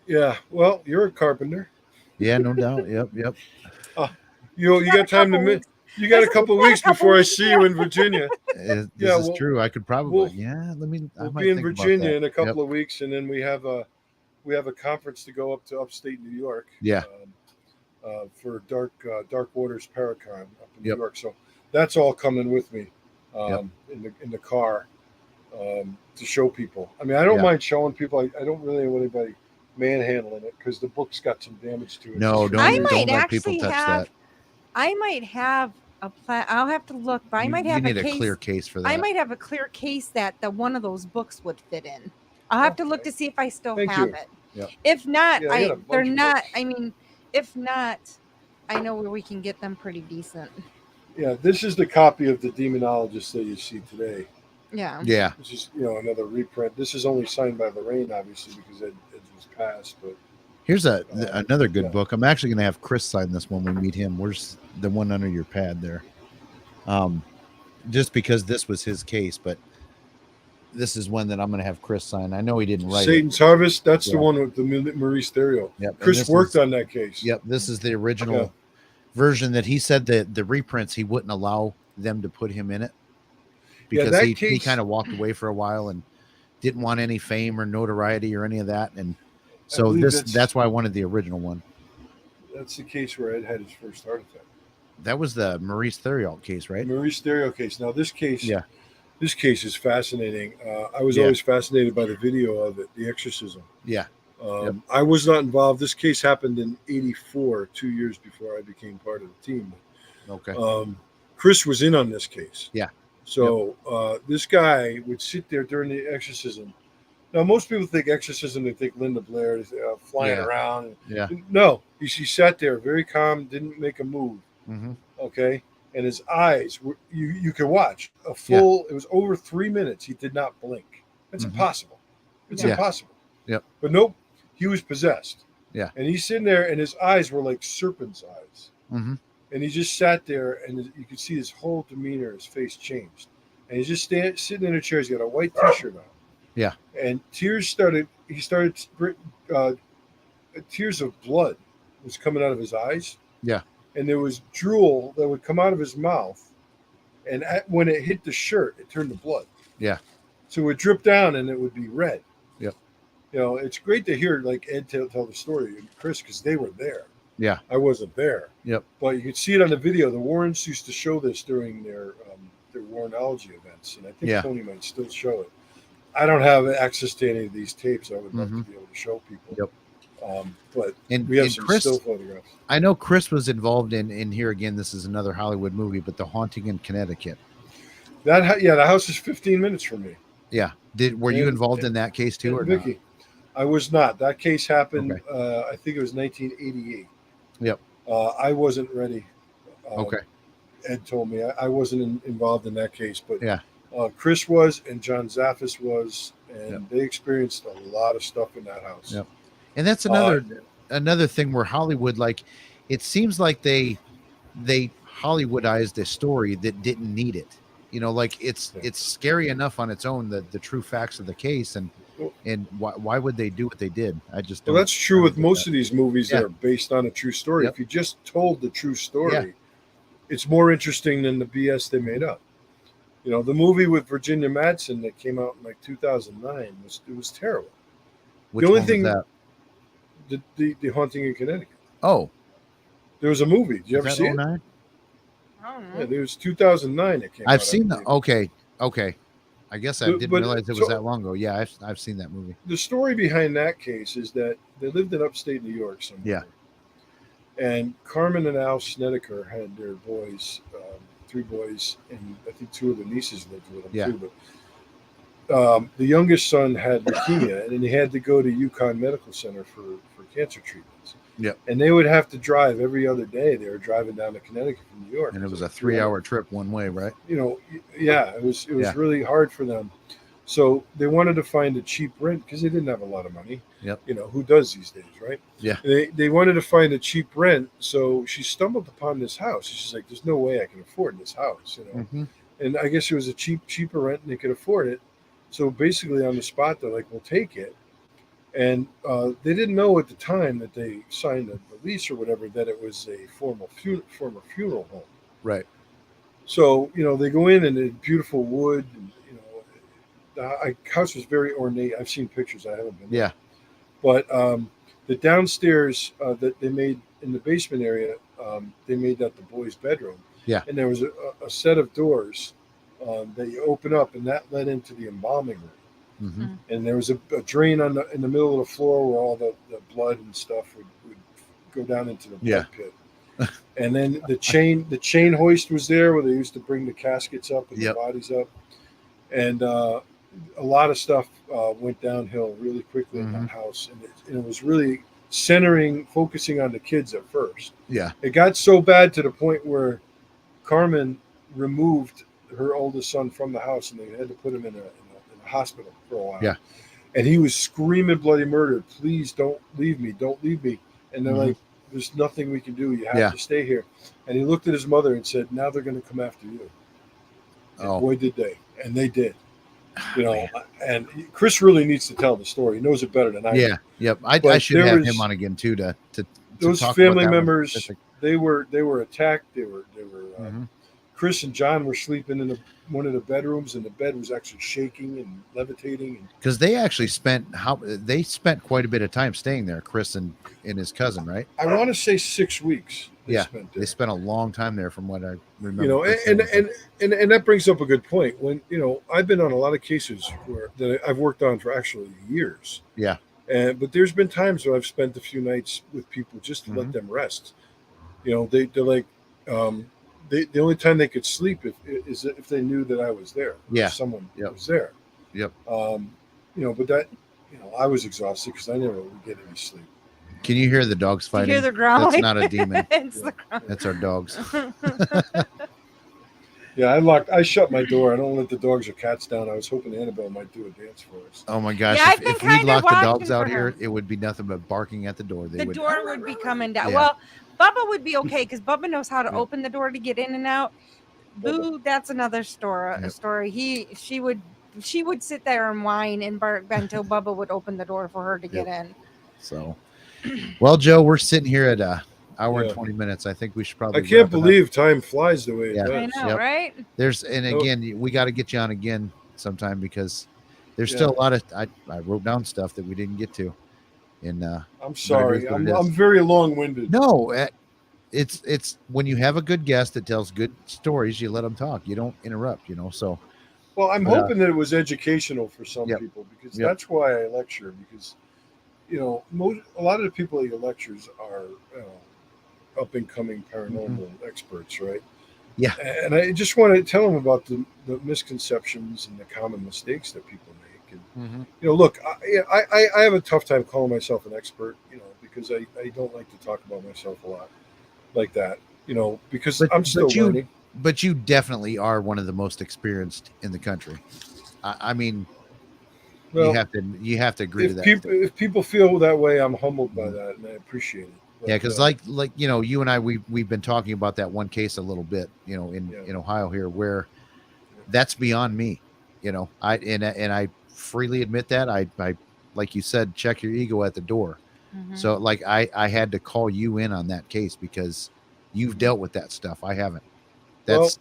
[SPEAKER 1] Yeah. Well, you're a carpenter.
[SPEAKER 3] Yeah, no doubt. Yep.
[SPEAKER 1] You got time to. You got a couple of weeks before I see you in Virginia.
[SPEAKER 3] This is true. I could probably.
[SPEAKER 1] We'll be in Virginia in a couple of weeks, and then we have a conference to go up to upstate New York.
[SPEAKER 3] Yeah.
[SPEAKER 1] For Dark Waters Paracon up in New York. So that's all coming with me in the car to show people. I mean, I don't mind showing people. I don't really want anybody manhandling it because the book's got some damage to it.
[SPEAKER 3] No, don't let people touch that.
[SPEAKER 4] I might have a plan. I'll have to look, but I might have
[SPEAKER 3] a clear case for that.
[SPEAKER 4] I might have a clear case that one of those books would fit in. I'll have to look to see if I still have it.
[SPEAKER 3] Yeah.
[SPEAKER 4] If not, they're not. I mean, if not, I know where we can get them pretty decent.
[SPEAKER 1] Yeah, this is the copy of the Demonologist that you see today.
[SPEAKER 4] Yeah.
[SPEAKER 3] Yeah.
[SPEAKER 1] This is another reprint. This is only signed by Lorraine, obviously, because it was passed. But
[SPEAKER 3] here's another good book. I'm actually going to have Chris sign this when we meet him. Where's the one under your pad there? Just because this was his case, but this is one that I'm going to have Chris sign. I know he didn't write
[SPEAKER 1] Satan's Harvest. That's the one with the Maurice Theriault.
[SPEAKER 3] Yep.
[SPEAKER 1] Chris worked on that case.
[SPEAKER 3] Yep. This is the original version that he said that the reprints he wouldn't allow them to put him in it because he kind of walked away for a while and didn't want any fame or notoriety or any of that. And so that's why I wanted the original one. That's
[SPEAKER 1] the case where Ed had his first heart attack.
[SPEAKER 3] That was the Maurice Theriault case, right?
[SPEAKER 1] Maurice Theriault case. Now this case, this case is fascinating. I was always fascinated by the video of it, the exorcism.
[SPEAKER 3] Yeah.
[SPEAKER 1] I was not involved. This case happened in '84, 2 years before I became part of the team.
[SPEAKER 3] Okay.
[SPEAKER 1] Chris was in on this case.
[SPEAKER 3] Yeah.
[SPEAKER 1] So this guy would sit there during the exorcism. Now, most people think exorcism, they think Linda Blair is flying around.
[SPEAKER 3] Yeah.
[SPEAKER 1] No, he sat there very calm, didn't make a move.
[SPEAKER 3] Mm-hmm.
[SPEAKER 1] Okay. And his eyes, you could watch a full, it was over 3 minutes. He did not blink. That's impossible. It's impossible.
[SPEAKER 3] Yep.
[SPEAKER 1] But nope, he was possessed.
[SPEAKER 3] Yeah.
[SPEAKER 1] And he's sitting there and his eyes were like serpent's eyes.
[SPEAKER 3] Mm-hmm.
[SPEAKER 1] And he just sat there and you could see his whole demeanor, his face changed. And he's just sitting in a chair. He's got a white t-shirt on.
[SPEAKER 3] Yeah.
[SPEAKER 1] And tears of blood was coming out of his eyes.
[SPEAKER 3] Yeah.
[SPEAKER 1] And there was drool that would come out of his mouth. And when it hit the shirt, it turned to blood.
[SPEAKER 3] Yeah.
[SPEAKER 1] So it would drip down and it would be red.
[SPEAKER 3] Yep.
[SPEAKER 1] It's great to hear like Ed tell the story and Chris, because they were there.
[SPEAKER 3] Yeah.
[SPEAKER 1] I wasn't there.
[SPEAKER 3] Yep.
[SPEAKER 1] But you could see it on the video. The Warrens used to show this during their Warrenology events. And I think Tony might still show it. I don't have access to any of these tapes. I would love to be able to show people.
[SPEAKER 3] Yep.
[SPEAKER 1] But
[SPEAKER 3] and
[SPEAKER 1] we have some
[SPEAKER 3] Chris,
[SPEAKER 1] still photographs.
[SPEAKER 3] I know Chris was involved in here again. This is another Hollywood movie, but The Haunting in Connecticut.
[SPEAKER 1] The house is 15 minutes from me.
[SPEAKER 3] Yeah. Were you involved in that case too, or
[SPEAKER 1] Vicky?
[SPEAKER 3] Not?
[SPEAKER 1] I was not. That case happened. Okay. I think it was 1988.
[SPEAKER 3] Yep.
[SPEAKER 1] I wasn't ready.
[SPEAKER 3] Okay.
[SPEAKER 1] Ed told me I wasn't involved in that case, but Chris was, and John Zaffis was, and they experienced a lot of stuff in that house.
[SPEAKER 3] Yep. And that's another thing where Hollywood, like, it seems like they Hollywoodized a story that didn't need it. Like it's scary enough on its own, the true facts of the case, and why would they do what they did? I just don't.
[SPEAKER 1] Well, that's true with most of these movies that are based on a true story. If you just told the true story, it's more interesting than the BS they made up. The movie with Virginia Madsen that came out in like 2009 was terrible.
[SPEAKER 3] Which
[SPEAKER 1] the only
[SPEAKER 3] one
[SPEAKER 1] thing
[SPEAKER 3] was that?
[SPEAKER 1] The Haunting in Connecticut.
[SPEAKER 3] Oh,
[SPEAKER 1] there was a movie. Did you ever see it?
[SPEAKER 4] I don't know.
[SPEAKER 1] Yeah, there was 2009. It came out.
[SPEAKER 3] I've seen that. Okay. I guess I didn't realize it was that long ago. Yeah, I've seen that movie.
[SPEAKER 1] The story behind that case is that they lived in upstate New York somewhere.
[SPEAKER 3] Yeah.
[SPEAKER 1] And Carmen and Al Snedeker had their boys, 3 boys, and I think 2 of the nieces lived with them too. the youngest son had leukemia, and he had to go to UConn Medical Center for cancer treatments.
[SPEAKER 3] Yep.
[SPEAKER 1] And they would have to drive every other day. They were driving down to Connecticut from New York.
[SPEAKER 3] And it was a
[SPEAKER 1] like
[SPEAKER 3] 3-hour trip one way, right?
[SPEAKER 1] Yeah, it was
[SPEAKER 3] Yeah.
[SPEAKER 1] really hard for them. So they wanted to find a cheap rent because they didn't have a lot of money.
[SPEAKER 3] Yep.
[SPEAKER 1] Who does these days, right?
[SPEAKER 3] Yeah.
[SPEAKER 1] They wanted to find a cheap rent, so she stumbled upon this house. She's like, "There's no way I can afford this house,"
[SPEAKER 3] Mm-hmm.
[SPEAKER 1] And I guess it was a cheaper rent, and they could afford it. So basically, on the spot, they're like, "We'll take it." And they didn't know at the time that they signed the lease or whatever that it was a former funeral home.
[SPEAKER 3] Right.
[SPEAKER 1] So they go in and it's beautiful wood. And, the house was very ornate. I've seen pictures. I haven't been there.
[SPEAKER 3] Yeah.
[SPEAKER 1] But the downstairs that they made in the basement area, they made that the boys' bedroom.
[SPEAKER 3] Yeah.
[SPEAKER 1] And there was a set of doors that you open up, and that led into the embalming room.
[SPEAKER 3] Mm-hmm.
[SPEAKER 1] And there was a drain in the middle of the floor where all the blood and stuff would go down into the blood pit. And then the chain hoist was there where they used to bring the caskets up and the bodies up. And a lot of stuff went downhill really quickly in that house. And it was really focusing on the kids at first.
[SPEAKER 3] Yeah.
[SPEAKER 1] It got so bad to the point where Carmen removed her oldest son from the house, and they had to put him in a hospital for a while.
[SPEAKER 3] Yeah.
[SPEAKER 1] And he was screaming bloody murder. "Please don't leave me. Don't leave me." And they're like, "There's nothing we can do. You have to stay here." And he looked at his mother and said, "Now they're going to come after you." And boy, did they. And they did. And Chris really needs to tell the story. He knows it better than I do.
[SPEAKER 3] Yeah. Yep. I should have him on again too to
[SPEAKER 1] those
[SPEAKER 3] talk
[SPEAKER 1] family
[SPEAKER 3] about that
[SPEAKER 1] members. They were attacked. They were Chris and John were sleeping in one of the bedrooms, and the bed was actually shaking and levitating.
[SPEAKER 3] Because they actually spent quite a bit of time staying there, Chris and his cousin, right?
[SPEAKER 1] I want to say 6 weeks.
[SPEAKER 3] They spent a long time there, from what I remember.
[SPEAKER 1] And that brings up a good point. When I've been on a lot of cases that I've worked on for actually years.
[SPEAKER 3] Yeah.
[SPEAKER 1] But there's been times where I've spent a few nights with people just to let them rest. They're like. The only time they could sleep is if they knew that I was there.
[SPEAKER 3] Yeah.
[SPEAKER 1] Someone was there.
[SPEAKER 3] Yep.
[SPEAKER 1] But that, I was exhausted because I never would get any sleep.
[SPEAKER 3] Can you hear the dogs fighting?
[SPEAKER 4] You hear the growling?
[SPEAKER 3] That's not a demon.
[SPEAKER 4] It's the growling.
[SPEAKER 3] That's our dogs.
[SPEAKER 1] Yeah, I shut my door. I don't let the dogs or cats down. I was hoping Annabelle might do a dance for us.
[SPEAKER 3] Oh my gosh.
[SPEAKER 4] Yeah,
[SPEAKER 3] if we locked the dogs out here, it would be nothing but barking at the door.
[SPEAKER 4] The door would be coming down.
[SPEAKER 3] Yeah.
[SPEAKER 4] Well, Bubba would be okay because Bubba knows how to open the door to get in and out. Boo, that's another story. She would sit there and whine and bark until Bubba would open the door for her to get in.
[SPEAKER 3] So, well, Joe, we're sitting here at hour and 20 minutes. I think we should probably.
[SPEAKER 1] I can't believe time flies the way it does.
[SPEAKER 4] I know, right?
[SPEAKER 3] Again, we got to get you on again sometime because there's still a lot of. I wrote down stuff that we didn't get to. And
[SPEAKER 1] I'm sorry, I'm very long-winded.
[SPEAKER 3] No, it's when you have a good guest that tells good stories, you let them talk. You don't interrupt. So.
[SPEAKER 1] Well, I'm hoping that it was educational for some people because that's why I lecture. Because a lot of the people at your lectures are up and coming paranormal experts, right? Yeah. And I just want to tell them about the misconceptions and the common mistakes that people make. And look, I have a tough time calling myself an expert, because I don't like to talk about myself a lot like that, because I'm still learning.
[SPEAKER 3] But you definitely are one of the most experienced in the country. I mean, you have to agree to that.
[SPEAKER 1] If people feel that way, I'm humbled by that, and I appreciate it. But,
[SPEAKER 3] yeah, because like you and I, we've been talking about that one case a little bit, in Ohio here, where that's beyond me. I freely admit that. I like you said, check your ego at the door. So like I had to call you in on that case because you've dealt with that stuff. I haven't. This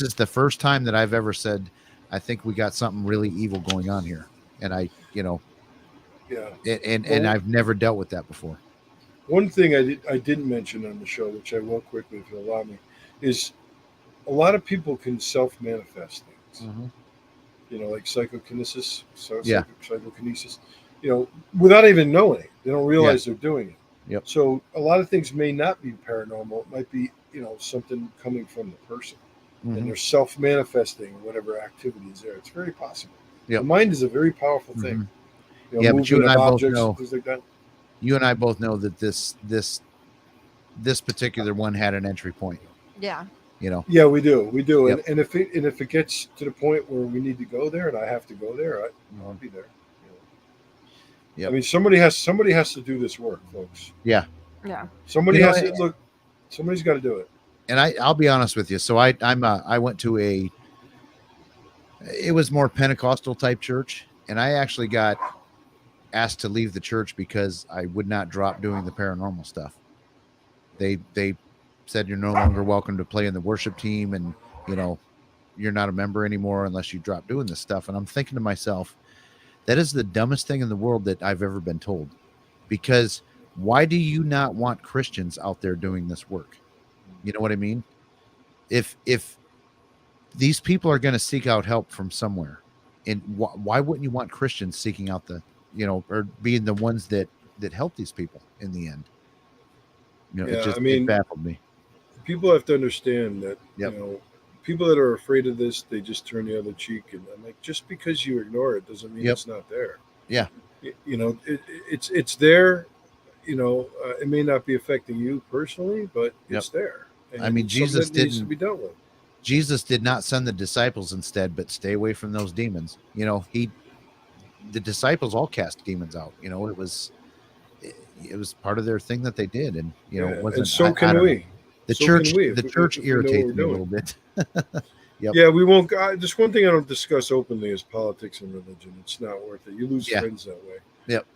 [SPEAKER 3] is the first time that I've ever said, I think we got something really evil going on here. And and I've never dealt with that before.
[SPEAKER 1] One thing I didn't mention on the show, which I will quickly, if you'll allow me, is a lot of people can self-manifest things. Like psychokinesis, psychokinesis, without even knowing it. They don't realize they're doing it.
[SPEAKER 3] Yep.
[SPEAKER 1] So a lot of things may not be paranormal. It might be, something coming from the person. And they're self-manifesting whatever activity is there. It's very possible.
[SPEAKER 3] Yep.
[SPEAKER 1] The mind is a very powerful thing.
[SPEAKER 3] Mm-hmm. Yeah, but you and
[SPEAKER 1] movement
[SPEAKER 3] I
[SPEAKER 1] of
[SPEAKER 3] both
[SPEAKER 1] objects
[SPEAKER 3] know.
[SPEAKER 1] and things like that.
[SPEAKER 3] You and I both know that this particular one had an entry point.
[SPEAKER 4] Yeah.
[SPEAKER 1] Yeah, we do.
[SPEAKER 3] Yep.
[SPEAKER 1] And if it gets to the point where we need to go there, and I have to go there, I'll be there.
[SPEAKER 3] Yep.
[SPEAKER 1] I mean, somebody has to do this work, folks.
[SPEAKER 3] Yeah.
[SPEAKER 4] Yeah.
[SPEAKER 1] Somebody has to look. Somebody's got to do it.
[SPEAKER 3] And I'll be honest with you. So I went to it was more Pentecostal type church, and I actually got asked to leave the church because I would not drop doing the paranormal stuff. They said you're no longer welcome to play in the worship team, and you're not a member anymore unless you drop doing this stuff. And I'm thinking to myself, that is the dumbest thing in the world that I've ever been told. Because why do you not want Christians out there doing this work? You know what I mean? If these people are going to seek out help from somewhere, and why wouldn't you want Christians seeking out or being the ones that help these people in the end? It baffled me.
[SPEAKER 1] People have to understand that
[SPEAKER 3] Yep.
[SPEAKER 1] people that are afraid of this, they just turn the other cheek. And I'm like, just because you ignore it doesn't mean
[SPEAKER 3] Yep.
[SPEAKER 1] it's not there.
[SPEAKER 3] Yeah.
[SPEAKER 1] It's there. It may not be affecting you personally, but it's there. And
[SPEAKER 3] I mean, Jesus
[SPEAKER 1] needs to
[SPEAKER 3] didn't.
[SPEAKER 1] be dealt with.
[SPEAKER 3] Jesus did not send the disciples instead, but stay away from those demons. The disciples all cast demons out. It was part of their thing that they did, and it wasn't.
[SPEAKER 1] And so
[SPEAKER 3] I
[SPEAKER 1] can
[SPEAKER 3] don't
[SPEAKER 1] we.
[SPEAKER 3] know. The
[SPEAKER 1] So
[SPEAKER 3] church,
[SPEAKER 1] can we,
[SPEAKER 3] the
[SPEAKER 1] if
[SPEAKER 3] church
[SPEAKER 1] we know what
[SPEAKER 3] irritates
[SPEAKER 1] we're
[SPEAKER 3] me a
[SPEAKER 1] doing.
[SPEAKER 3] little bit. Yep.
[SPEAKER 1] Yeah, we won't. Just one thing I don't discuss openly is politics and religion. It's not worth it. You lose friends that way.
[SPEAKER 3] Yep.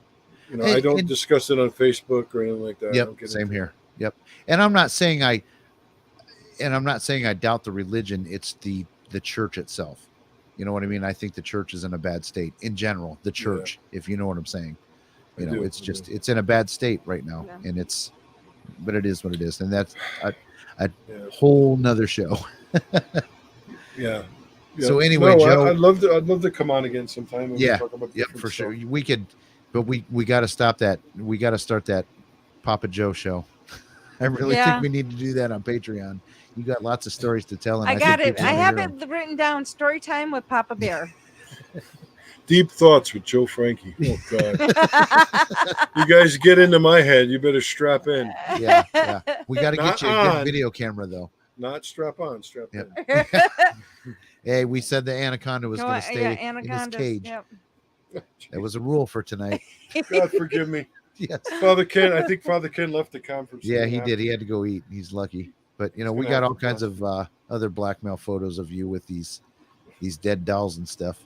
[SPEAKER 1] I don't discuss it on Facebook or anything like that. I don't
[SPEAKER 3] Yep.
[SPEAKER 1] get
[SPEAKER 3] Same
[SPEAKER 1] into
[SPEAKER 3] here. Yep. And I'm not saying I doubt the religion. It's the church itself. You know what I mean? I think the church is in a bad state in general. The church, if you know what I'm saying, it's in a bad state right now, and but it is what it is, and that's a whole nother show.
[SPEAKER 1] Yeah.
[SPEAKER 3] So anyway,
[SPEAKER 1] no,
[SPEAKER 3] Joe,
[SPEAKER 1] I'd love to come on again sometime. And
[SPEAKER 3] Yeah.
[SPEAKER 1] talk about
[SPEAKER 3] Yep,
[SPEAKER 1] different
[SPEAKER 3] for
[SPEAKER 1] stuff.
[SPEAKER 3] sure. We could, but we got to stop that. We got to start that Papa Joe show. I really think we need to do that on Patreon. You got lots of stories to tell, and
[SPEAKER 4] I got
[SPEAKER 3] think
[SPEAKER 4] it.
[SPEAKER 3] people
[SPEAKER 4] I
[SPEAKER 3] wanna
[SPEAKER 4] have
[SPEAKER 3] hear 'em.
[SPEAKER 4] it written down. Story time with Papa Bear.
[SPEAKER 1] Deep thoughts with Joe Franke. Oh God! You guys get into my head. You better strap in.
[SPEAKER 3] Yeah. We got to
[SPEAKER 1] Not
[SPEAKER 3] get you a good
[SPEAKER 1] on.
[SPEAKER 3] video camera, though.
[SPEAKER 1] Not strap on. Strap
[SPEAKER 3] Yep.
[SPEAKER 1] in.
[SPEAKER 3] Hey, we said the anaconda was going to stay in his
[SPEAKER 4] anacondas.
[SPEAKER 3] cage.
[SPEAKER 4] Yep.
[SPEAKER 3] That was a rule for tonight.
[SPEAKER 1] God forgive me,
[SPEAKER 3] Yes.
[SPEAKER 1] Father Ken. I think Father Ken left the conference.
[SPEAKER 3] Yeah, he did. He had to go eat. He's lucky. But we
[SPEAKER 1] gonna
[SPEAKER 3] got
[SPEAKER 1] have
[SPEAKER 3] all
[SPEAKER 1] to
[SPEAKER 3] kinds of other blackmail photos of you with these dead dolls and stuff.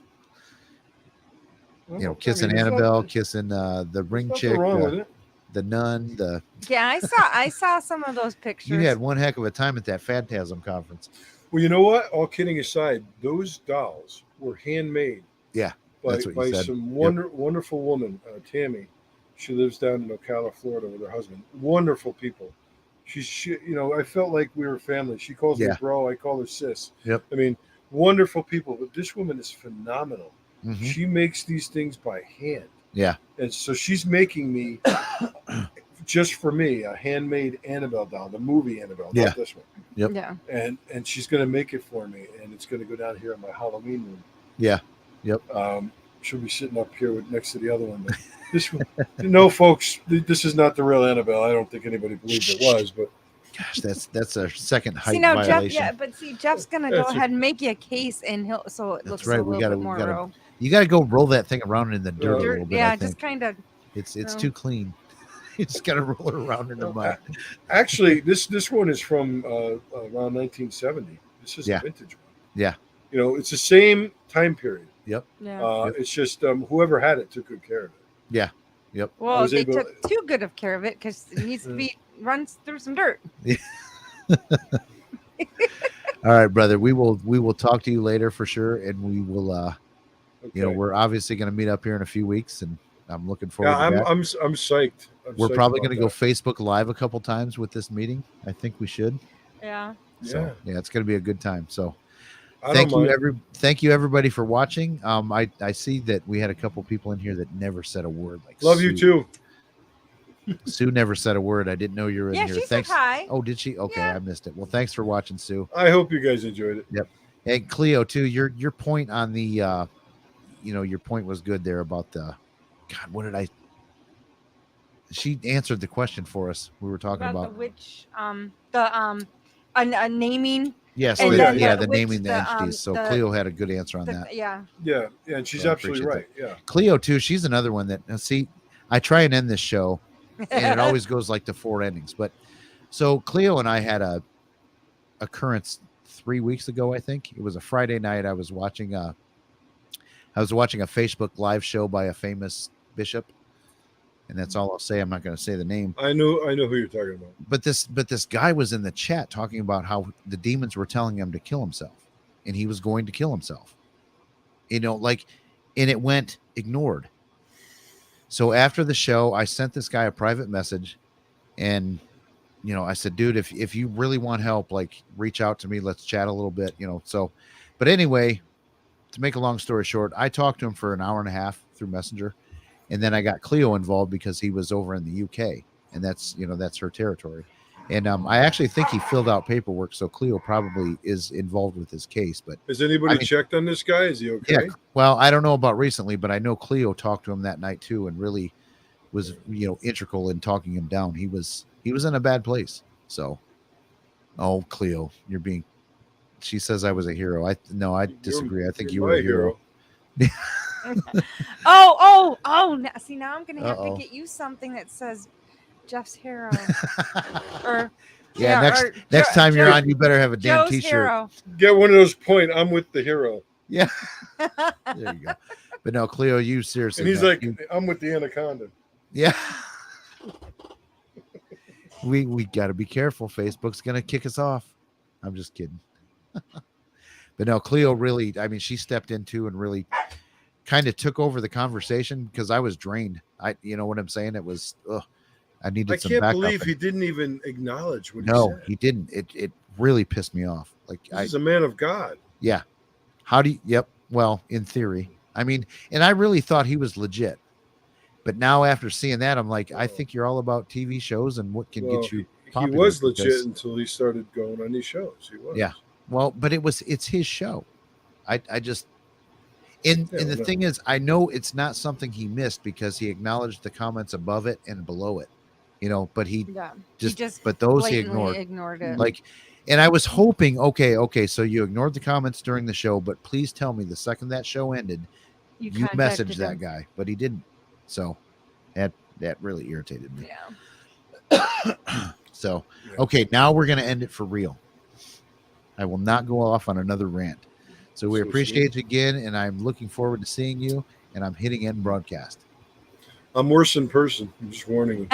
[SPEAKER 3] Kissing Annabelle, kissing the ring chick,
[SPEAKER 1] wrong with it.
[SPEAKER 3] the nun.
[SPEAKER 4] Yeah, I saw some of those pictures.
[SPEAKER 3] You had one heck of a time at that Phantasm conference.
[SPEAKER 1] Well, you know what? All kidding aside, those dolls were handmade.
[SPEAKER 3] Yeah,
[SPEAKER 1] by,
[SPEAKER 3] that's what you
[SPEAKER 1] by
[SPEAKER 3] said.
[SPEAKER 1] some wonderful woman, Tammy. She lives down in Ocala, Florida, with her husband. Wonderful people. She I felt like we were family. She calls me bro. I call her sis.
[SPEAKER 3] Yep.
[SPEAKER 1] I mean, wonderful people. But this woman is phenomenal.
[SPEAKER 3] Mhm.
[SPEAKER 1] She makes these things by hand.
[SPEAKER 3] Yeah.
[SPEAKER 1] And so she's making me, just for me, a handmade Annabelle doll, the movie Annabelle, not this one.
[SPEAKER 3] Yep.
[SPEAKER 4] Yeah.
[SPEAKER 1] And she's going to make it for me, and it's going to go down here in my Halloween room.
[SPEAKER 3] Yeah. Yep.
[SPEAKER 1] She'll be sitting up here next to the other one. But this one, no, folks, this is not the real Annabelle. I don't think anybody believed it was, but
[SPEAKER 3] gosh, that's a second height
[SPEAKER 4] See now,
[SPEAKER 3] violation.
[SPEAKER 4] Jeff's gonna go ahead and make you a case, and it looks
[SPEAKER 3] That's
[SPEAKER 4] a
[SPEAKER 3] right.
[SPEAKER 4] little bit more real.
[SPEAKER 3] You got to go roll that thing around in the dirt a little bit.
[SPEAKER 4] Yeah,
[SPEAKER 3] I think.
[SPEAKER 4] just kind of.
[SPEAKER 3] It's too clean. You just got to roll it around in the mud.
[SPEAKER 1] Actually, this one is from around 1970. This is a vintage one.
[SPEAKER 3] Yeah.
[SPEAKER 1] It's the same time period.
[SPEAKER 3] Yep.
[SPEAKER 4] Yeah.
[SPEAKER 1] It's just whoever had it took good care of it.
[SPEAKER 3] Yeah. Yep.
[SPEAKER 4] Well, they took too good of care of it because it needs to be runs through some dirt.
[SPEAKER 3] All right, brother. We will talk to you later for sure, and we will. We're obviously going to meet up here in a few weeks, and I'm looking forward. to that.
[SPEAKER 1] I'm psyched.
[SPEAKER 3] We're probably going to go Facebook Live a couple times with this meeting. I think we should.
[SPEAKER 4] Yeah.
[SPEAKER 3] So it's going to be a good time. So.
[SPEAKER 1] Thank
[SPEAKER 3] you everybody for watching. I see that we had a couple people in here that never said a word. Like
[SPEAKER 1] love
[SPEAKER 3] Sue.
[SPEAKER 1] you too.
[SPEAKER 3] Sue never said a word. I didn't know you were in here.
[SPEAKER 4] She said hi.
[SPEAKER 3] Oh, did she? Okay, I missed it. Well, thanks for watching, Sue.
[SPEAKER 1] I hope you guys enjoyed it.
[SPEAKER 3] Yep. And Cleo too. Your point on the your point was good there about the God. What did I? She answered the question for us. We were talking about
[SPEAKER 4] the witch, a naming.
[SPEAKER 3] yes,
[SPEAKER 4] And
[SPEAKER 1] then
[SPEAKER 3] the naming the entities. So Cleo had a good answer on that.
[SPEAKER 4] Yeah.
[SPEAKER 1] Yeah, and she's
[SPEAKER 3] So I
[SPEAKER 1] absolutely right.
[SPEAKER 3] appreciate
[SPEAKER 1] Yeah.
[SPEAKER 3] Cleo too. She's another one that see. I try and end this show, and it always goes like the 4 endings. But so Cleo and I had a occurrence 3 weeks ago. I think it was a Friday night. I was watching a Facebook live show by a famous bishop, and that's all I'll say. I'm not going to say the name.
[SPEAKER 1] I know who you're talking about.
[SPEAKER 3] But this guy was in the chat talking about how the demons were telling him to kill himself, and he was going to kill himself. And it went ignored. So after the show, I sent this guy a private message, and I said, dude, if you really want help, like reach out to me. Let's chat a little bit. So, but anyway, to make a long story short, I talked to him for an hour and a half through Messenger, and then I got Cleo involved because he was over in the UK, and that's her territory. And I actually think he filled out paperwork, so Cleo probably is involved with his case. But
[SPEAKER 1] has anybody checked on this guy? Is he okay?
[SPEAKER 3] Yeah. Well, I don't know about recently, but I know Cleo talked to him that night too, and really was integral in talking him down. He was in a bad place. So, oh, Cleo, you're being. She says I was a hero. I disagree. I think you were a hero.
[SPEAKER 4] Oh! See, now I'm gonna have to get you something that says Jeff's hero. Or
[SPEAKER 3] next time you're on, you better have a damn
[SPEAKER 4] Joe's
[SPEAKER 3] t-shirt.
[SPEAKER 4] Hero.
[SPEAKER 1] Get one of those I'm with the hero.
[SPEAKER 3] Yeah. There you go. But no, Cleo, you seriously.
[SPEAKER 1] And he's like, I'm with the anaconda.
[SPEAKER 3] Yeah. we got to be careful. Facebook's gonna kick us off. I'm just kidding. But no, Cleo really, she stepped into and really kind of took over the conversation because I was drained. You know what I'm saying? It was, I needed some backup.
[SPEAKER 1] I can't believe he didn't even acknowledge what he said.
[SPEAKER 3] No, he didn't. It really pissed me off. Like,
[SPEAKER 1] he's a man of God.
[SPEAKER 3] Yeah. How do you, yep. Well, in theory, and I really thought he was legit, but now after seeing that, I'm like, I think you're all about TV shows and what can get you popular.
[SPEAKER 1] He was legit until he started going on these shows. He was.
[SPEAKER 3] Yeah. Well, but it's his show. I just, the thing is, I know it's not something he missed because he acknowledged the comments above it and below it, but he but those he ignored
[SPEAKER 4] it.
[SPEAKER 3] Like, and I was hoping, okay, so you ignored the comments during the show, but please tell me the second that show ended, you messaged that guy, but he didn't. So that really irritated me.
[SPEAKER 4] Yeah.
[SPEAKER 3] So, okay, now we're going to end it for real. I will not go off on another rant. So we appreciate you again, and I'm looking forward to seeing you, and I'm hitting end broadcast.
[SPEAKER 1] I'm worse in person. I'm just warning you.